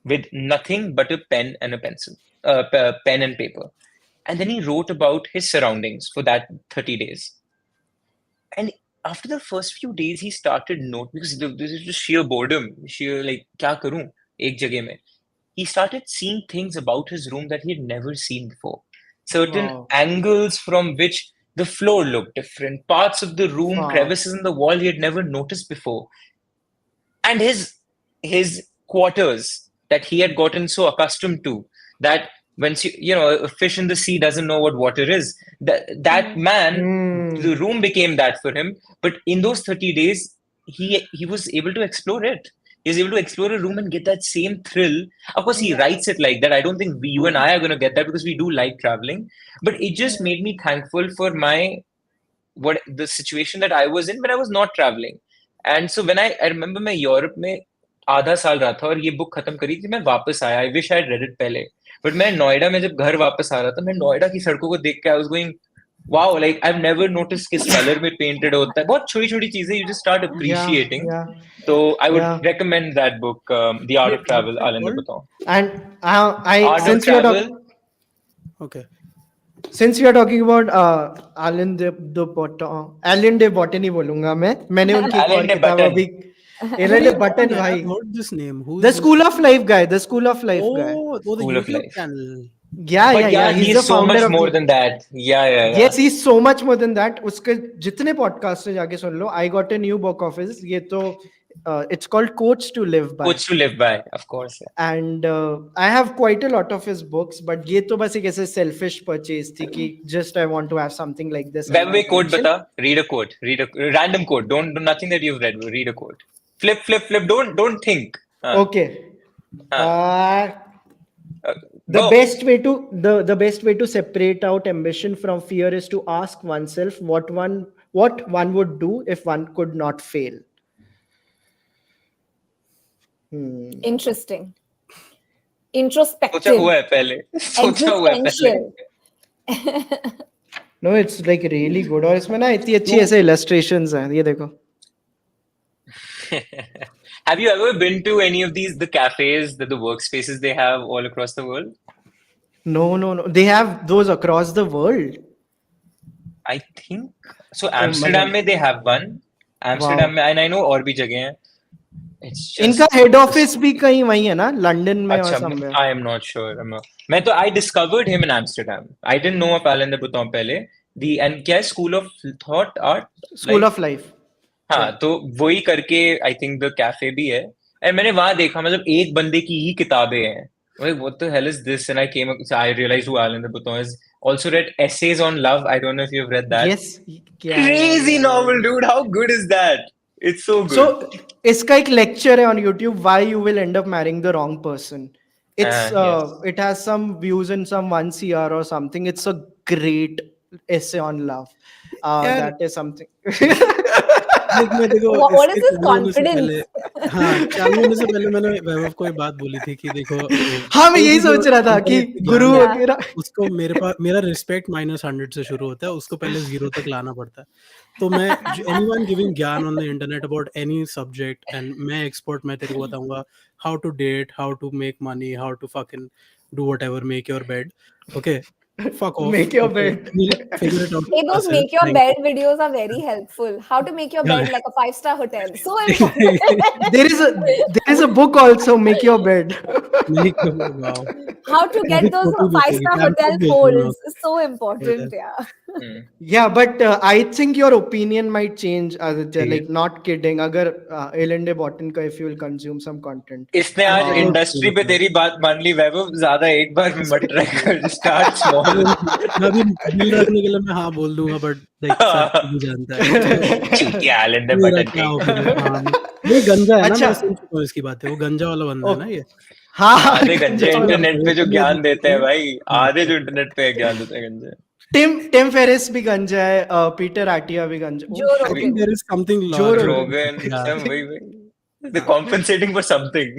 [SPEAKER 3] with nothing but a pen and a pencil, pen and paper. And then he wrote about his surroundings for that 30 days. And after the first few days, he started note because this is just sheer boredom, sheer like, kya karoon, ek jagah mein. He started seeing things about his room that he had never seen before. Certain
[SPEAKER 1] Wow.
[SPEAKER 3] angles from which the floor looked different, parts of the room,
[SPEAKER 1] Wow.
[SPEAKER 3] crevices in the wall he had never noticed before. And his quarters that he had gotten so accustomed to that once a fish in the sea doesn't know what water is. That man, the room became that for him. But in those 30 days, he was able to explore it. He was able to explore a room and get that same thrill. Of course, he writes it like that. I don't think you and I are going to get that because we do like traveling. But it just made me thankful for the situation that I was in when I was not traveling. And so when I remember मैं Europe में आधा साल रहा था और ये book खत्म करी थी, मैं वापस आया. I wish I had read it पहले. But मैं नोएडा में जब घर वापस आ रहा था, मैं नोएडा की सड़कों को देख के I was going, wow, like I've never noticed किस कलर में painted होता है. बहुत छोटी-छोटी चीजें you just start appreciating.
[SPEAKER 1] Yeah.
[SPEAKER 3] So I would recommend that book, The Art of Travel, Alain de Botton.
[SPEAKER 1] And
[SPEAKER 3] Art of
[SPEAKER 1] since we are
[SPEAKER 3] Travel.
[SPEAKER 2] Okay.
[SPEAKER 1] Since we are talking about Alain de Botton, Alain de Botton ही बोलूंगा मैंने उनकी एक और किताब अभी Alain de Botton भाई.
[SPEAKER 2] I've heard this name.
[SPEAKER 1] The School of Life guy. The School of Life guy.
[SPEAKER 2] Oh, the
[SPEAKER 3] School of
[SPEAKER 2] YouTube
[SPEAKER 3] Life.
[SPEAKER 2] channel.
[SPEAKER 1] Yeah.
[SPEAKER 3] He's
[SPEAKER 1] the
[SPEAKER 3] so
[SPEAKER 1] founder
[SPEAKER 3] much
[SPEAKER 1] of
[SPEAKER 3] more than that. Yeah.
[SPEAKER 1] Yes, he's so much more than that. उसके जितने podcast से जाके सुन लो. I got a new book of his. ये तो it's called Quotes to Live By.
[SPEAKER 3] Quotes to Live By, of course.
[SPEAKER 1] And I have quite a lot of his books, but ये तो बस एक ऐसे selfish purchase थी कि just I want to have something like this.
[SPEAKER 3] Wait, quote bata. Read a quote. Read a random quote. Don't do nothing that you've read. Read a quote. Flip. Don't think.
[SPEAKER 1] Okay. The
[SPEAKER 3] Go.
[SPEAKER 1] best way to separate out ambition from fear is to ask oneself what one would do if one could not fail.
[SPEAKER 4] Interesting. Introspective.
[SPEAKER 3] सोचा हुआ है पहले.
[SPEAKER 4] Existential.
[SPEAKER 1] No, it's like really good. और इसमें ना इतनी अच्छी ऐसे illustrations हैं. ये देखो.
[SPEAKER 3] Have you ever been to any of the cafes, the workspaces they have all across the world?
[SPEAKER 1] No. They have those across the world.
[SPEAKER 3] I think so. Amsterdam में they have one. Amsterdam में, and I know और भी जगह हैं. It's just
[SPEAKER 1] इनका head office भी कहीं वहीं है ना, London में or
[SPEAKER 3] अच्छा,
[SPEAKER 1] somewhere.
[SPEAKER 3] I am not sure. I discovered him in Amsterdam. I didn't know of Alain de Botton पहले. And क्या है, School of Thought Art?
[SPEAKER 1] School of Life.
[SPEAKER 3] हाँ, तो वही करके I think the cafe भी है. And मैंने वहाँ देखा, मतलब एक बंदे की ही किताबें हैं. Like, what the hell is this? And I realized who Alain de Botton is. Also read Essays on Love. I don't know if you've read that.
[SPEAKER 1] Yes.
[SPEAKER 3] Crazy novel, dude. How good is that? It's so good.
[SPEAKER 1] So इसका एक lecture है on YouTube, why you will end up marrying the wrong person. It's
[SPEAKER 3] yes.
[SPEAKER 1] It has some views in some 1 CR or something. It's a great essay on love. That is something.
[SPEAKER 4] What is this confidence?
[SPEAKER 2] हाँ, चालू होने से पहले मैंने वैभव को एक बात बोली थी कि देखो.
[SPEAKER 1] हाँ, मैं यही सोच रहा था कि गुरु वगैरह
[SPEAKER 2] उसको मेरा रिस्पेक्ट -100 से शुरू होता है, उसको पहले 0 तक लाना पड़ता है. तो मैं anyone giving ज्ञान on the internet about any subject and मैं expert, मैं तेरे को बताऊंगा how to date, how to make money, how to fucking do whatever, make your bed. Okay. Fuck off.
[SPEAKER 1] Make your bed.
[SPEAKER 2] We'll figure it out.
[SPEAKER 4] Hey, those make your bed videos are very helpful. How to make your bed like a 5-star hotel. So important.
[SPEAKER 1] There is a book also, Make Your Bed.
[SPEAKER 2] Wow.
[SPEAKER 4] How to get those 5-star hotel polls. So important, yeah.
[SPEAKER 1] Yeah, but I think your opinion might change, Aditya. Like, not kidding. अगर Alain de Botton का, if you will consume some content.
[SPEAKER 3] इसने आज industry पे तेरी बात मान ली वैभव, ज्यादा एक बार में मत ट्राई कर. Start small.
[SPEAKER 2] अभी बिल रखने के लिए मैं हाँ बोल दूंगा, बट सब भी जानता है.
[SPEAKER 3] ठीक है, Alain de Botton.
[SPEAKER 2] ये गंजा है ना.
[SPEAKER 1] अच्छा.
[SPEAKER 2] मैं सुन चुका हूँ इसकी बातें. वो गंजा वाला बंदा है ना ये.
[SPEAKER 1] हाँ.
[SPEAKER 3] आधे गंजे इंटरनेट पे जो ज्ञान देते हैं भाई, आधे जो इंटरनेट पे ज्ञान देते हैं गंजे.
[SPEAKER 1] Tim Ferriss भी गंजा है, Peter Attia भी गंजा.
[SPEAKER 4] Joe Rogan.
[SPEAKER 2] There is something
[SPEAKER 3] Joe Rogan. वही. They're compensating for something.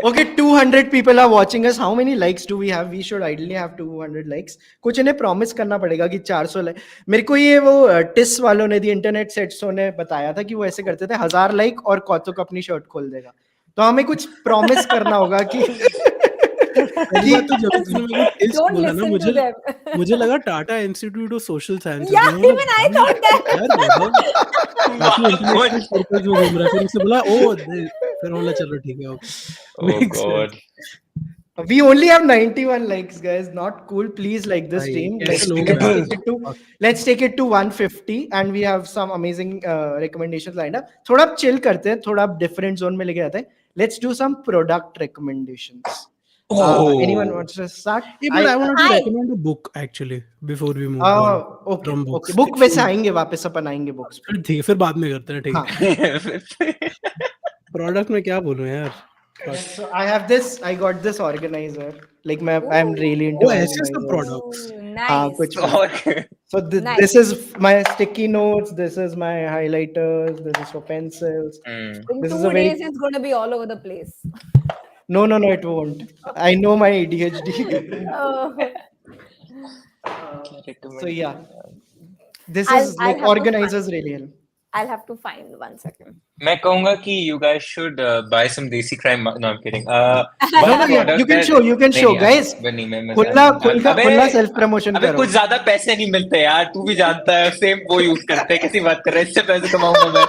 [SPEAKER 1] Okay, 200 people are watching us. How many likes do we have? We should ideally have 200 likes. कुछ इन्हें promise करना पड़ेगा कि 400 लाइक. मेरे को ये वो टिस वालों ने, दी इंटरनेट सेट्सों ने बताया था कि वो ऐसे करते थे, 1000 लाइक और कौतुक अपनी शर्ट खोल देगा. तो हमें कुछ प्रॉमिस करना होगा कि
[SPEAKER 2] पहली बात तो जब तूने मेरे को टिस
[SPEAKER 4] Don't
[SPEAKER 2] बोला ना,
[SPEAKER 4] listen to them.
[SPEAKER 2] मुझे लगा Tata institute of social sciences.
[SPEAKER 4] Yeah, even I thought that.
[SPEAKER 2] यार वैभव काफी इंटरनेशनल सर्कल्स में घूम रहा है. फिर उसने बोला फिर बोला चलो ठीक है, okay.
[SPEAKER 3] Oh God.
[SPEAKER 1] we only have 91 likes, guys. Not cool. Please like this
[SPEAKER 2] भाई,
[SPEAKER 1] stream.
[SPEAKER 2] कैसे लोग
[SPEAKER 3] हैं?
[SPEAKER 1] Let's take it to 150, and we have some amazing recommendations lined up. थोड़ा अब chill करते हैं, थोड़ा अब different zone में लेके आते हैं. Let's do some product recommendations. Anyone wants to start?
[SPEAKER 2] Yeah, but I wanted to recommend a book actually before we move on.
[SPEAKER 1] Okay,
[SPEAKER 2] from books.
[SPEAKER 1] okay. Book वैसे आएंगे, वापस अपन आएंगे books पे.
[SPEAKER 2] ठीक है, फिर बाद में करते हैं. ठीक है. प्रोडक्ट में क्या बोलूं यार.
[SPEAKER 1] So I have this. I got this organizer. Like I'm really into.
[SPEAKER 2] ऐसे सब products.
[SPEAKER 4] Nice.
[SPEAKER 1] कुछ.
[SPEAKER 3] Okay.
[SPEAKER 1] So
[SPEAKER 4] Nice.
[SPEAKER 1] this is my sticky notes. This is my highlighters. This is for pencils.
[SPEAKER 4] In
[SPEAKER 1] This is
[SPEAKER 4] 2
[SPEAKER 1] a very-
[SPEAKER 4] days, it's going to be all over the place.
[SPEAKER 1] No, it won't. I know my ADHD. So yeah, this
[SPEAKER 4] I'll
[SPEAKER 1] is like
[SPEAKER 4] have to
[SPEAKER 1] organizers really help.
[SPEAKER 4] I'll have to find 1 second.
[SPEAKER 3] मैं कहूँगा कि you guys should buy some desi crime. No, I'm kidding.
[SPEAKER 1] You can show, guys. खुला self promotion
[SPEAKER 3] अबे
[SPEAKER 1] करो.
[SPEAKER 3] कुछ ज्यादा पैसे नहीं मिलते यार, तू भी जानता है. सेम वो यूज करते हैं. किसी बात कर रहे हैं, इससे पैसे कमाऊंगा मैं.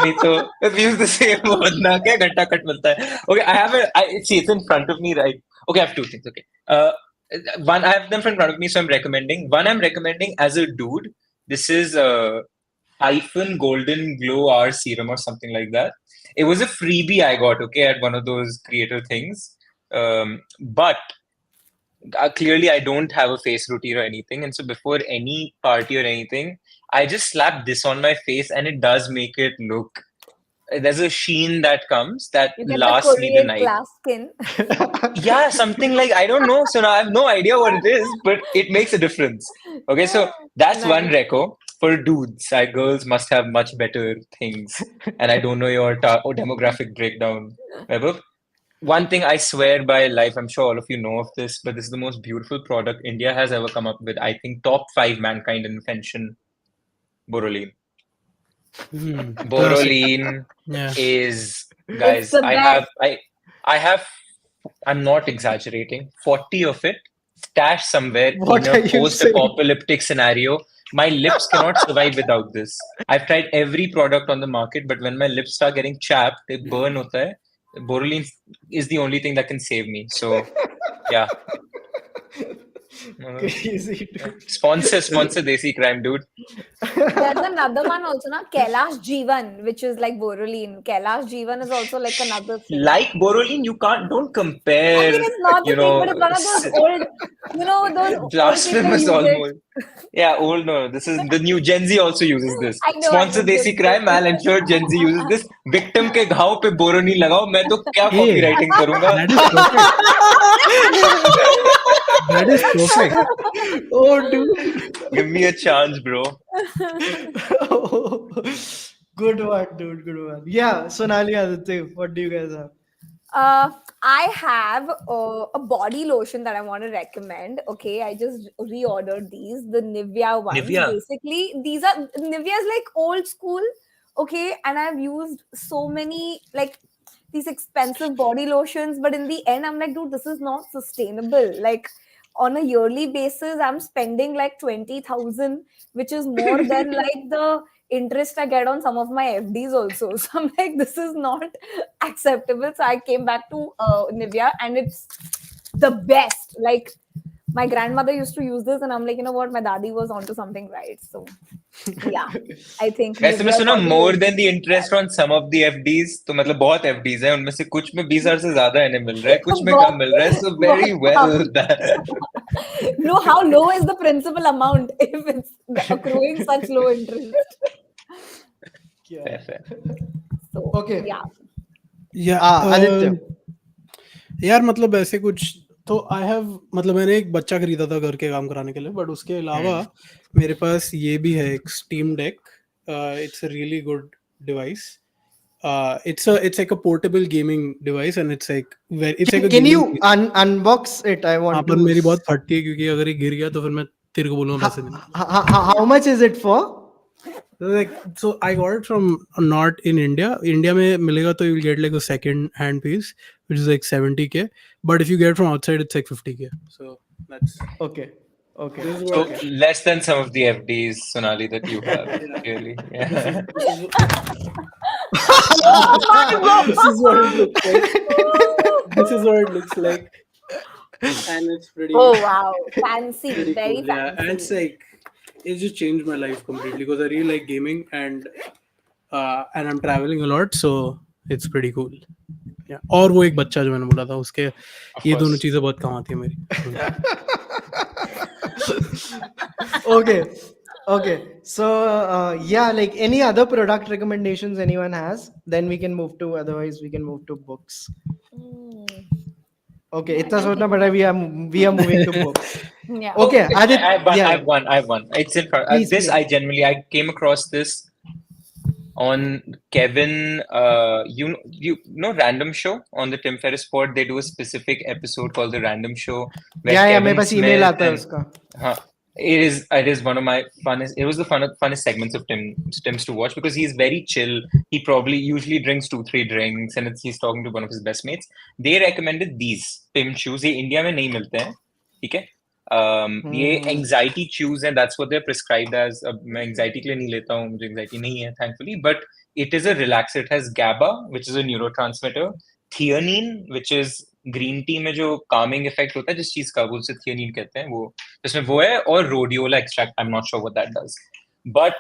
[SPEAKER 3] नहीं तो use the same वो बंदा क्या घंटा कट मिलता है. Okay, see, it's in front of me, right? Okay, I have 2 things. Okay, one, I have them in front of me, so I'm recommending. One, I'm recommending as a dude. This is Hyphen Golden Glow Hour Serum or something like that. It was a freebie I got, okay, at one of those creator things. But clearly I don't have a face routine or anything. And so before any party or anything, I just slap this on my face and it does make it look... There's a sheen that comes that
[SPEAKER 4] You get
[SPEAKER 3] lasts
[SPEAKER 4] the
[SPEAKER 3] me the
[SPEAKER 4] Korean
[SPEAKER 3] night.
[SPEAKER 4] glass skin.
[SPEAKER 3] Yeah, something like, I don't know. So now I have no idea what it is, but it makes a difference. Okay, so that's
[SPEAKER 4] Nice.
[SPEAKER 3] one reco. For dudes, girls must have much better things. And I don't know your demographic breakdown. Vaibhav? One thing I swear by life, I'm sure all of you know of this, but this is the most beautiful product India has ever come up with. I think top 5 mankind invention, Boroline. Boroline
[SPEAKER 2] Yeah.
[SPEAKER 3] is, guys,
[SPEAKER 4] It's the
[SPEAKER 3] I have, I'm not exaggerating, 40 of it stashed somewhere
[SPEAKER 1] What
[SPEAKER 3] in
[SPEAKER 1] are
[SPEAKER 3] a
[SPEAKER 1] you
[SPEAKER 3] post-apocalyptic scenario. My lips cannot survive without this. I've tried every product on the market, but when my lips start getting chapped, they burn hota hai. Boroline is the only thing that can save me. So, yeah.
[SPEAKER 1] Crazy, dude.
[SPEAKER 3] Sponsor Desi Crime, dude.
[SPEAKER 4] There's another one also, na Kailash Jeevan, which is like Boroline. Kailash Jeevan is also like another thing.
[SPEAKER 3] Like Boroline, don't compare.
[SPEAKER 4] I mean, it's not the thing, but it's one of those old, those old
[SPEAKER 3] blasphemous
[SPEAKER 4] people use it.
[SPEAKER 3] almost. Yeah, old. No, this is the new Gen Z also uses this.
[SPEAKER 4] I know,
[SPEAKER 3] Sponsor
[SPEAKER 4] I know.
[SPEAKER 3] Desi Crime. I'll ensure Gen Z uses this. Victim के घाव पे Boroline लगाओ. मैं तो क्या
[SPEAKER 2] Hey.
[SPEAKER 3] copywriting करूँगा?
[SPEAKER 2] That is perfect.
[SPEAKER 1] Oh, dude.
[SPEAKER 3] Give me a chance, bro.
[SPEAKER 1] Good one, dude. Good one. Yeah, Sonali, Aditya, what do you guys have?
[SPEAKER 4] I have a body lotion that I want to recommend. Okay, I just reordered these, the Nivea ones.
[SPEAKER 3] Nivea.
[SPEAKER 4] Basically, these are Nivea's like old school. Okay, and I've used so many like these expensive body lotions, but in the end, I'm like, dude, this is not sustainable. Like on a yearly basis, I'm spending like 20,000, which is more than like the interest I get on some of my FDs also. So I'm like, this is not acceptable. So I came back to Nivea, and it's the best. Like my grandmother used to use this, and I'm like, you know what, my daddy was onto something, right? So yeah, I think
[SPEAKER 3] Guys, तुमने
[SPEAKER 4] Nivea
[SPEAKER 3] सुना
[SPEAKER 4] body
[SPEAKER 3] more
[SPEAKER 4] lotion-
[SPEAKER 3] than the interest on some of the FDs? तो मतलब बहुत FDs हैं, उनमें से कुछ में 20,000 से ज़्यादा इन्हें मिल रहा है, कुछ में कम मिल रहा है. So very well that.
[SPEAKER 4] No, how low is the principal amount if it's accruing such low interest?
[SPEAKER 1] Yeah.
[SPEAKER 3] Fair.
[SPEAKER 4] So
[SPEAKER 1] Okay.
[SPEAKER 4] yeah.
[SPEAKER 2] Yeah.
[SPEAKER 1] Aditya.
[SPEAKER 2] यार मतलब ऐसे कुछ तो आई हैव मतलब मैंने एक बच्चा खरीदा था घर के काम कराने के लिए, बट उसके अलावा मेरे पास ये भी है एक steam deck. It's a really good device. it's like a portable gaming device, and it's like it's like a
[SPEAKER 1] Can
[SPEAKER 2] gaming
[SPEAKER 1] you
[SPEAKER 2] PC.
[SPEAKER 1] unbox it? I
[SPEAKER 2] हाँ,
[SPEAKER 1] want
[SPEAKER 2] पर
[SPEAKER 1] to.
[SPEAKER 2] मेरी बहुत फटती है क्योंकि अगर ये गिर गया तो फिर मैं तेरे को बोलूंगा पैसे देने।
[SPEAKER 1] How much is it for?
[SPEAKER 2] Like, so I got it from not in India. India में मिलेगा तो you will get like a second hand piece, which is like 70K. But if you get it from outside, it's like 50K. So that's
[SPEAKER 1] Okay.
[SPEAKER 2] this is
[SPEAKER 3] So
[SPEAKER 2] what.
[SPEAKER 3] less than some of the FDs, Sonali, that you have. Really.
[SPEAKER 2] This
[SPEAKER 3] Yeah.
[SPEAKER 2] is
[SPEAKER 4] Oh my god!
[SPEAKER 2] this is what it looks like. This is what it looks like, and it's pretty.
[SPEAKER 4] Oh wow, fancy,
[SPEAKER 2] Pretty
[SPEAKER 4] very
[SPEAKER 2] cool, yeah. And it's
[SPEAKER 4] fancy.
[SPEAKER 2] like it just changed my life completely because I really like gaming and I'm traveling a lot, so it's pretty cool. Yeah. और वो एक बच्चा जो मैंने बोला था उसके
[SPEAKER 3] Of
[SPEAKER 2] ये दोनों
[SPEAKER 3] course.
[SPEAKER 2] चीजें बहुत काम आती है मेरी.
[SPEAKER 1] Okay. So yeah, like any other product recommendations anyone has, then we can move to. Otherwise, we can move to books. Okay,
[SPEAKER 4] I
[SPEAKER 1] itna
[SPEAKER 4] don't
[SPEAKER 1] सोचना
[SPEAKER 4] think
[SPEAKER 1] पड़ा. We are moving to books.
[SPEAKER 4] Yeah.
[SPEAKER 1] Okay,
[SPEAKER 3] I
[SPEAKER 1] Adit.
[SPEAKER 3] have one.
[SPEAKER 1] Yeah,
[SPEAKER 3] I have one. I have one. It's in front.
[SPEAKER 1] Please,
[SPEAKER 3] This
[SPEAKER 1] please.
[SPEAKER 3] I genuinely came across this on Kevin. You know Random Show on the Tim Ferriss Pod. They do a specific episode called the Random Show where
[SPEAKER 1] Yeah, मेरे
[SPEAKER 3] Kevin
[SPEAKER 1] पास email
[SPEAKER 3] Smith
[SPEAKER 1] आता है
[SPEAKER 3] and
[SPEAKER 1] उसका.
[SPEAKER 3] it is one of my funnest. It was the funnest segments of Tim's to watch because he's very chill. He probably usually drinks 2-3 drinks and he's talking to one of his best mates. They recommended these Tim shoes. ये India में नहीं मिलते हैं, ठीक है? ये anxiety chews हैं. That's what they're prescribed as. अब मैं anxiety के लिए नहीं लेता हूँ, मुझे anxiety नहीं है, thankfully. But it is a relaxer. It has GABA, which is a neurotransmitter. Theanine, which is green tea में जो calming effect होता है, जिस चीज का वो उसे थियानिन कहते हैं, वो इसमें वो है, और rhodiola extract. I'm not sure what that does, but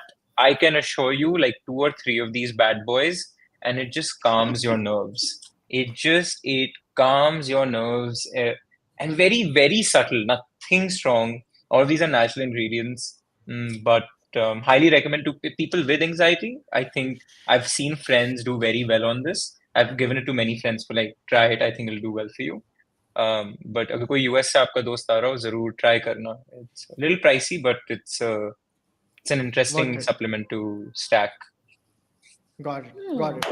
[SPEAKER 3] I can assure you like 2 or 3 of these bad boys and it just calms your nerves. It calms your nerves, and very very subtle, nothing strong. All these are natural ingredients, but highly recommend to people with anxiety. I think I've seen friends do very well on this. I've given it to many friends for like, try it, I think it'll do well for you. But अगर कोई US से आपका दोस्त आ रहा हो, जरूर try करना. It's a little pricey, but it's an interesting
[SPEAKER 1] Worth it.
[SPEAKER 3] supplement to stack.
[SPEAKER 1] Got it.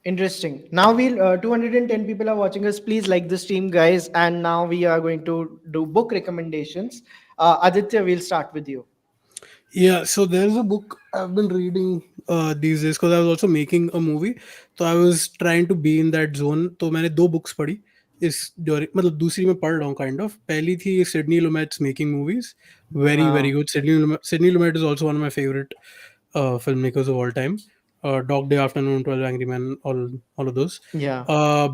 [SPEAKER 1] Interesting. Now 210 people are watching us. Please like the stream, guys. And now we are going to do book recommendations. Aditya, we'll start with you.
[SPEAKER 2] Yeah, so there's a book I've been reading these days because I was also making a movie. So I was trying to be in that zone. तो मैंने 2 books पढ़ी इस मतलब दूसरी में पढ़ रहा हूँ kind of. पहली थी Sidney Lumet's Making Movies. Very good. Sidney Lumet is also one of my favorite filmmakers of all time. Dog Day Afternoon, 12 Angry Men, all of those.
[SPEAKER 1] Yeah.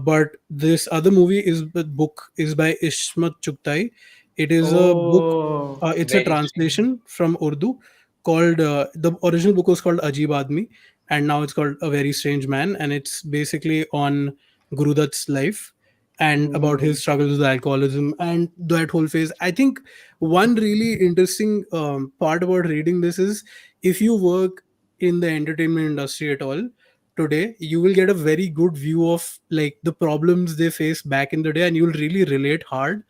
[SPEAKER 2] But this other movie book is by Ishmat Chugtai. It is a book. It's a
[SPEAKER 3] Very
[SPEAKER 2] translation from Urdu called the original book was called Ajib Admi, and now it's called A Very Strange Man, and it's basically on Guru Dutt's life and about his struggles with alcoholism and that whole phase. I think one really interesting part about reading this is if you work in the entertainment industry at all today, you will get a very good view of like the problems they face back in the day, and you'll really relate hard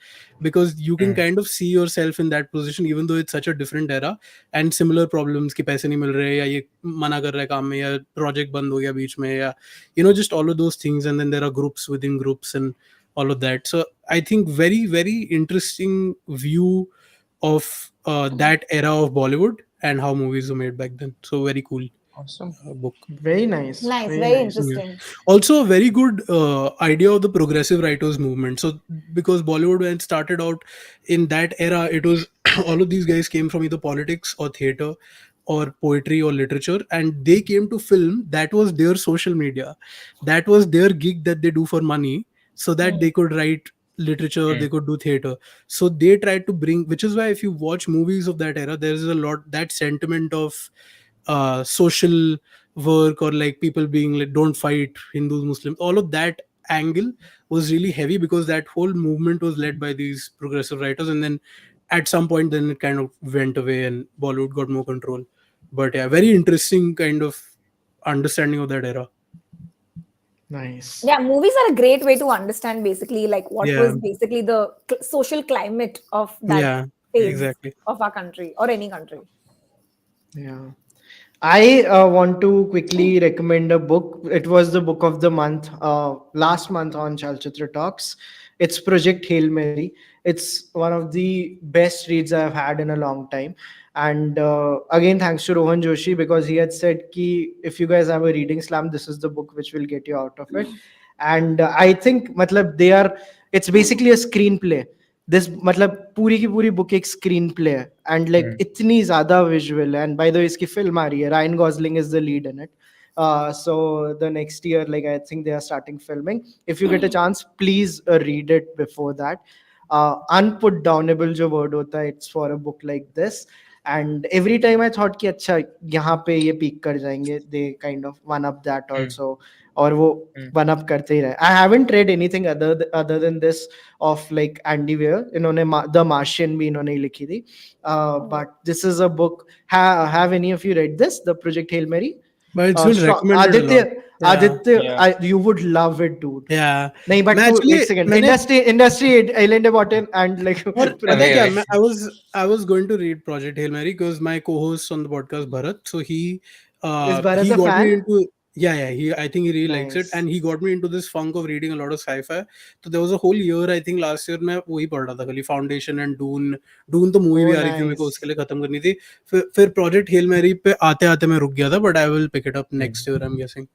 [SPEAKER 2] because you can kind of see yourself in that position, even though it's such a different era and similar problems कि पैसे नहीं मिल रहे या ये मना कर रहा है काम में या project बंद हो गया बीच में या just all of those things, and then there are groups within groups and all of that. So I think very very interesting view of that era of Bollywood and how movies were made back then. So very cool.
[SPEAKER 3] Awesome.
[SPEAKER 2] Book.
[SPEAKER 1] Very nice.
[SPEAKER 4] Very interesting.
[SPEAKER 2] Also a very good idea of the progressive writers movement. So because Bollywood when it started out in that era, it was all of these guys came from either politics or theater or poetry or literature, and they came to film. That was their social media, that was their gig that they do for money so that they could write literature, they could do theater. So they tried to bring, which is why if you watch movies of that era, there is a lot that sentiment of social work or like people being like don't fight Hindus, Muslims, all of that angle was really heavy because that whole movement was led by these progressive writers, and then at some point then it kind of went away and Bollywood got more control. But yeah, very interesting kind of understanding of that era.
[SPEAKER 1] Nice.
[SPEAKER 4] Yeah, movies are a great way to understand basically like what
[SPEAKER 2] Yeah.
[SPEAKER 4] was basically the social climate of that
[SPEAKER 2] Yeah,
[SPEAKER 4] phase
[SPEAKER 2] exactly.
[SPEAKER 4] of our country or any country.
[SPEAKER 1] Yeah. I want to quickly recommend a book. It was the book of the month last month on Chalchitra Talks. It's Project Hail Mary. It's one of the best reads I've had in a long time. And again, thanks to Rohan Joshi, because he had said ki if you guys have a reading slam, this is the book which will get you out of it. And I think matlab they are. It's basically a screenplay. This मतलब पूरी की पूरी book एक screen play है and like इतनी ज्यादा visual है and by the way इसकी फिल्म आ रही है Ryan Gosling is the lead in it so the next year like I think they are starting filming. If you get a chance, please read it before that. Unputdownable जो word होता है, it's for a book like this. And every time I thought कि अच्छा यहाँ पे ये peak कर जाएंगे, they kind of one up that also. और वो वन अप करते ही रहे. I haven't read anything other than this of like Andy Weir. इन्होंने The Martian भी इन्होंने ही लिखी थी. But this is a book. Have any of you read this? The Project Hail Mary?
[SPEAKER 2] But it's been recommended a lot.
[SPEAKER 1] Aditya, you would love it, dude.
[SPEAKER 2] Yeah.
[SPEAKER 1] नहीं, but एक second. Industry Alain Botton and like.
[SPEAKER 2] I was going to read Project Hail Mary because my co-host on the podcast Bharat, so he
[SPEAKER 1] Is Bharat
[SPEAKER 2] he
[SPEAKER 1] a
[SPEAKER 2] got
[SPEAKER 1] fan?
[SPEAKER 2] me into I think he really likes
[SPEAKER 1] Nice.
[SPEAKER 2] it, and he got me into this funk of reading a lot of sci-fi. So there was a whole year, I think last year मैं वही पढ़ रहा था खाली Foundation and Dune तो movie भी आ रही थी, मेरे को उसके लिए खत्म करनी थी. फिर Project Hail Mary पे आते आते मैं रुक गया था, but I will pick it up next year, I'm guessing.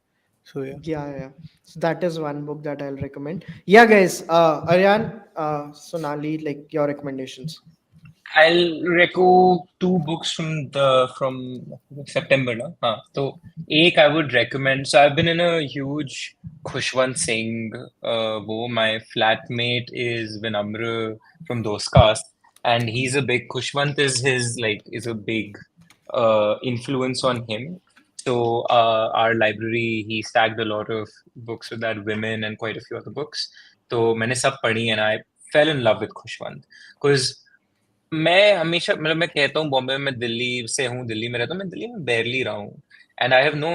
[SPEAKER 2] So
[SPEAKER 1] yeah. So that is one book that I'll recommend. Yeah, guys. Aryan, Sonali, like your recommendations.
[SPEAKER 3] I'll reco 2 books from September na. So एक I would recommend. So I've been in a huge Khushwant Singh. My flatmate is Vinamra from Dostcast, and he's a big Khushwant is a big influence on him. So our library, he stacked a lot of books with that, women and quite a few other books. So मैंने सब पढ़ी and I fell in love with Khushwant because मैं हमेशा मतलब मैं कहता हूँ बॉम्बे में, मैं दिल्ली से हूँ, दिल्ली में रहता हूँ, मैं दिल्ली में barely रहा हूँ and I have no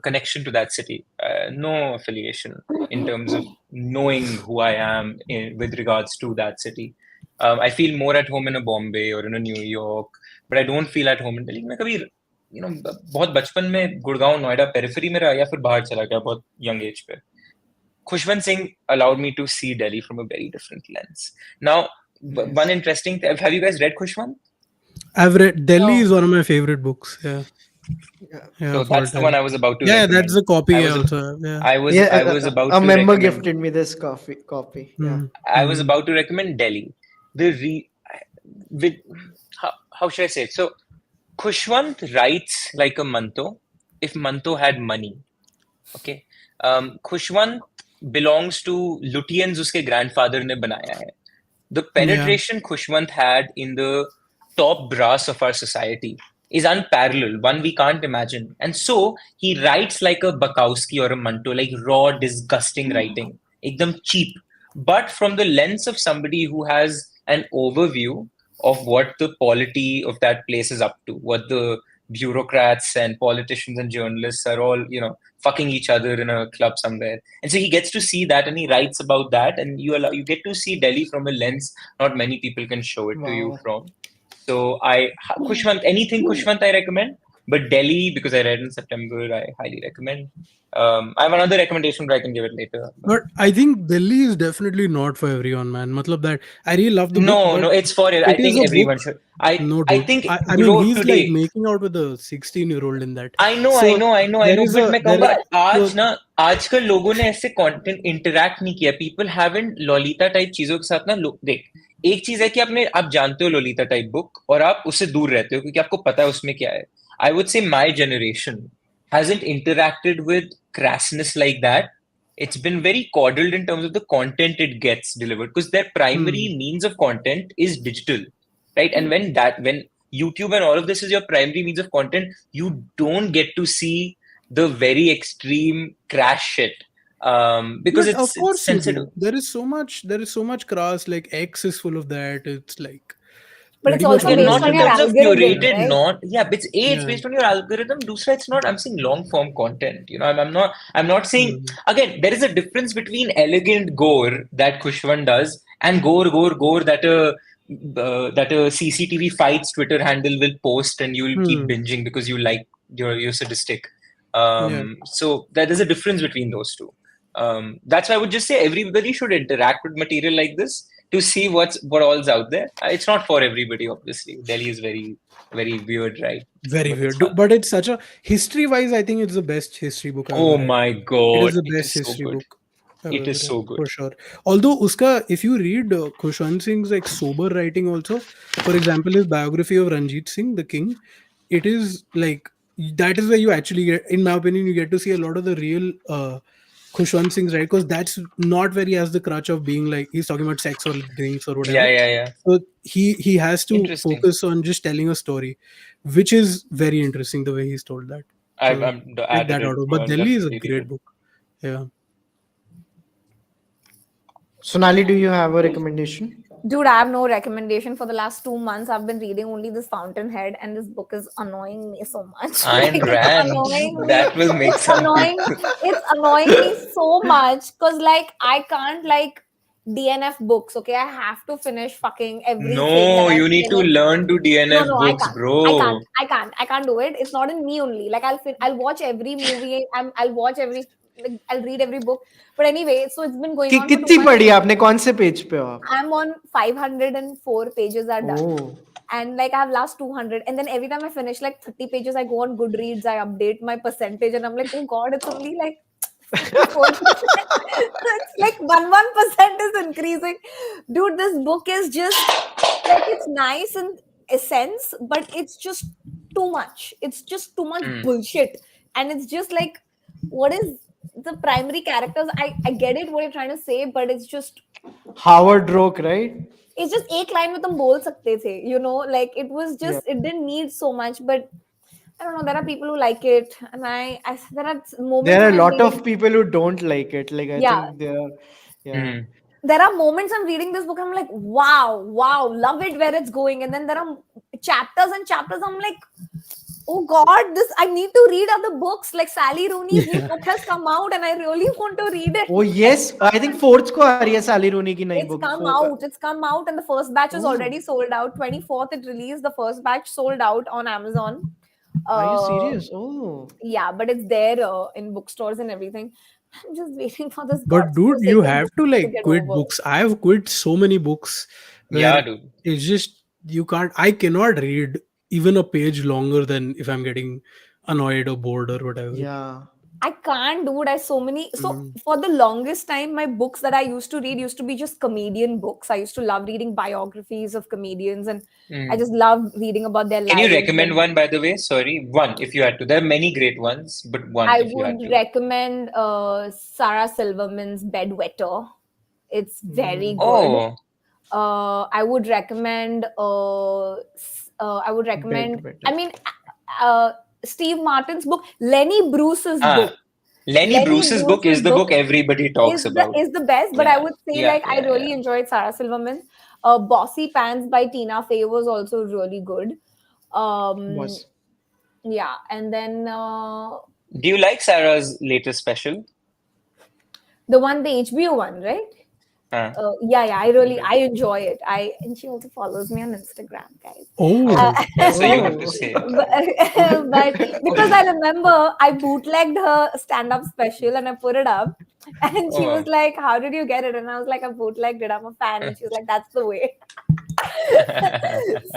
[SPEAKER 3] connection to that city, no affiliation in terms of knowing who I am with regards to that city. I feel more at home in a Bombay or in a New York, but I don't feel at home in Delhi. मैं कभी बहुत बचपन में Gurgaon Noida periphery में रहा या फिर बाहर चला गया बहुत young age पे. Khushwant Singh allowed me to see Delhi from a very different lens. Now, one interesting thing, have you guys read Khushwant?
[SPEAKER 2] I've read Delhi is one of my favorite books. Yeah.
[SPEAKER 3] So that's the one I was about to recommend.
[SPEAKER 2] That's the copy also.
[SPEAKER 3] I was about to
[SPEAKER 1] a member
[SPEAKER 3] recommend,
[SPEAKER 1] gifted me this copy.
[SPEAKER 3] I was about to recommend Delhi. How should I say it? So Khushwant writes like a Manto if Manto had money. Okay. Khushwant belongs to Lutyens uske grandfather ne banaya hai. The penetration Khushwant had in the top brass of our society is unparalleled, one we can't imagine. And so he writes like a Bukowski or a Manto, like raw, disgusting writing, ekdam cheap, but from the lens of somebody who has an overview of what the polity of that place is up to, what the bureaucrats and politicians and journalists are all, fucking each other in a club somewhere. And so he gets to see that and he writes about that, and you get to see Delhi from a lens not many people can show it to you from. So anything Khushwant I recommend, but Delhi, because I read in September, I highly recommend. I have another recommendation, but I can give it later.
[SPEAKER 2] But I think Delhi is definitely not for everyone, man. Matlab that I really love the book.
[SPEAKER 3] No, it's for it. I think everyone should. I think
[SPEAKER 2] I mean he's today, like making out with a 16-year-old in that.
[SPEAKER 3] I know. But मैं कहूँगा आज ना आजकल लोगों ने ऐसे content interact नहीं किया. People haven't Lolita टाइप चीजों के साथ ना देख. एक चीज है कि आप जानते हो लोलिता टाइप बुक और आप उससे दूर रहते हो क्योंकि आपको पता है उसमें क्या है. I would say my generation hasn't interacted with crassness like that. It's been very coddled in terms of the content it gets delivered because their primary means of content is digital, right? And when YouTube and all of this is your primary means of content, you don't get to see the very extreme crash shit. Because
[SPEAKER 2] but
[SPEAKER 3] it's sensitive.
[SPEAKER 2] There is so much crass, like X is full of that. It's like,
[SPEAKER 4] but it's also based on your algorithm, right?
[SPEAKER 3] But it's based on your algorithm. Dusra, it's not. I'm saying long form content. I'm not saying again. There is a difference between elegant gore that Khushwant does and gore that a CCTV fights Twitter handle will post and you will keep binging because you like you're sadistic.
[SPEAKER 2] Yeah.
[SPEAKER 3] So there is a difference between those two. That's why I would just say everybody should interact with material like this to see what all's out there. It's not for everybody, obviously. Delhi is very, very weird, right?
[SPEAKER 2] Very
[SPEAKER 3] But it's
[SPEAKER 2] weird.
[SPEAKER 3] fun.
[SPEAKER 2] But it's such a history wise, I think it's the best history book I've
[SPEAKER 3] Oh
[SPEAKER 2] ever read.
[SPEAKER 3] my
[SPEAKER 2] It
[SPEAKER 3] God,
[SPEAKER 2] is the
[SPEAKER 3] it
[SPEAKER 2] best
[SPEAKER 3] is so
[SPEAKER 2] history
[SPEAKER 3] good.
[SPEAKER 2] book I've
[SPEAKER 3] It
[SPEAKER 2] ever
[SPEAKER 3] is
[SPEAKER 2] read,
[SPEAKER 3] so good.
[SPEAKER 2] for sure. Although uska, if you read Khushwant Singh's like sober writing also, for example, his biography of Ranjit Singh, the king, it is like, that is where you actually get, in my opinion, you get to see a lot of the real Khushwant Singh's, right? Because that's not where he has the crutch of being like he's talking about sex or drinks or
[SPEAKER 3] Yeah,
[SPEAKER 2] whatever.
[SPEAKER 3] yeah, yeah.
[SPEAKER 2] So he has to
[SPEAKER 3] Interesting.
[SPEAKER 2] focus on just telling a story, which is very interesting the way he's told that. So
[SPEAKER 3] I'm
[SPEAKER 2] check
[SPEAKER 3] added
[SPEAKER 2] that
[SPEAKER 3] it.
[SPEAKER 2] out. But
[SPEAKER 3] I'll
[SPEAKER 2] Delhi is a
[SPEAKER 3] definitely read
[SPEAKER 2] great
[SPEAKER 3] it.
[SPEAKER 2] book. Yeah.
[SPEAKER 1] Sonali, do you have a recommendation?
[SPEAKER 4] Dude, I have no recommendation. For the last 2 months, I've been reading only this Fountainhead, and this book is annoying me so much.
[SPEAKER 3] Ayn
[SPEAKER 4] Like, it's
[SPEAKER 3] Rand.
[SPEAKER 4] annoying me.
[SPEAKER 3] That will make
[SPEAKER 4] It's
[SPEAKER 3] some
[SPEAKER 4] annoying.
[SPEAKER 3] people.
[SPEAKER 4] It's annoying me so much because, like, I can't like DNF books. Okay, I have to finish fucking everything that
[SPEAKER 3] No,
[SPEAKER 4] I
[SPEAKER 3] you need to
[SPEAKER 4] finish.
[SPEAKER 3] learn to
[SPEAKER 4] No,
[SPEAKER 3] DNF
[SPEAKER 4] no, I
[SPEAKER 3] books,
[SPEAKER 4] can't. I can't.
[SPEAKER 3] bro.
[SPEAKER 4] I can't. I can't do it. It's not in me only. Like I'll watch every movie. I'll watch every. Like, I'll read every book. But anyway, so it's been going on for two
[SPEAKER 1] कितनी
[SPEAKER 4] months.
[SPEAKER 1] पढ़ी आपने कौन से page पे हो आप
[SPEAKER 4] I'm on 504 pages are done.
[SPEAKER 1] Oh.
[SPEAKER 4] And like I have last 200. And then every time I finish like 30 pages, I go on Goodreads, I update my percentage, and I'm like, oh God, it's only like 54%. It's like 1% is increasing. Dude, this book is just like it's nice in essence, but it's just too much. It's just too much
[SPEAKER 3] Hmm.
[SPEAKER 4] bullshit. And it's just like, what is the primary characters? I get it what you're trying to say, but it's just
[SPEAKER 1] Howard Roke, right?
[SPEAKER 4] it's just एक line में तुम बोल सकते थे, you know, like it was
[SPEAKER 1] Yeah.
[SPEAKER 4] just it didn't need so much, but I don't know. There are people who like it, and I there are moments
[SPEAKER 1] There are
[SPEAKER 4] when
[SPEAKER 1] a
[SPEAKER 4] I'm
[SPEAKER 1] lot
[SPEAKER 4] reading.
[SPEAKER 1] of people who don't like it. Like I
[SPEAKER 4] Yeah,
[SPEAKER 1] think there are, yeah.
[SPEAKER 3] Hmm.
[SPEAKER 4] there are moments I'm reading this book. I'm like, wow, wow, love it where it's going, and then there are chapters and chapters. I'm like, oh God, this I need to read other books. Like Sally Rooney's new
[SPEAKER 2] Yeah.
[SPEAKER 4] book has come out, and I really want to read it.
[SPEAKER 1] Oh yes, I think fourth को आ रही है Sally Rooney की नई
[SPEAKER 4] It's
[SPEAKER 1] book.
[SPEAKER 4] come out. It's come out, and the first batch is
[SPEAKER 1] Oh.
[SPEAKER 4] already sold out. 24th it released. The first batch sold out on Amazon.
[SPEAKER 1] Are you
[SPEAKER 4] Uh,
[SPEAKER 1] serious? Oh.
[SPEAKER 4] yeah, but it's there in bookstores and everything. I'm just waiting for this
[SPEAKER 2] But dude, you
[SPEAKER 4] godforsaken
[SPEAKER 2] have
[SPEAKER 4] book
[SPEAKER 2] to
[SPEAKER 4] to
[SPEAKER 2] like
[SPEAKER 4] get
[SPEAKER 2] quit
[SPEAKER 4] over.
[SPEAKER 2] books. I have quit so many books
[SPEAKER 3] Yeah,
[SPEAKER 2] where
[SPEAKER 3] dude.
[SPEAKER 2] it's just you can't. I cannot read even a page longer than if I'm getting annoyed or bored or whatever.
[SPEAKER 1] Yeah.
[SPEAKER 4] I can't, dude. I so many. So
[SPEAKER 2] Mm.
[SPEAKER 4] for the longest time, my books that I used to read used to be just comedian books. I used to love reading biographies of comedians, and I
[SPEAKER 3] Hmm.
[SPEAKER 4] just love reading about their
[SPEAKER 3] Can you
[SPEAKER 4] lives.
[SPEAKER 3] recommend
[SPEAKER 4] And
[SPEAKER 3] one, by the way? Sorry, one if you had to. There are many great ones, but one
[SPEAKER 4] I
[SPEAKER 3] if you had
[SPEAKER 4] would
[SPEAKER 3] to.
[SPEAKER 4] recommend Sarah Silverman's Bedwetter. It's very
[SPEAKER 1] Mm.
[SPEAKER 4] good.
[SPEAKER 3] Oh,
[SPEAKER 4] I would recommend. I would recommend.
[SPEAKER 1] Better.
[SPEAKER 4] I mean, uh, Steve Martin's book, Lenny Bruce's book.
[SPEAKER 3] Lenny Bruce's book is the book everybody talks about.
[SPEAKER 4] Is the best, but I would say
[SPEAKER 3] Yeah,
[SPEAKER 4] like I
[SPEAKER 3] yeah,
[SPEAKER 4] really
[SPEAKER 3] yeah.
[SPEAKER 4] enjoyed Sarah Silverman. Bossy Pants by Tina Fey was also really good.
[SPEAKER 1] Was.
[SPEAKER 4] Yeah, and then
[SPEAKER 3] Do you like Sarah's latest special?
[SPEAKER 4] the HBO one, right?
[SPEAKER 3] Huh.
[SPEAKER 4] Yeah, I enjoy it. And she also follows me on Instagram, guys.
[SPEAKER 2] Oh,
[SPEAKER 3] So you want to
[SPEAKER 1] Oh.
[SPEAKER 3] say,
[SPEAKER 4] but,
[SPEAKER 3] okay.
[SPEAKER 4] but because I remember I bootlegged her stand-up special and I put it up, and she was
[SPEAKER 3] Oh.
[SPEAKER 4] like, "How did you get it?" And I was like, "I bootlegged it. I'm a fan." And she was like, "That's the way."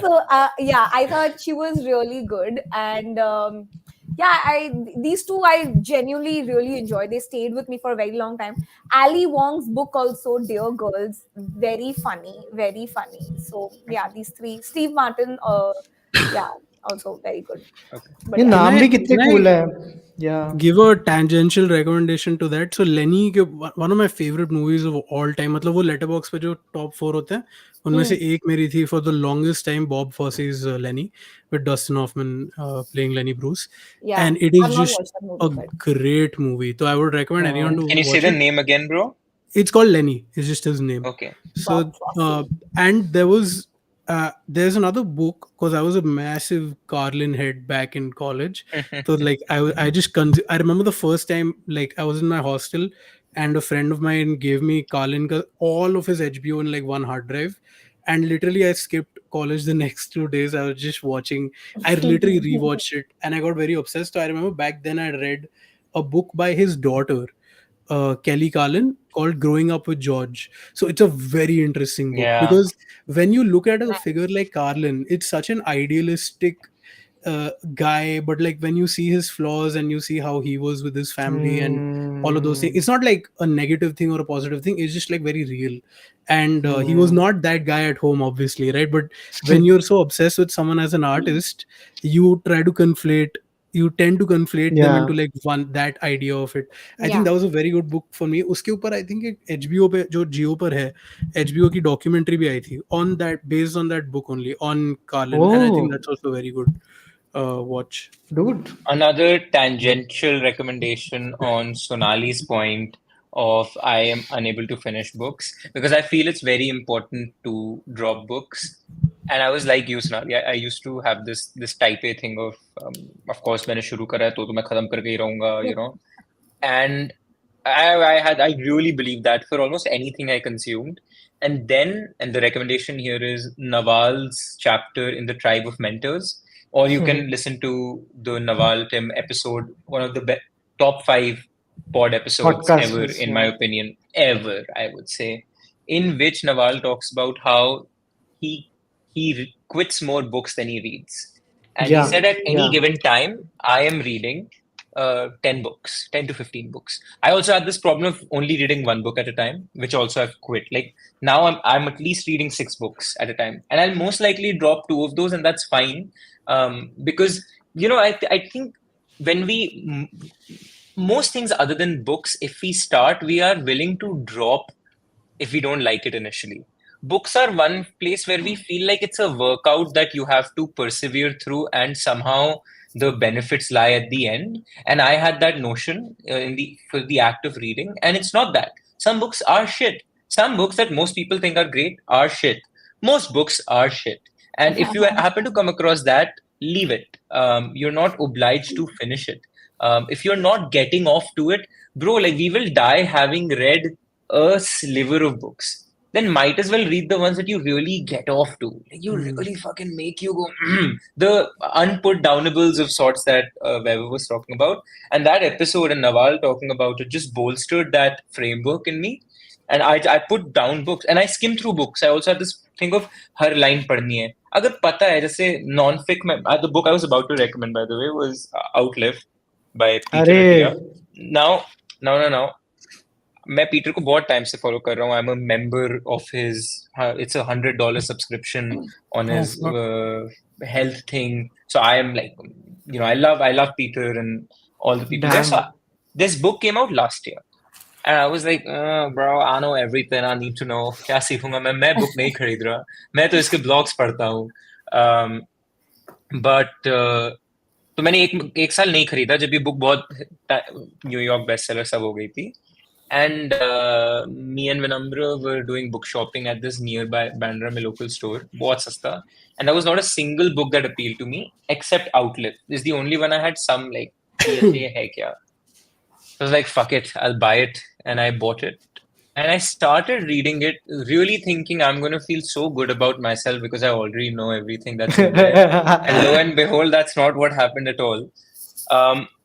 [SPEAKER 4] So yeah, I thought she was really good, and yeah, these two I genuinely really enjoyed. They stayed with me for a very long time. Ali Wong's book also, Dear Girls, very funny, very funny. So yeah, these three. Steve Martin, yeah, also very good.
[SPEAKER 3] Okay.
[SPEAKER 4] But
[SPEAKER 1] ये
[SPEAKER 4] yeah,
[SPEAKER 1] नाम भी कितने
[SPEAKER 2] can I
[SPEAKER 1] cool है. Yeah.
[SPEAKER 2] give a tangential recommendation to that? So Lenny के one of my favorite movies of all time, मतलब वो letterbox पे जो top 4 होते हैं उनमें से एक मेरी थी for the longest time, Bob Fosse's Lenny with Dustin Hoffman playing Lenny Bruce,
[SPEAKER 4] yeah,
[SPEAKER 2] and it
[SPEAKER 4] I've
[SPEAKER 2] is
[SPEAKER 4] not
[SPEAKER 2] just
[SPEAKER 4] watched that
[SPEAKER 2] a
[SPEAKER 4] movie, but
[SPEAKER 2] great movie. So I would recommend anyone to
[SPEAKER 3] Can you say
[SPEAKER 2] watch
[SPEAKER 3] the
[SPEAKER 2] it.
[SPEAKER 3] name again, bro?
[SPEAKER 2] It's called Lenny. It's just his name.
[SPEAKER 3] Okay.
[SPEAKER 2] So
[SPEAKER 4] Bob Fosse.
[SPEAKER 2] and there's another book because I was a massive Carlin head back in college. So like I just I remember the first time like I was in my hostel and a friend of mine gave me Carlin all of his HBO in like one hard drive, and literally I skipped college the next 2 days. I was just watching. I literally rewatched it, and I got very obsessed. So I remember back then I read a book by his daughter, Kelly Carlin, called "Growing Up with George." So it's a very interesting book
[SPEAKER 3] Yeah.
[SPEAKER 2] because when you look at a figure like Carlin, it's such an idealistic guy, but like when you see his flaws and you see how he was with his family and all of those things, it's not like a negative thing or a positive thing, it's just like very real. And he was not that guy at home, obviously, right? But when you're so obsessed with someone as an artist, you try to conflate, you tend to conflate them
[SPEAKER 1] Yeah.
[SPEAKER 2] into like one, that idea of it. I
[SPEAKER 4] Yeah.
[SPEAKER 2] think that was a very good book for me. उसके ऊपर I think एक HBO पे जो जियो पर है, HBO की documentary भी आई थी on that, based on that book only, on Carlin, and I think
[SPEAKER 1] Oh,
[SPEAKER 2] that's also very good watch.
[SPEAKER 1] dude.
[SPEAKER 3] Another tangential recommendation on Sonali's point of I am unable to finish books because I feel it's very important to drop books. And I was like you, Sonali. I used to have this type A thing of course, मैंने शुरू करा है तो मैं खत्म करके ही रहूंगा, you know. And I really believe that for almost anything I consumed. And the recommendation here is Naval's chapter in the Tribe of Mentors, or you can listen to the Naval Tim episode, one of the top 5 pod episodes
[SPEAKER 1] Podcast
[SPEAKER 3] ever,
[SPEAKER 1] was,
[SPEAKER 3] in my opinion, ever, I would say, in which Naval talks about how he quits more books than he reads. And he said at any given time, I am reading 10 books, 10 to 15 books. I also had this problem of only reading one book at a time, which also I've quit. Like now I'm at least reading 6 books at a time, and I'll most likely drop 2 of those, and that's fine. Because, you know, I think when most things other than books, if we start, we are willing to drop if we don't like it initially. Books are one place where we feel like it's a workout that you have to persevere through, and somehow the benefits lie at the end. And I had that notion for the act of reading, and it's not that. Some books are shit. Some books that most people think are great are shit. Most books are shit. And if you happen to come across that, leave it. You're not obliged to finish it. If you're not getting off to it, bro, like we will die having read a sliver of books. Then might as well read the ones that you really get off to. Like you really fucking make you go, the unput downables of sorts that Vaibhav was talking about. And that episode and Naval talking about it just bolstered that framework in me. And I put down books and I skim through books. I also had this thing of her line पढ़नी है. अगर पता है, जैसे non-fic में, the book I was about to recommend, by the way, was Outlive by Peter Attia. Now, मैं Peter को बहुत टाइम से फॉलो कर रहा हूँ. I am a member of his, it's $100 subscription on his health thing. So I am like, you know, I love Peter and all the people there. So this book came out last year and I was like, bro, I know everything I need to know. क्या सीखूंगा मैं book नहीं खरीद रहा, मैं तो इसके blogs पढ़ता हूँ. But तो मैंने एक साल नहीं खरीदा जब ये बुक बहुत न्यूयॉर्क बेस्टसेलर सब हो गई थी. And me and Vinamra were doing book shopping at this nearby Band Darwaaza local store, बहुत सस्ता. And there was not a single book that appealed to me except Outlive. This is the only one I had some like, ये है क्या? So I was like, fuck it, I'll buy it. And I bought it. And I started reading it, really thinking I'm going to feel so good about myself because I already know everything that's in there. And lo and behold, that's not what happened at all.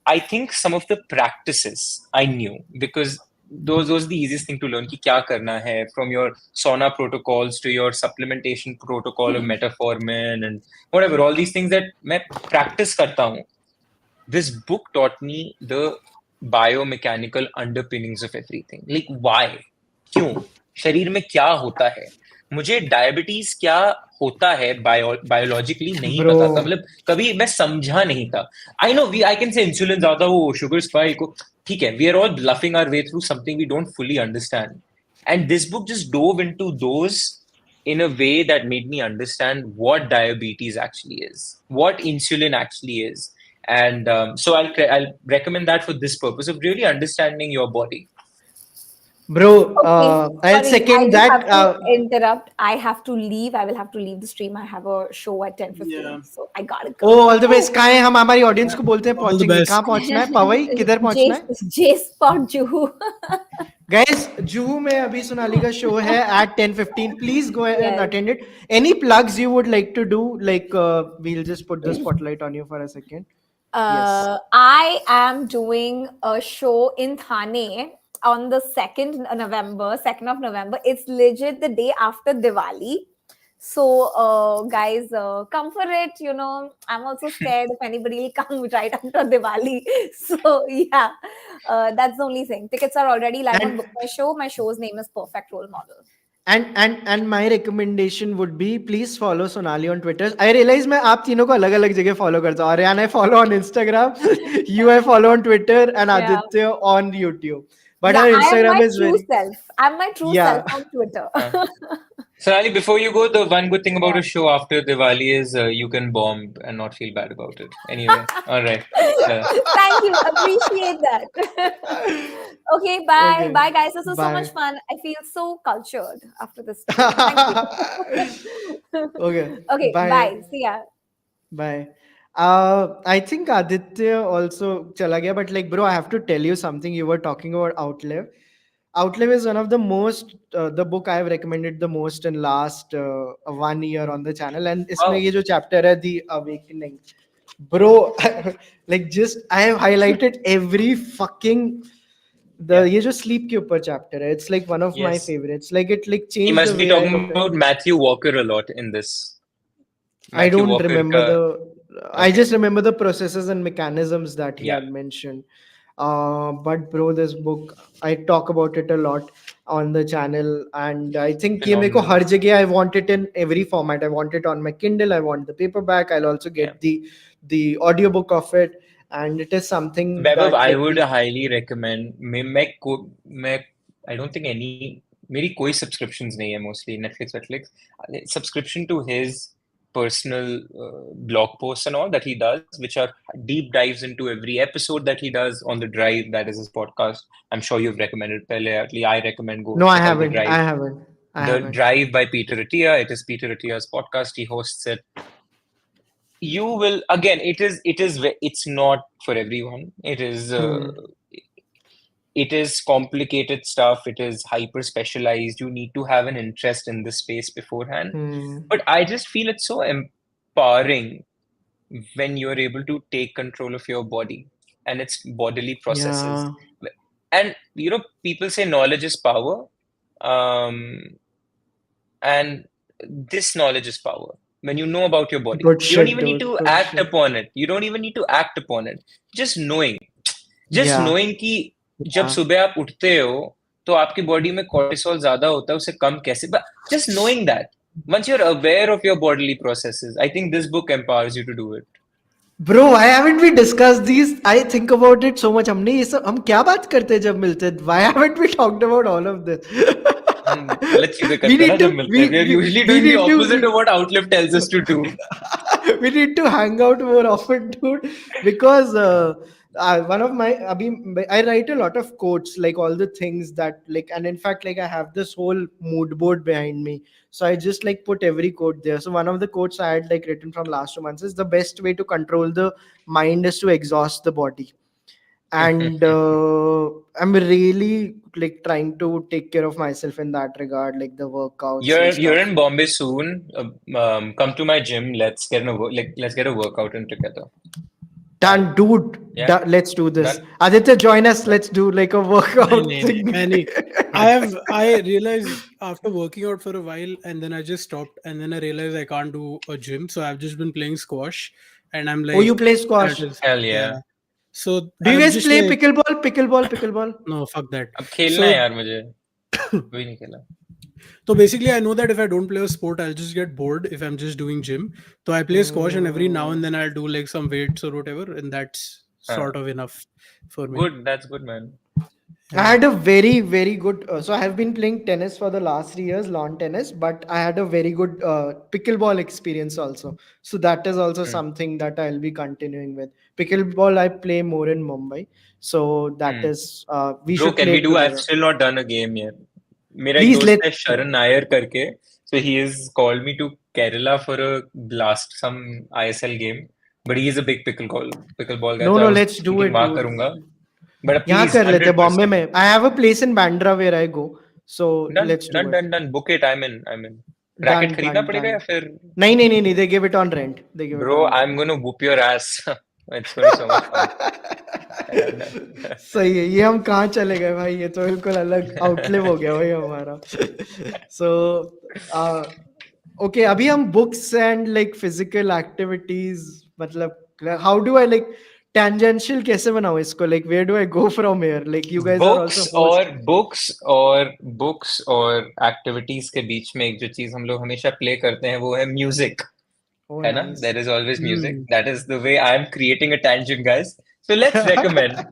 [SPEAKER 3] I think some of the practices I knew because those are the easiest thing to learn कि क्या करना है, from your sauna protocols to your supplementation protocol of metformin and whatever, all these things that मैं practice करता हूँ. This book taught me the biomechanical underpinnings of everything. Like why? क्यों? शरीर में क्या होता है? मुझे डायबिटीज क्या होता है बायोलॉजिकली नहीं पता था. मतलब कभी मैं समझा नहीं था. I know I can say insulin ज्यादा हो, शुगर स्पाइक हो, ठीक है. We are all bluffing our way through something we don't fully understand. And this book just dove into those in a way that made me understand what diabetes actually is, what insulin actually is. And so I'll recommend that for this purpose of really understanding your body.
[SPEAKER 1] Bro,
[SPEAKER 4] Okay,
[SPEAKER 1] I'll
[SPEAKER 4] sorry, I
[SPEAKER 1] second
[SPEAKER 4] just
[SPEAKER 1] that.
[SPEAKER 4] have to interrupt. I have to leave. I will have to leave the stream. I have a show at 10:15,
[SPEAKER 2] Yeah.
[SPEAKER 4] so I gotta go.
[SPEAKER 1] Oh all the best. कहाँ है? हम हमारी audience को बोलते हैं
[SPEAKER 2] All the
[SPEAKER 1] पहुंचेंगे.
[SPEAKER 2] best.
[SPEAKER 1] कहाँ पहुंचना है पवई? किधर पहुंचना है?
[SPEAKER 4] J Spot Juhu.
[SPEAKER 1] Guys, Juhu में अभी सोनाली का शो है at 10:15. Please go and
[SPEAKER 4] Yes.
[SPEAKER 1] attend it. Any plugs you would like to do? Like, we'll just put the spotlight on you for a second. Yes.
[SPEAKER 4] I am doing a show in Thane on the 2nd of November. It's legit the day after Diwali. So, guys, come for it. You know, I'm also scared if anybody will come right after Diwali. So, yeah, that's the only thing. Tickets are already live on Book My Show. My show's name is Perfect Role Model.
[SPEAKER 1] And my recommendation would be please follow Sonali on Twitter. I realize मैं आप तीनों को अलग अलग जगह follow करता हूँ. Aryan I follow on Instagram, you I follow on Twitter, and
[SPEAKER 4] Yeah.
[SPEAKER 1] Aditya on YouTube. But
[SPEAKER 4] Yeah,
[SPEAKER 1] her
[SPEAKER 4] I am
[SPEAKER 1] Instagram
[SPEAKER 4] my
[SPEAKER 1] is
[SPEAKER 4] true
[SPEAKER 1] very
[SPEAKER 4] self. I'm my true
[SPEAKER 1] Yeah.
[SPEAKER 4] self on Twitter.
[SPEAKER 3] Sonali, before you go, the one good thing about
[SPEAKER 4] Yeah.
[SPEAKER 3] a show after Diwali is you can bomb and not feel bad about it. Anyway, all right.
[SPEAKER 4] Thank you. Appreciate that. Okay, bye.
[SPEAKER 1] Okay.
[SPEAKER 4] Bye, guys. This was so
[SPEAKER 1] Bye.
[SPEAKER 4] much fun. I feel so cultured after this. Thank you.
[SPEAKER 1] Okay.
[SPEAKER 4] Okay, bye. See ya.
[SPEAKER 1] Bye. I think Aditya also chala gaya, but like, bro, I have to tell you something. You were talking about Outlive. Outlive is one of the most, the book I have recommended the most in last 1 year on the channel. And isme
[SPEAKER 3] Wow.
[SPEAKER 1] ye jo chapter hai, The Awakening. Bro, like just, I have highlighted every fucking, ye jo sleep ke upar chapter hai. It's like one of my
[SPEAKER 3] Yes.
[SPEAKER 1] favorites. Like it like
[SPEAKER 3] He
[SPEAKER 1] changed the
[SPEAKER 3] must be
[SPEAKER 1] way I
[SPEAKER 3] talking
[SPEAKER 1] look at
[SPEAKER 3] about Matthew Walker a lot in this.
[SPEAKER 1] I
[SPEAKER 3] Matthew
[SPEAKER 1] don't
[SPEAKER 3] Walker
[SPEAKER 1] remember I
[SPEAKER 3] Okay.
[SPEAKER 1] just remember the processes and mechanisms that he
[SPEAKER 3] Yeah.
[SPEAKER 1] had mentioned. But bro, this book, I talk about it a lot on the channel, and I think ये मेरे को
[SPEAKER 3] Phenomenal.
[SPEAKER 1] हर जगह I want it in every format. I want it on my Kindle. I want the paperback. I'll also get the audiobook of it, and it is something
[SPEAKER 3] Vaibhav,
[SPEAKER 1] that
[SPEAKER 3] I
[SPEAKER 1] like
[SPEAKER 3] would highly recommend. मैं I don't think मेरी कोई subscriptions नहीं है mostly Netflix. Subscription to his personal blog posts and all that he does, which are deep dives into every episode that he does on The Drive. That is his podcast. I'm sure you've recommended pehle. At least I recommend go
[SPEAKER 1] no, I
[SPEAKER 3] check out The
[SPEAKER 1] haven't.
[SPEAKER 3] Drive.
[SPEAKER 1] I haven't. I
[SPEAKER 3] The
[SPEAKER 1] haven't.
[SPEAKER 3] Drive by Peter Attia. It is Peter Attia's podcast. He hosts it. You will again. It's not for everyone. It is complicated stuff. It is hyper specialized. You need to have an interest in this space beforehand. But I just feel it's so empowering when you're able to take control of your body and its bodily processes.
[SPEAKER 1] Yeah.
[SPEAKER 3] And people say knowledge is power. And this knowledge is power. When you know about your body,
[SPEAKER 1] Good
[SPEAKER 3] you don't
[SPEAKER 1] shit,
[SPEAKER 3] even need
[SPEAKER 1] dude.
[SPEAKER 3] to
[SPEAKER 1] Good
[SPEAKER 3] act
[SPEAKER 1] shit.
[SPEAKER 3] upon it. You don't even need to act upon it. Just knowing
[SPEAKER 1] Yeah.
[SPEAKER 3] कि जब सुबह आप उठते हो तो आपकी body में cortisol ज्यादा होता है, उसे कम कैसे, but just knowing that once you're aware of your bodily processes, I think this book empowers you to do it.
[SPEAKER 1] Bro, why haven't we discussed these? I think about it so much. हमने ये सब हम क्या बात करते हैं जब मिलते हैं? Why haven't we talked about all of this?
[SPEAKER 3] हम गलत चीजें
[SPEAKER 1] We
[SPEAKER 3] करते हैं
[SPEAKER 1] need
[SPEAKER 3] ना
[SPEAKER 1] to
[SPEAKER 3] जब मिलते हैं. We are usually
[SPEAKER 1] we
[SPEAKER 3] doing the
[SPEAKER 1] need to
[SPEAKER 3] opposite of what Outlive tells us to do.
[SPEAKER 1] we need to hang out more often, dude, because one of my I write a lot of quotes, like all the things that like, and in fact like I have this whole mood board behind me, so I just like put every quote there. So one of the quotes I had like written from last 2 months is the best way to control the mind is to exhaust the body. And I'm really like trying to take care of myself in that regard, like the workouts and
[SPEAKER 3] You're
[SPEAKER 1] stuff.
[SPEAKER 3] in Bombay soon. Come to my gym. Let's get let's get a workout in together.
[SPEAKER 1] Done, dude.
[SPEAKER 3] Yeah.
[SPEAKER 1] Let's do this.
[SPEAKER 3] Done.
[SPEAKER 1] Aditya, join us. Let's do like a workout thing.
[SPEAKER 2] I realized after working out for a while, and then I just stopped, and then I realized I can't do a gym, so I've just been playing squash, and I'm like,
[SPEAKER 1] Oh, you play squash?
[SPEAKER 3] Hell yeah.
[SPEAKER 2] So
[SPEAKER 1] Do you
[SPEAKER 2] I'm
[SPEAKER 1] guys
[SPEAKER 2] just
[SPEAKER 1] play
[SPEAKER 2] like,
[SPEAKER 1] pickleball?
[SPEAKER 2] No, fuck that.
[SPEAKER 3] अब खेलना
[SPEAKER 2] So-
[SPEAKER 3] है यार मुझे. कोई नहीं खेला.
[SPEAKER 2] So basically, I know that if I don't play a sport, I'll just get bored if I'm just doing gym. So I play squash, and every now and then I'll do like some weights or whatever, and that's sort of enough for me.
[SPEAKER 3] Good, that's good, man.
[SPEAKER 1] I had a very, very good. So I have been playing tennis for the last 3 years, lawn tennis, but I had a very good pickleball experience also. So that is also
[SPEAKER 3] Hmm.
[SPEAKER 1] something that I'll be continuing with. Pickleball, I play more in Mumbai. So that
[SPEAKER 3] Hmm.
[SPEAKER 1] is, we
[SPEAKER 3] Bro,
[SPEAKER 1] should
[SPEAKER 3] can
[SPEAKER 1] play
[SPEAKER 3] we do? I've
[SPEAKER 1] together.
[SPEAKER 3] still not done a game yet. मेरा एक
[SPEAKER 1] Please
[SPEAKER 3] दोस्त
[SPEAKER 1] let.
[SPEAKER 3] है शरण नायर करके, so he has called me to Kerala for a blast some ISL game, but he is a big pickleball guy,
[SPEAKER 1] No,
[SPEAKER 3] so I
[SPEAKER 1] no,
[SPEAKER 3] was
[SPEAKER 1] let's do
[SPEAKER 3] thinking
[SPEAKER 1] it,
[SPEAKER 3] वहाँ
[SPEAKER 1] dude.
[SPEAKER 3] करूँगा, but
[SPEAKER 1] यहाँ
[SPEAKER 3] please
[SPEAKER 1] कर लेते हैं बॉम्बे
[SPEAKER 3] 100%.
[SPEAKER 1] में. I have a place in Bandra where I go. So
[SPEAKER 3] Done,
[SPEAKER 1] let's do
[SPEAKER 3] done,
[SPEAKER 1] it.
[SPEAKER 3] done, done. Book it. I'm in. Racket
[SPEAKER 1] Done,
[SPEAKER 3] खरीदना
[SPEAKER 1] done,
[SPEAKER 3] पड़ेगा या
[SPEAKER 1] done.
[SPEAKER 3] फिर?
[SPEAKER 1] नहीं नहीं नहीं नहीं, they give it on rent. They give it
[SPEAKER 3] Bro,
[SPEAKER 1] on
[SPEAKER 3] I'm
[SPEAKER 1] rent.
[SPEAKER 3] gonna whoop your ass. It's gonna be so much fun. Yeah, done.
[SPEAKER 1] सही है. ये हम कहाँ चले गए भाई, ये तो बिल्कुल अलग आउटलिव हो गया भाई हमारा. So okay, अभी हम books and like physical activities, मतलब how do I like tangential कैसे बनाऊँ इसको, like where do I go from here, like you guys are
[SPEAKER 3] books
[SPEAKER 1] also
[SPEAKER 3] और
[SPEAKER 1] host.
[SPEAKER 3] बुक्स और बुक्स और एक्टिविटीज के बीच में एक जो चीज हम लोग हमेशा प्ले करते हैं वो है म्यूजिक.
[SPEAKER 1] Oh
[SPEAKER 3] है ना?
[SPEAKER 1] nice.
[SPEAKER 3] There is always music.
[SPEAKER 2] Hmm.
[SPEAKER 3] That is the way I am creating a tangent, guys. So let's recommend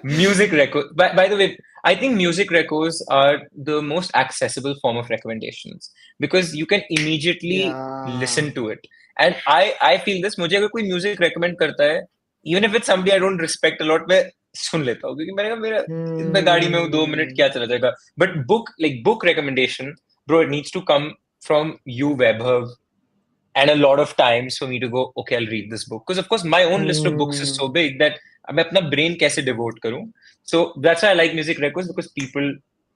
[SPEAKER 3] music record. By the way, I think music records are the most accessible form of recommendations because you can immediately
[SPEAKER 1] Yeah.
[SPEAKER 3] listen to it. And I feel this. मुझे अगर कोई music recommend करता है, even if it's somebody I don't respect a lot, मैं सुन लेता हूँ क्योंकि मैंने कहा मेरा मैं गाड़ी में हूँ 2 मिनट क्या चला जाएगा. But book recommendation, bro, it needs to come from you, Vaibhav, and a lot of times for me to go, okay, I'll read this book. Because of course my own list of books is so big that मैं अपना brain कैसे devote करूँ. So that's why I like music records because people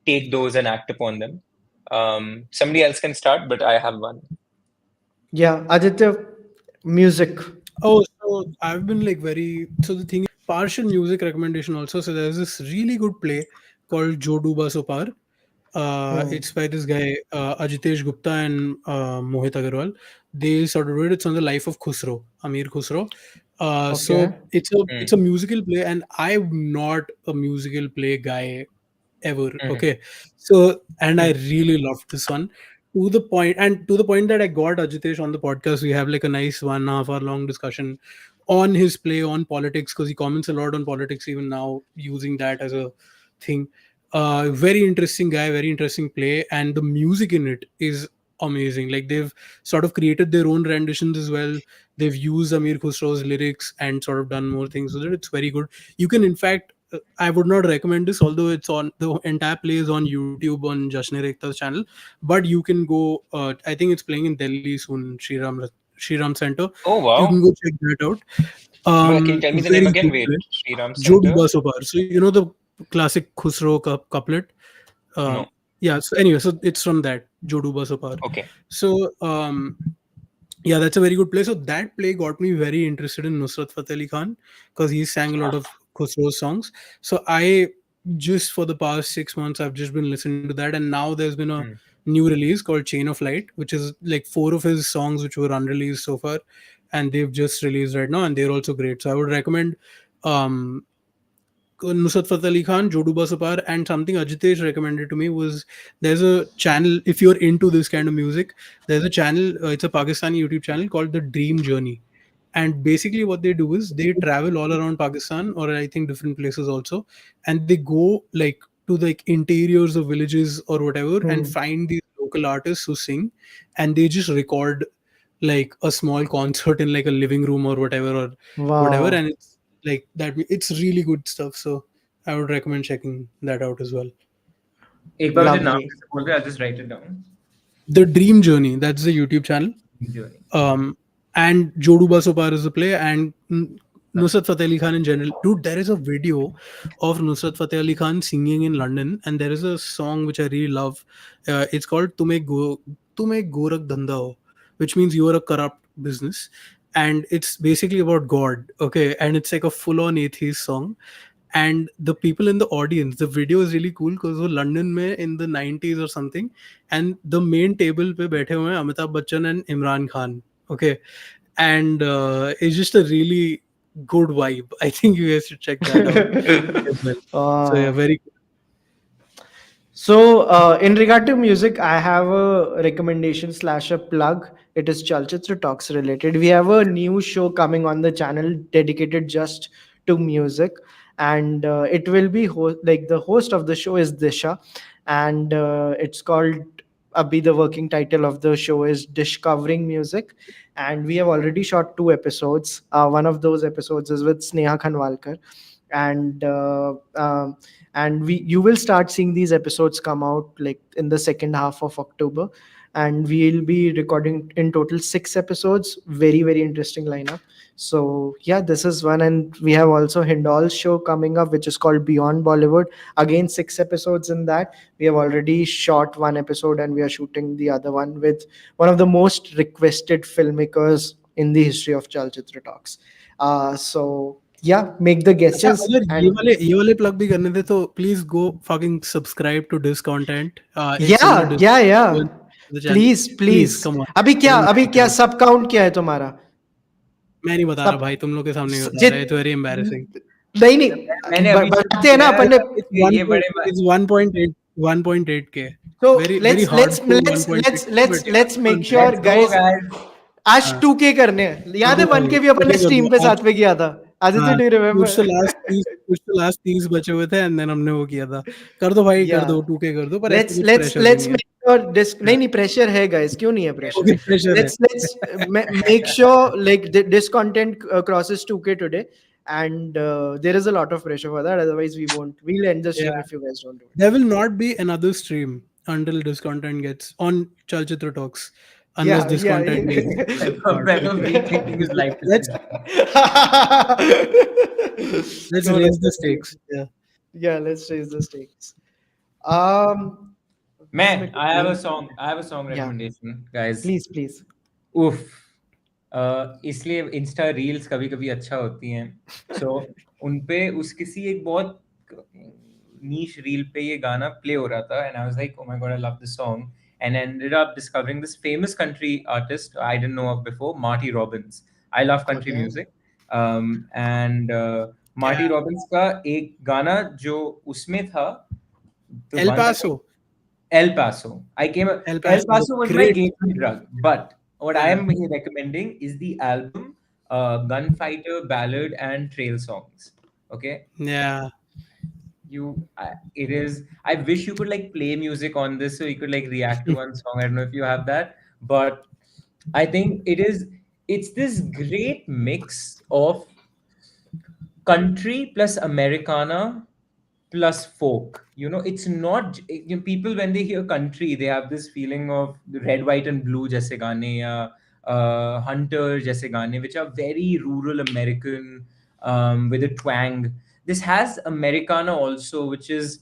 [SPEAKER 3] take those and act upon them. Somebody else can start, but I have one.
[SPEAKER 1] Yeah, Aditya, music.
[SPEAKER 2] Oh, so I've been like very. So the thing is, partial music recommendation also. So there's this really good play called Jo Duba So Par. It's by this guy Ajitesh Gupta and Mohit Agarwal. They sort of wrote it's on the life of Khusro, Amir Khusro.
[SPEAKER 1] Okay.
[SPEAKER 2] So it's a musical play, and I'm not a musical play guy ever. Okay, so and I really loved this one to the point that I got Ajitesh on the podcast. We have like a nice 1.5 hour long discussion on his play on politics because he comments a lot on politics even now, using that as a thing. Very interesting guy, very interesting play, and the music in it is amazing. Like they've sort of created their own renditions as well. They've used Amir Khusro's lyrics and sort of done more things with it. It's very good. You can, in fact, I would not recommend this, although it's on the entire play is on YouTube on Jashner Ekta's channel. But you can go. I think it's playing in Delhi soon. Shriram Center.
[SPEAKER 3] Oh
[SPEAKER 2] You can
[SPEAKER 3] wow!
[SPEAKER 2] go check that out.
[SPEAKER 3] But can you tell me the name
[SPEAKER 2] Very
[SPEAKER 3] again?
[SPEAKER 2] good
[SPEAKER 3] Wait,
[SPEAKER 2] play.
[SPEAKER 3] Sri Ram
[SPEAKER 2] Jodu
[SPEAKER 3] Center?
[SPEAKER 2] Basopar. So you know the classic Khusro couplet.
[SPEAKER 3] No.
[SPEAKER 2] Yeah. So anyway, so it's from that Jodu Basopar.
[SPEAKER 3] Okay.
[SPEAKER 2] So yeah, that's a very good play. So that play got me very interested in Nusrat Fateh Ali Khan because he sang a lot of Khusro's songs. So I just for the past 6 months I've just been listening to that, and now there's been a
[SPEAKER 3] Hmm.
[SPEAKER 2] new release called Chain of Light, which is like 4 of his songs which were unreleased so far, and they've just released right now, and they're also great. So I would recommend um Nusrat Fateh Ali Khan, Jodu Basapar, and something Ajitesh recommended to me was there's a channel, if you're into this kind of music, there's a channel, it's a Pakistani YouTube channel called The Dream Journey. And basically, what they do is they travel all around Pakistan, or I think different places also, and they go like to like interiors of villages or whatever and find these local artists who sing, and they just record like a small concert in like a living room or whatever,
[SPEAKER 1] Wow.
[SPEAKER 2] and it's like that. It's really good stuff. So I would recommend checking that out as well.
[SPEAKER 5] एक बार मुझे नाम
[SPEAKER 1] Lovely.
[SPEAKER 5] कैसे बोल रहे? I'll just write it down.
[SPEAKER 2] The Dream Journey, that's the YouTube channel.
[SPEAKER 5] Journey.
[SPEAKER 2] And Jodu Basopar is the play, and Nusrat Fateh Ali Khan in general. Dude, there is a video of Nusrat Fateh Ali Khan singing in London, and there is a song which I really love. It's called Tumhe Gorak Dhanda Ho, which means you are a corrupt business. And it's basically about God, okay? And it's like a full on atheist song. And the people in the audience, the video is really cool because वो London में in the 90s or something, and the main table पे बैठे हुए हैं Amitabh Bachchan and Imran Khan, okay, and it's just a really good vibe. I think you guys should check that out as well. So yeah,
[SPEAKER 1] Ah.
[SPEAKER 2] very good.
[SPEAKER 1] So, in regard to music, I have a recommendation slash a plug. It is Chalchitra Talks related. We have a new show coming on the channel dedicated just to music, and it will be like the host of the show is Disha, and it's called Abhi. The working title of the show is Discovering Music, and we have already shot 2 episodes. One of those episodes is with Sneha Khanwalkar, and we you will start seeing these episodes come out like in the second half of October, and we'll be recording in total 6 episodes. Very very interesting lineup. So yeah, this is one, and we have also Hindal's show coming up, which is called Beyond Bollywood. Again, 6 episodes in that. We have already shot 1 episode, and we are shooting the other one with one of the most requested filmmakers in the history of Chalchitra Talks. So yeah, make the
[SPEAKER 2] अच्छा,
[SPEAKER 1] guesses.
[SPEAKER 2] अगर
[SPEAKER 1] And
[SPEAKER 2] ये वाले plug भी करने थे तो please go fucking subscribe to this content.
[SPEAKER 1] yeah. Please,
[SPEAKER 2] please
[SPEAKER 1] please.
[SPEAKER 2] Come on.
[SPEAKER 1] अभी क्या सब काउंट क्या है तुम्हारा?
[SPEAKER 2] मैं नहीं बता रहा
[SPEAKER 1] सब
[SPEAKER 2] भाई, तुम लोग के सामने नहीं बता रहा. It's very embarrassing.
[SPEAKER 1] नहीं
[SPEAKER 5] मैंने अभी
[SPEAKER 1] बताते हैं ना अपन ने.
[SPEAKER 5] ये बड़े
[SPEAKER 2] It's 1.8k.
[SPEAKER 1] So
[SPEAKER 2] Very
[SPEAKER 1] let's
[SPEAKER 2] hardcore
[SPEAKER 1] let's
[SPEAKER 2] 1.8K,
[SPEAKER 1] let's
[SPEAKER 2] but
[SPEAKER 1] let's make sure
[SPEAKER 5] Let's go,
[SPEAKER 1] guys,
[SPEAKER 5] guys.
[SPEAKER 1] आज 2K करने हैं. याद है 1K भी अपन ने स्ट्रीम पे साथ में किया था. Aditya, do you remember?
[SPEAKER 2] कुछ तो लास्ट 30 बचे हुए थे एंड देन हमने वो किया था. कर दो भाई, कर दो 2K कर दो, पर ऐसे कुछ pressure भी
[SPEAKER 1] let's
[SPEAKER 2] नहीं है.
[SPEAKER 1] make sure नहीं प्रेशर है guys, क्यों नहीं है प्रेशर?
[SPEAKER 2] Okay, pressure है.
[SPEAKER 1] let's make sure like this content crosses 2K today, and there is a lot of pressure for that, otherwise we'll end the stream
[SPEAKER 2] Yeah.
[SPEAKER 1] if you guys don't do it.
[SPEAKER 2] There will not be another stream until this content gets on Chalchitra Talks, unless this content gets.
[SPEAKER 5] Vaibhav rethinking his life.
[SPEAKER 2] Let's raise the stakes.
[SPEAKER 1] Yeah, let's raise the stakes.
[SPEAKER 5] Man, I have a song
[SPEAKER 1] Yeah.
[SPEAKER 5] recommendation, guys.
[SPEAKER 1] Please.
[SPEAKER 5] उफ. इसलिए Insta reels कभी कभी अच्छा होती हैं. सो उनपे किसी एक बहुत नीश रील पे ये गाना प्ले हो रहा था, and I was like, oh my god, I love this song, and ended up discovering this famous country artist I didn't know of before, Marty Robbins. I love country music, and Marty Robbins का एक गाना जो उसमें था,
[SPEAKER 2] El Paso.
[SPEAKER 5] El Paso was my gateway drug, but what I am recommending is the album Gunfighter, Ballad and Trail Songs. Okay?
[SPEAKER 2] Yeah.
[SPEAKER 5] It is. I wish you could like play music on this so you could like react to one song. I don't know if you have that, but I think it's this great mix of country plus Americana plus folk. It's not people when they hear country, they have this feeling of red, white, and blue jaise gaane ya Hunter jaise gaane, which are very rural American with a twang. This has Americana also, which is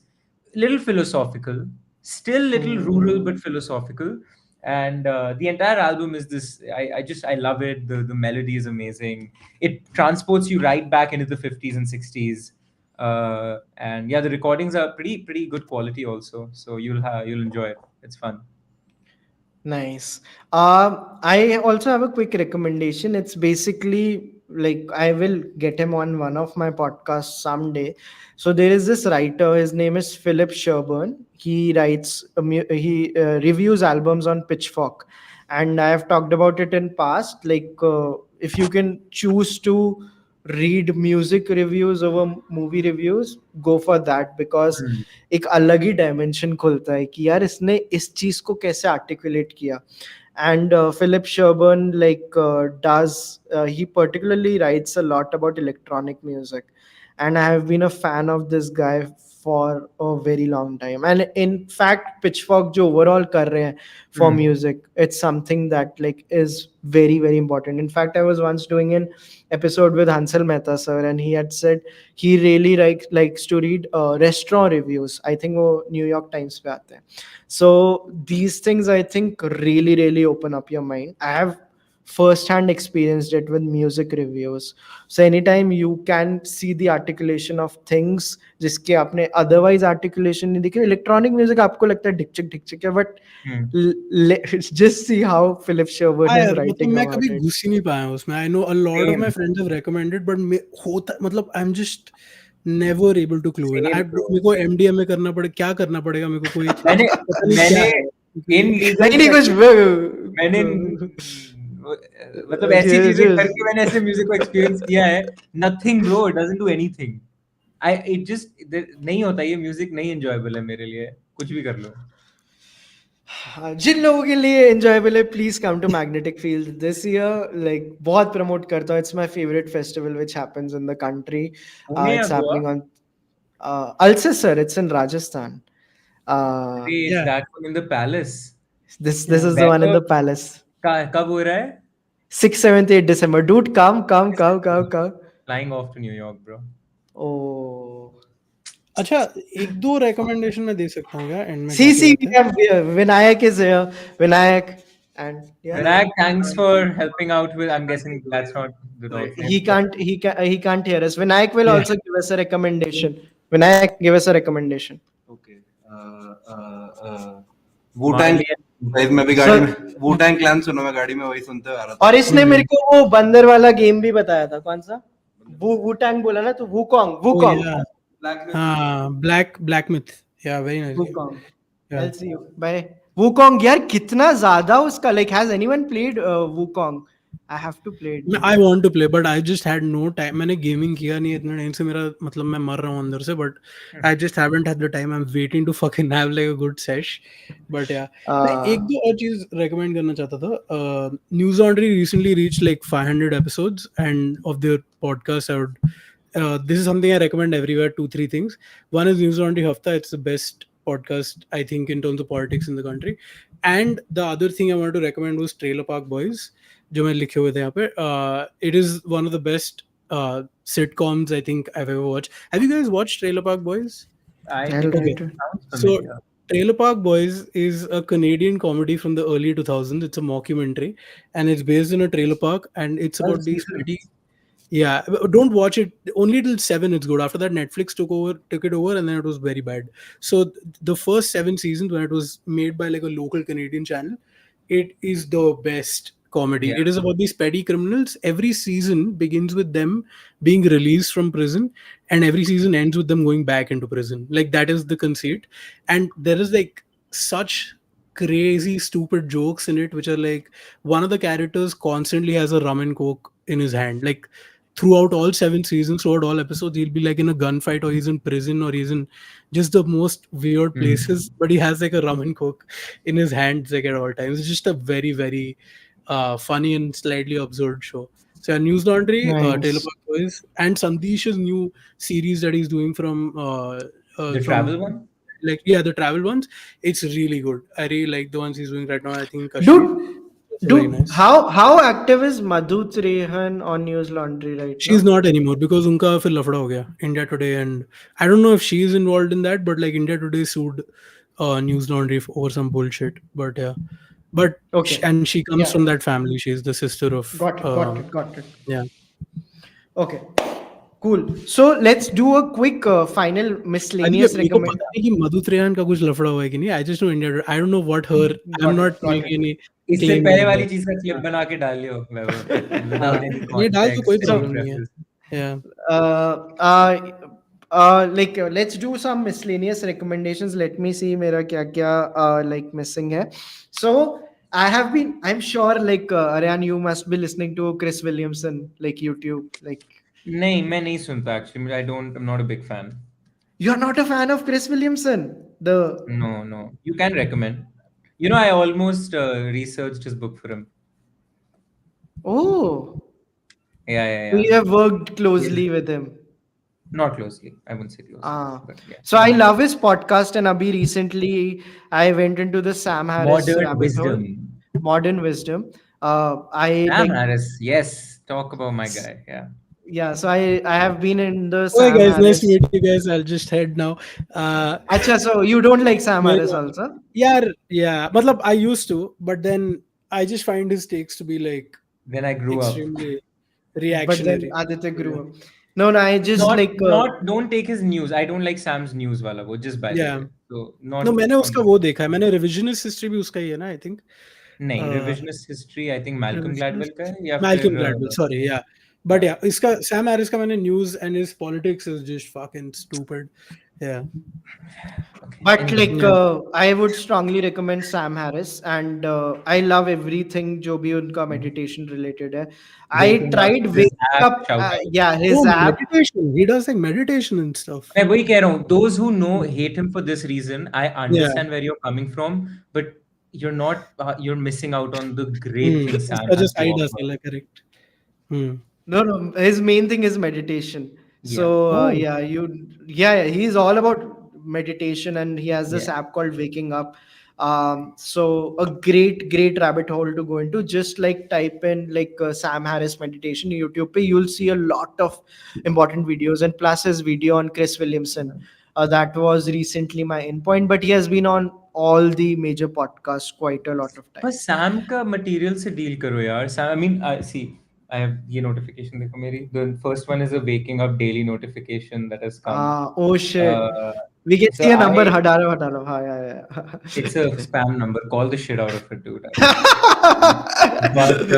[SPEAKER 5] a little philosophical, still little rural but philosophical. And the entire album is this. I love it. The melody is amazing. It transports you right back into the 50s and 60s. And yeah, the recordings are pretty good quality also, so you'll enjoy it. It's fun.
[SPEAKER 1] Nice. I also have a quick recommendation. It's basically like I will get him on one of my podcasts someday. So there is this writer. His name is Philip Sherburne. He writes, reviews albums on Pitchfork, and I have talked about it in past. Like if you can choose to read music reviews over movie reviews, go for that, because एक अलग ही dimension खुलता है कि यार इसने इस चीज को कैसे आर्टिकुलेट किया. And Philip Sherburne he particularly writes a lot about electronic music, and I have been a fan of this guy for a very long time. And in fact, Pitchfork jo overall kar rahe hain for music, it's something that like is very very important. In fact, I was once doing an episode with Hansel Mehta sir, and he had said he really likes to read restaurant reviews. I think wo New York Times pe aate hain. So these things I think really really open up your mind. I have first hand experienced it with music reviews. So anytime you can see the articulation of things जिसके आपने otherwise articulation नहीं दिखे. Electronic music आपको लगता है ढिक-चिक है, but just see how Philip Sherburne is writing
[SPEAKER 2] मैं
[SPEAKER 1] about
[SPEAKER 2] कभी
[SPEAKER 1] it.
[SPEAKER 2] घुस ही नहीं पाया उसमें. I know a lot of my friends have recommended, but I'm just never able to clue in. मेरे को MDMA करना पड़े, क्या करना पड़ेगा मेरे को,
[SPEAKER 5] मतलब ऐसी चीजें करके मैंने ऐसे म्यूजिक को एक्सपीरियंस किया है. Nothing bro, it doesn't do anything. it just नहीं होता, ये म्यूजिक नहीं एंजॉयबल है मेरे लिए, कुछ भी कर लो.
[SPEAKER 1] जिन लोगों के लिए enjoyable है, please come to Magnetic Field this year. Like बहुत promote करता हूँ. It's my favorite festival which happens in the country.
[SPEAKER 5] Pune या
[SPEAKER 1] It's
[SPEAKER 5] Goa?
[SPEAKER 1] happening on Alcesar. It's in Rajasthan.
[SPEAKER 5] It's
[SPEAKER 2] Yeah.
[SPEAKER 5] that one in the palace.
[SPEAKER 1] This is the one in the palace.
[SPEAKER 5] कब हो रहा है?
[SPEAKER 1] 6th, 7th, 8th December. Dude, come.
[SPEAKER 5] Flying off to New York, bro.
[SPEAKER 1] Oh.
[SPEAKER 2] अच्छा, एक दो recommendation मैं दे सकता हूँ क्या end में?
[SPEAKER 1] See, we have Vinayak is here. Vinayak and yeah.
[SPEAKER 5] Vinayak, thanks for helping out with. I'm guessing that's not the dog's name.
[SPEAKER 1] He can't hear us. Vinayak will
[SPEAKER 2] Yeah.
[SPEAKER 1] also give us a recommendation. Vinayak, give us a recommendation.
[SPEAKER 6] Okay. Wu-Tang guys, मैं भी गाड़ी में Wu-Tang Clan सुनो, मैं गाड़ी में वही सुनते आ रहा था.
[SPEAKER 1] और इसने मेरे को वो बंदर वाला गेम भी बताया था. कौन सा? Wu-Tang बोला ना तो Wukong.
[SPEAKER 2] Oh, yeah. Black Myth. Yeah, very nice.
[SPEAKER 1] Wukong.
[SPEAKER 2] Yeah.
[SPEAKER 1] I'll see you. Bye. Wukong यार कितना ज़्यादा उसका, like has anyone played Wukong? I have to play it.
[SPEAKER 2] I want to play, but I just had no time. मैंने gaming किया नहीं इतने time से, मेरा मतलब मैं मर रहा हूँ अंदर से, but I just haven't had the time. I'm waiting to fucking have like a good sesh. But yeah, मैं एक दो और चीज recommend करना चाहता था. News Laundry recently reached like 500 episodes, and of their podcast, I would. This is something I recommend everywhere. 2-3 things. One is News Laundry Hafta. It's the best podcast I think in terms of politics in the country. And the other thing I wanted to recommend was Trailer Park Boys. जो मैं लिखे हुए थे यहाँ पे. It is one of the best sitcoms I think I've ever watched. Have you guys watched Trailer Park Boys?
[SPEAKER 5] I
[SPEAKER 1] I'll
[SPEAKER 5] think
[SPEAKER 1] write
[SPEAKER 5] it
[SPEAKER 1] it.
[SPEAKER 5] sounds
[SPEAKER 2] So
[SPEAKER 5] familiar.
[SPEAKER 2] Trailer Park Boys is a Canadian comedy from the early 2000s. It's a mockumentary, and it's based in a trailer park, and it's
[SPEAKER 5] Well,
[SPEAKER 2] about these
[SPEAKER 5] season.
[SPEAKER 2] pretty. Yeah, don't watch it. Only till 7 it's good. After that, Netflix took it over, and then it was very bad. So the first 7 seasons, when it was made by like a local Canadian channel, it is the best comedy.
[SPEAKER 5] Yeah.
[SPEAKER 2] It is about these petty criminals. Every season begins with them being released from prison, and every season ends with them going back into prison. Like that is the conceit, and there is like such crazy stupid jokes in it, which are like one of the characters constantly has a rum and coke in his hand, like throughout all 7 seasons, throughout all episodes, he'll be like in a gunfight, or he's in prison, or he's in just the most weird places, but he has like a rum and coke in his hands like at all times. It's just a very, very funny and slightly absurd show. So News Laundry,
[SPEAKER 1] Nice.
[SPEAKER 2] Trailer Park Boys, and Sandish's new series that he's doing from
[SPEAKER 5] The travel one?
[SPEAKER 2] like the travel ones. It's really good. I really like the ones he's doing right now. I think
[SPEAKER 1] Dude, how active is Madhu Trehan on News Laundry right
[SPEAKER 2] she's
[SPEAKER 1] now?
[SPEAKER 2] not anymore because उनका फिर लफड़ा हो गया India Today, and I don't know if she is involved in that, but like India Today sued News Laundry over some bullshit. But yeah, but
[SPEAKER 1] Okay.
[SPEAKER 2] and she comes
[SPEAKER 1] Yeah.
[SPEAKER 2] from that family. She's the sister of
[SPEAKER 1] Got it.
[SPEAKER 2] yeah.
[SPEAKER 1] Okay. Cool. So let's do a quick final miscellaneous
[SPEAKER 2] मेरे को
[SPEAKER 1] recommend.
[SPEAKER 2] पता नहीं कि मधु त्रेहान का कुछ लफड़ा हुआ है कि नहीं. I just know India. I don't know what her. I'm not making any.
[SPEAKER 5] इससे
[SPEAKER 2] claim
[SPEAKER 5] पहले
[SPEAKER 2] on
[SPEAKER 5] वाली
[SPEAKER 2] that.
[SPEAKER 5] चीज का क्लिप बना के डाल लियो without any
[SPEAKER 2] ये डाल तो कोई
[SPEAKER 5] context,
[SPEAKER 2] problem
[SPEAKER 5] any
[SPEAKER 2] नहीं है.
[SPEAKER 5] reference.
[SPEAKER 2] Yeah.
[SPEAKER 1] Let's do some miscellaneous recommendations. Let me see मेरा क्या क्या like missing है. So I'm sure like Aryan, you must be listening to Chris Williamson like YouTube like.
[SPEAKER 5] नहीं, मैं नहीं सुनता actually. I'm not a big fan.
[SPEAKER 1] You're not a fan of Chris Williamson?
[SPEAKER 5] No. You can recommend. You know, I almost researched his book for him.
[SPEAKER 1] Oh.
[SPEAKER 5] Yeah.
[SPEAKER 1] So you have worked closely with him.
[SPEAKER 5] Not closely. I wouldn't say closely. But yeah.
[SPEAKER 1] So I love his podcast, and Abhi recently I went into the Sam Harris
[SPEAKER 5] Modern
[SPEAKER 1] rabbit hole.
[SPEAKER 5] wisdom.
[SPEAKER 1] Modern Wisdom. I
[SPEAKER 5] Sam
[SPEAKER 1] like,
[SPEAKER 5] Harris. Yes. Talk about my guy. Yeah.
[SPEAKER 1] yeah. So I have been in the
[SPEAKER 2] Hey
[SPEAKER 1] Sam
[SPEAKER 2] guys, nice
[SPEAKER 1] Harris.
[SPEAKER 2] to meet you guys. I'll just head now.
[SPEAKER 1] Acha, so you don't like Sam
[SPEAKER 2] Yeah.
[SPEAKER 1] Harris also?
[SPEAKER 2] Yeah. Matlab, I used to, but then I just find his takes to be like
[SPEAKER 5] Then I grew up.
[SPEAKER 2] extremely
[SPEAKER 1] But
[SPEAKER 2] reactionary.
[SPEAKER 1] then Aditya grew up. No, I just
[SPEAKER 5] Don't take his news. I don't like Sam's news wala wo, just by the
[SPEAKER 2] Yeah.
[SPEAKER 5] way. So not.
[SPEAKER 2] No, मैंने उसका वो देखा है. मैंने revisionist history भी उसका ही है ना, I think.
[SPEAKER 5] नहीं, revisionist history I think Malcolm Gladwell का है या
[SPEAKER 2] Malcolm
[SPEAKER 5] फिर,
[SPEAKER 2] Gladwell, sorry, yeah. But yeah, इसका Sam Harris का मैंने news and his politics is just fucking stupid. Yeah.
[SPEAKER 1] But
[SPEAKER 5] Anyway,
[SPEAKER 1] like,
[SPEAKER 2] Yeah.
[SPEAKER 1] I would strongly recommend Sam Harris, and I love everything जो भी उनका meditation related है. I
[SPEAKER 5] waking up,
[SPEAKER 1] tried
[SPEAKER 5] this
[SPEAKER 1] waking
[SPEAKER 5] app,
[SPEAKER 1] up,
[SPEAKER 5] shout out.
[SPEAKER 1] yeah, his
[SPEAKER 2] Oh,
[SPEAKER 1] app.
[SPEAKER 2] meditation. He does like meditation and stuff.
[SPEAKER 5] मैं वही कह रहा हूँ, those who know hate him for this reason. I
[SPEAKER 2] Yeah.
[SPEAKER 5] understand where you're coming from, but you're not. You're missing out on the great things
[SPEAKER 2] It's
[SPEAKER 5] Sam
[SPEAKER 2] such a
[SPEAKER 5] has to
[SPEAKER 2] side
[SPEAKER 5] offer.
[SPEAKER 2] hustle, like, correct. Hmm.
[SPEAKER 1] No, his main thing is meditation.
[SPEAKER 5] Yeah,
[SPEAKER 1] So
[SPEAKER 2] Oh.
[SPEAKER 1] yeah, he's all about meditation, and he has this
[SPEAKER 5] yeah.
[SPEAKER 1] app called Waking Up. So a great rabbit hole to go into. Just like type in like Sam Harris meditation YouTube, pe, you'll see a lot of important videos, and plus his video on Chris Williamson. That was recently my endpoint, but he has been on all the major podcasts quite a lot of
[SPEAKER 5] पर
[SPEAKER 1] time.
[SPEAKER 5] Sam का material से deal करो यार. Sam, I mean, see, I have ये notification देखो मेरी. The first one is a waking up daily notification that has come.
[SPEAKER 1] Oh shit.
[SPEAKER 5] Uh,
[SPEAKER 1] We can
[SPEAKER 5] so
[SPEAKER 1] see a number.
[SPEAKER 5] I,
[SPEAKER 1] Hadaro, hadaro. Ha, yeah.
[SPEAKER 5] it's a spam number. Call the shit out of it, dude.
[SPEAKER 1] Yeah.
[SPEAKER 5] But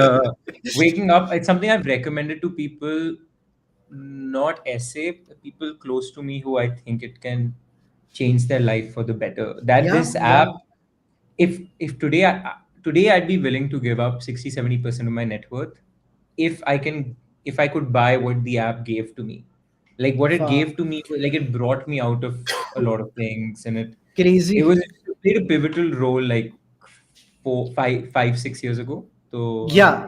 [SPEAKER 5] waking up, it's something I've recommended to people, not essay, people close to me who I think it can change their life for the better. That
[SPEAKER 1] Yeah,
[SPEAKER 5] this
[SPEAKER 1] yeah.
[SPEAKER 5] app, if today I'd be willing to give up 60-70% of my net worth if I could buy what the app gave to me. Like what it
[SPEAKER 1] Fuck.
[SPEAKER 5] gave to me, like it brought me out of a lot of things, and it
[SPEAKER 1] Crazy.
[SPEAKER 5] was it played a pivotal role like 6 years ago. So
[SPEAKER 1] Yeah.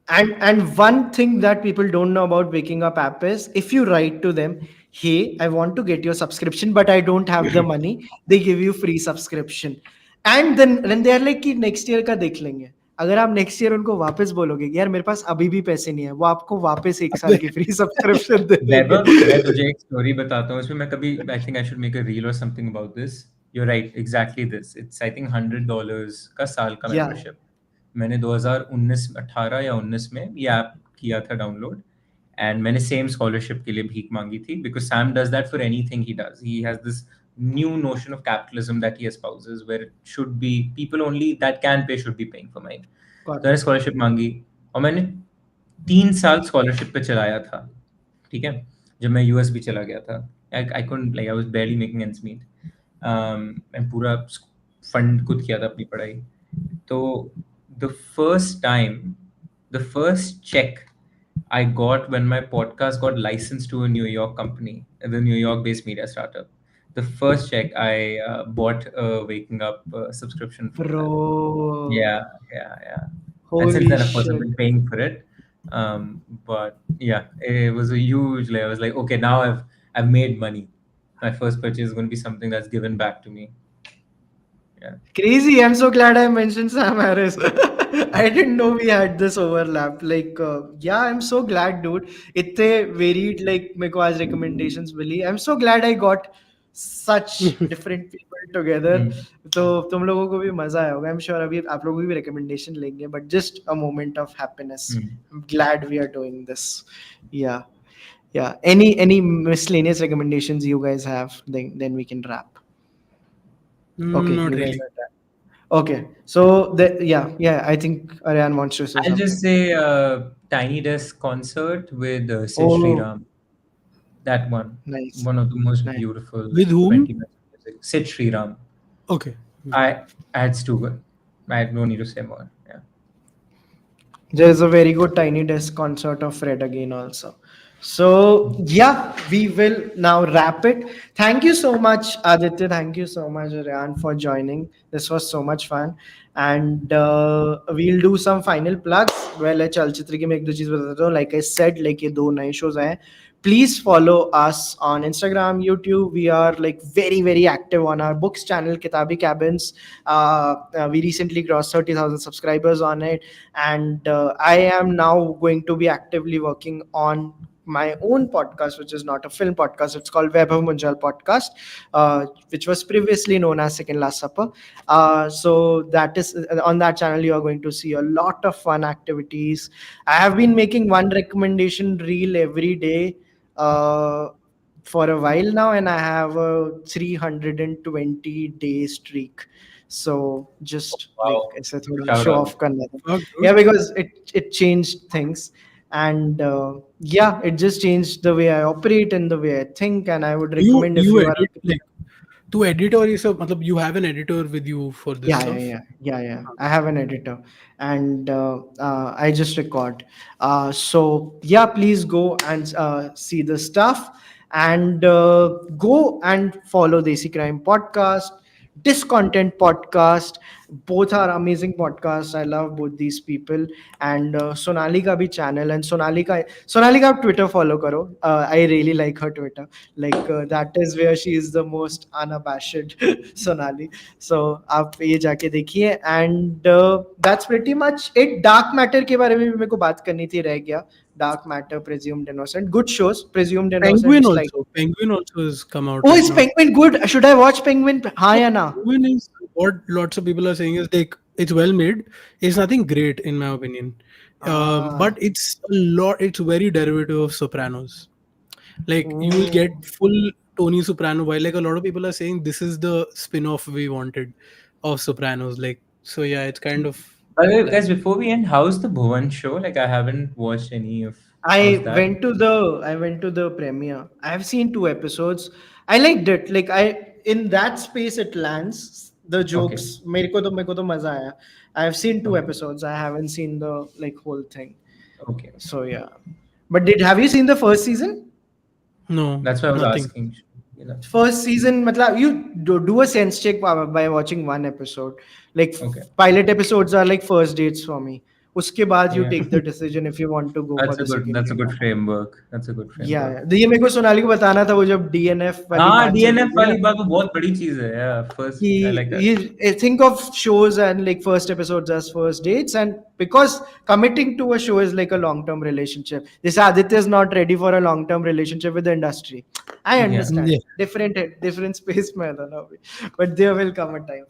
[SPEAKER 1] And one thing that people don't know about Waking Up app is if you write to them, hey, I want to get your subscription, but I don't have the money, they give you free subscription. And then they are like कि next year का देख लेंगे. अगर आप next year उनको वापस बोलोगे कि यार मेरे पास अभी भी पैसे नहीं है, वो आपको वापस 1 साल की फ्री सब्सक्रिप्शन दे देंगे.
[SPEAKER 5] वैभव, मैं तुझे एक स्टोरी बताता हूँ. इसमें मैं कभी I think I should make a reel और something about this. You're right, exactly this. It's I think $100 का साल का
[SPEAKER 1] Yeah.
[SPEAKER 5] मेंबरशिप. मैंने 2018 या 19 में ये ऐप किया था डाउनलोड, एंड मैंने सेम स्कॉलरशिप के लिए भीख मांगी थी, because Sam does that for anything he does. He has this new notion of capitalism that he espouses, where it should be people only that can pay should be paying for mine.
[SPEAKER 1] Got
[SPEAKER 5] तो मैंने scholarship मांगी और मैंने 3 साल scholarship पे चलाया था. ठीक है, जब मैं यूएस भी चला गया था, I couldn't like I was barely making ends meet. मैं पूरा फंड खुद किया था अपनी पढ़ाई. तो the first check I got when my podcast got licensed to a New York company, the New York-based media startup. The first check I bought a Waking Up subscription for that.
[SPEAKER 1] Bro.
[SPEAKER 5] Yeah. And since
[SPEAKER 1] Holy
[SPEAKER 5] then, of course, I've
[SPEAKER 1] shit.
[SPEAKER 5] been paying for it. But yeah, it was a huge. Like, I was like, okay, now I've made money. My first purchase is going to be something that's given back to me. Yeah.
[SPEAKER 1] Crazy. I'm so glad I mentioned Sam Harris. I didn't know we had this overlap. Like, yeah, I'm so glad, dude. इतने varied like मेरे को आज recommendations milli. I'm so glad I got such different people together. तो तुम लोगों को भी मजा आया होगा. I'm sure अभी आप लोगों को भी recommendation लेंगे. But just a moment of happiness. I'm glad we are doing this. Yeah. Yeah. Any miscellaneous recommendations you guys have? Then we can wrap. Okay,
[SPEAKER 2] Not
[SPEAKER 1] you guys
[SPEAKER 2] really.
[SPEAKER 1] are done. Okay, so yeah, I think Aryan wants to say
[SPEAKER 5] I'll
[SPEAKER 1] something.
[SPEAKER 5] just say Tiny Desk concert with Sid
[SPEAKER 1] Oh,
[SPEAKER 5] Sriram. That one.
[SPEAKER 1] nice.
[SPEAKER 5] One of the most
[SPEAKER 1] Nice.
[SPEAKER 5] beautiful
[SPEAKER 2] With whom?
[SPEAKER 5] 20 minutes of music. Sid Sriram.
[SPEAKER 2] Okay.
[SPEAKER 5] It's too good. I don't need to say more. Yeah.
[SPEAKER 1] There's a very good Tiny Desk concert of Fred again also. So yeah, we will now wrap it. Thank you so much, Aditya. Thank you so much, Aryan, for joining. This was so much fun. And we'll do some final plugs. Well, चलचित्र की मैं एक दो चीज बताता हूँ. Like I said, like ये 2 नए shows आए. Please follow us on Instagram, YouTube. We are like very active on our books channel, Kitabi Cabins. We recently crossed 30,000 subscribers on it, and I am now going to be actively working on my own podcast, which is not a film podcast. It's called Vaibhav Munjal Podcast, which was previously known as Second Last Supper. So that is on that channel. You are going to see a lot of fun activities. I have been making one recommendation reel every day for a while now, and I have a 320-day streak. So just
[SPEAKER 5] Wow.
[SPEAKER 1] like I said,
[SPEAKER 5] Shout
[SPEAKER 1] show
[SPEAKER 5] out.
[SPEAKER 1] off karna tha.
[SPEAKER 2] Fuck, dude.
[SPEAKER 1] Yeah, because it changed things. and yeah, it just changed the way I operate and the way I think, and I would
[SPEAKER 2] You
[SPEAKER 1] recommend if
[SPEAKER 2] you
[SPEAKER 1] you are
[SPEAKER 2] edit like to editor is a matlab you have an editor with you for this
[SPEAKER 1] yeah,
[SPEAKER 2] stuff.
[SPEAKER 1] yeah. I have an editor, and I just record. So yeah, please go and see the stuff, and go and follow Desi Crime Podcast, Discontent Podcast. Both are amazing podcasts. I love both these people, and Sonali ka bhi channel, and Sonali ka Twitter follow karo. I really like her Twitter. Like that is where she is the most unabashed Sonali. So आप ये जाके देखिए, and that's pretty much it. Dark Matter के बारे में भी मेरे को बात करनी थी, रह गया. Dark Matter, Presumed Innocent, good shows. Presumed Innocent, like
[SPEAKER 2] Penguin also has come out
[SPEAKER 1] oh,
[SPEAKER 2] right
[SPEAKER 1] is
[SPEAKER 2] now.
[SPEAKER 1] Penguin good? Should I watch Penguin? हाँ या ना?
[SPEAKER 2] Penguin is what lots of people are saying is like it's well made. It's nothing great in my opinion, but it's a lot. It's very derivative of Sopranos. Like you will get full Tony Soprano. While like a lot of people are saying this is the spin-off we wanted of Sopranos. Like so, yeah, it's kind of.
[SPEAKER 5] By the way,
[SPEAKER 2] that.
[SPEAKER 5] guys, before we end, how's the Bhuvan show? Like, I haven't watched any of. How's
[SPEAKER 1] I
[SPEAKER 5] that?
[SPEAKER 1] went to the premiere. I have seen 2 episodes. I liked it. Like I in that space it lands. The jokes. मेरे को तो मजा आया. I have seen 2 episodes. I haven't seen the like whole thing.
[SPEAKER 5] Okay.
[SPEAKER 1] So yeah. But have you seen the first season?
[SPEAKER 2] No,
[SPEAKER 5] That's why I was
[SPEAKER 2] nothing.
[SPEAKER 5] asking. You know.
[SPEAKER 1] First season, matlab, you do a sense check by watching 1 episode. Like
[SPEAKER 5] Okay.
[SPEAKER 1] pilot episodes are like first dates for me. Uske baad you
[SPEAKER 5] Yeah.
[SPEAKER 1] take the decision if you want to go for
[SPEAKER 5] That's
[SPEAKER 1] the
[SPEAKER 5] a good.
[SPEAKER 1] second
[SPEAKER 5] That's a
[SPEAKER 1] game.
[SPEAKER 5] good framework. That's a good framework.
[SPEAKER 1] Yeah. ये मेरे को सोनाली को बताना था वो जब DNF वाली
[SPEAKER 5] हाँ,
[SPEAKER 1] बात चल
[SPEAKER 5] DNF
[SPEAKER 1] रही थी
[SPEAKER 5] वाली
[SPEAKER 1] ना,
[SPEAKER 5] बात तो बहुत बड़ी चीज है. Yeah, first I like that.
[SPEAKER 1] I think of shows and like first episodes as first dates, and because committing to a show is like a long-term relationship. This Aditya is not ready for a long-term relationship with the industry. I understand.
[SPEAKER 2] Yeah.
[SPEAKER 1] Different space में था ना अभी. But there will come a time.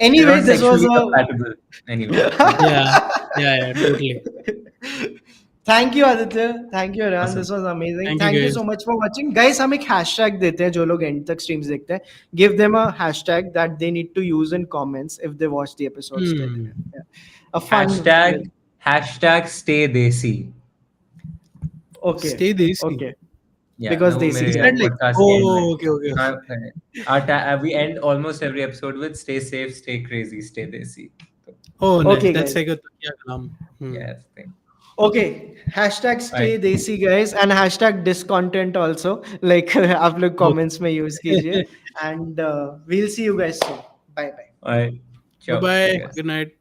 [SPEAKER 5] They're
[SPEAKER 1] Anyway,
[SPEAKER 5] not
[SPEAKER 1] this was
[SPEAKER 5] sexually
[SPEAKER 1] a
[SPEAKER 5] compatible. Anyway.
[SPEAKER 2] Yeah, totally.
[SPEAKER 1] Thank you Aditya, thank you Aryan,
[SPEAKER 5] Awesome.
[SPEAKER 1] this was amazing.
[SPEAKER 2] Thank you,
[SPEAKER 1] Thank you
[SPEAKER 2] guys.
[SPEAKER 1] so much for watching. Guys, हम एक hashtag देते हैं जो लोग end तक streams देखते हैं. Give them a hashtag that they need to use in comments if they watch the episodes till the end. Yeah. A fun
[SPEAKER 5] Hashtag stay desi.
[SPEAKER 1] Okay.
[SPEAKER 2] Stay desi.
[SPEAKER 1] Okay.
[SPEAKER 5] Yeah,
[SPEAKER 1] Because
[SPEAKER 5] no,
[SPEAKER 1] desi
[SPEAKER 5] मेरे
[SPEAKER 1] is like-
[SPEAKER 5] podcast के end में.
[SPEAKER 2] Okay.
[SPEAKER 5] We end almost every episode with stay safe, stay crazy, stay desi.
[SPEAKER 2] Oh, nice.
[SPEAKER 1] Okay,
[SPEAKER 2] That's
[SPEAKER 1] guys.
[SPEAKER 2] like a Takiya kalam.
[SPEAKER 5] Yes, thing.
[SPEAKER 1] Okay, hashtag stay desi guys, and hashtag discontent also. Like आप लोग comments में use कीजिए, and we'll see you guys soon. Bye bye.
[SPEAKER 5] All right. Ciao.
[SPEAKER 2] Bye.
[SPEAKER 5] Yes.
[SPEAKER 2] Good night.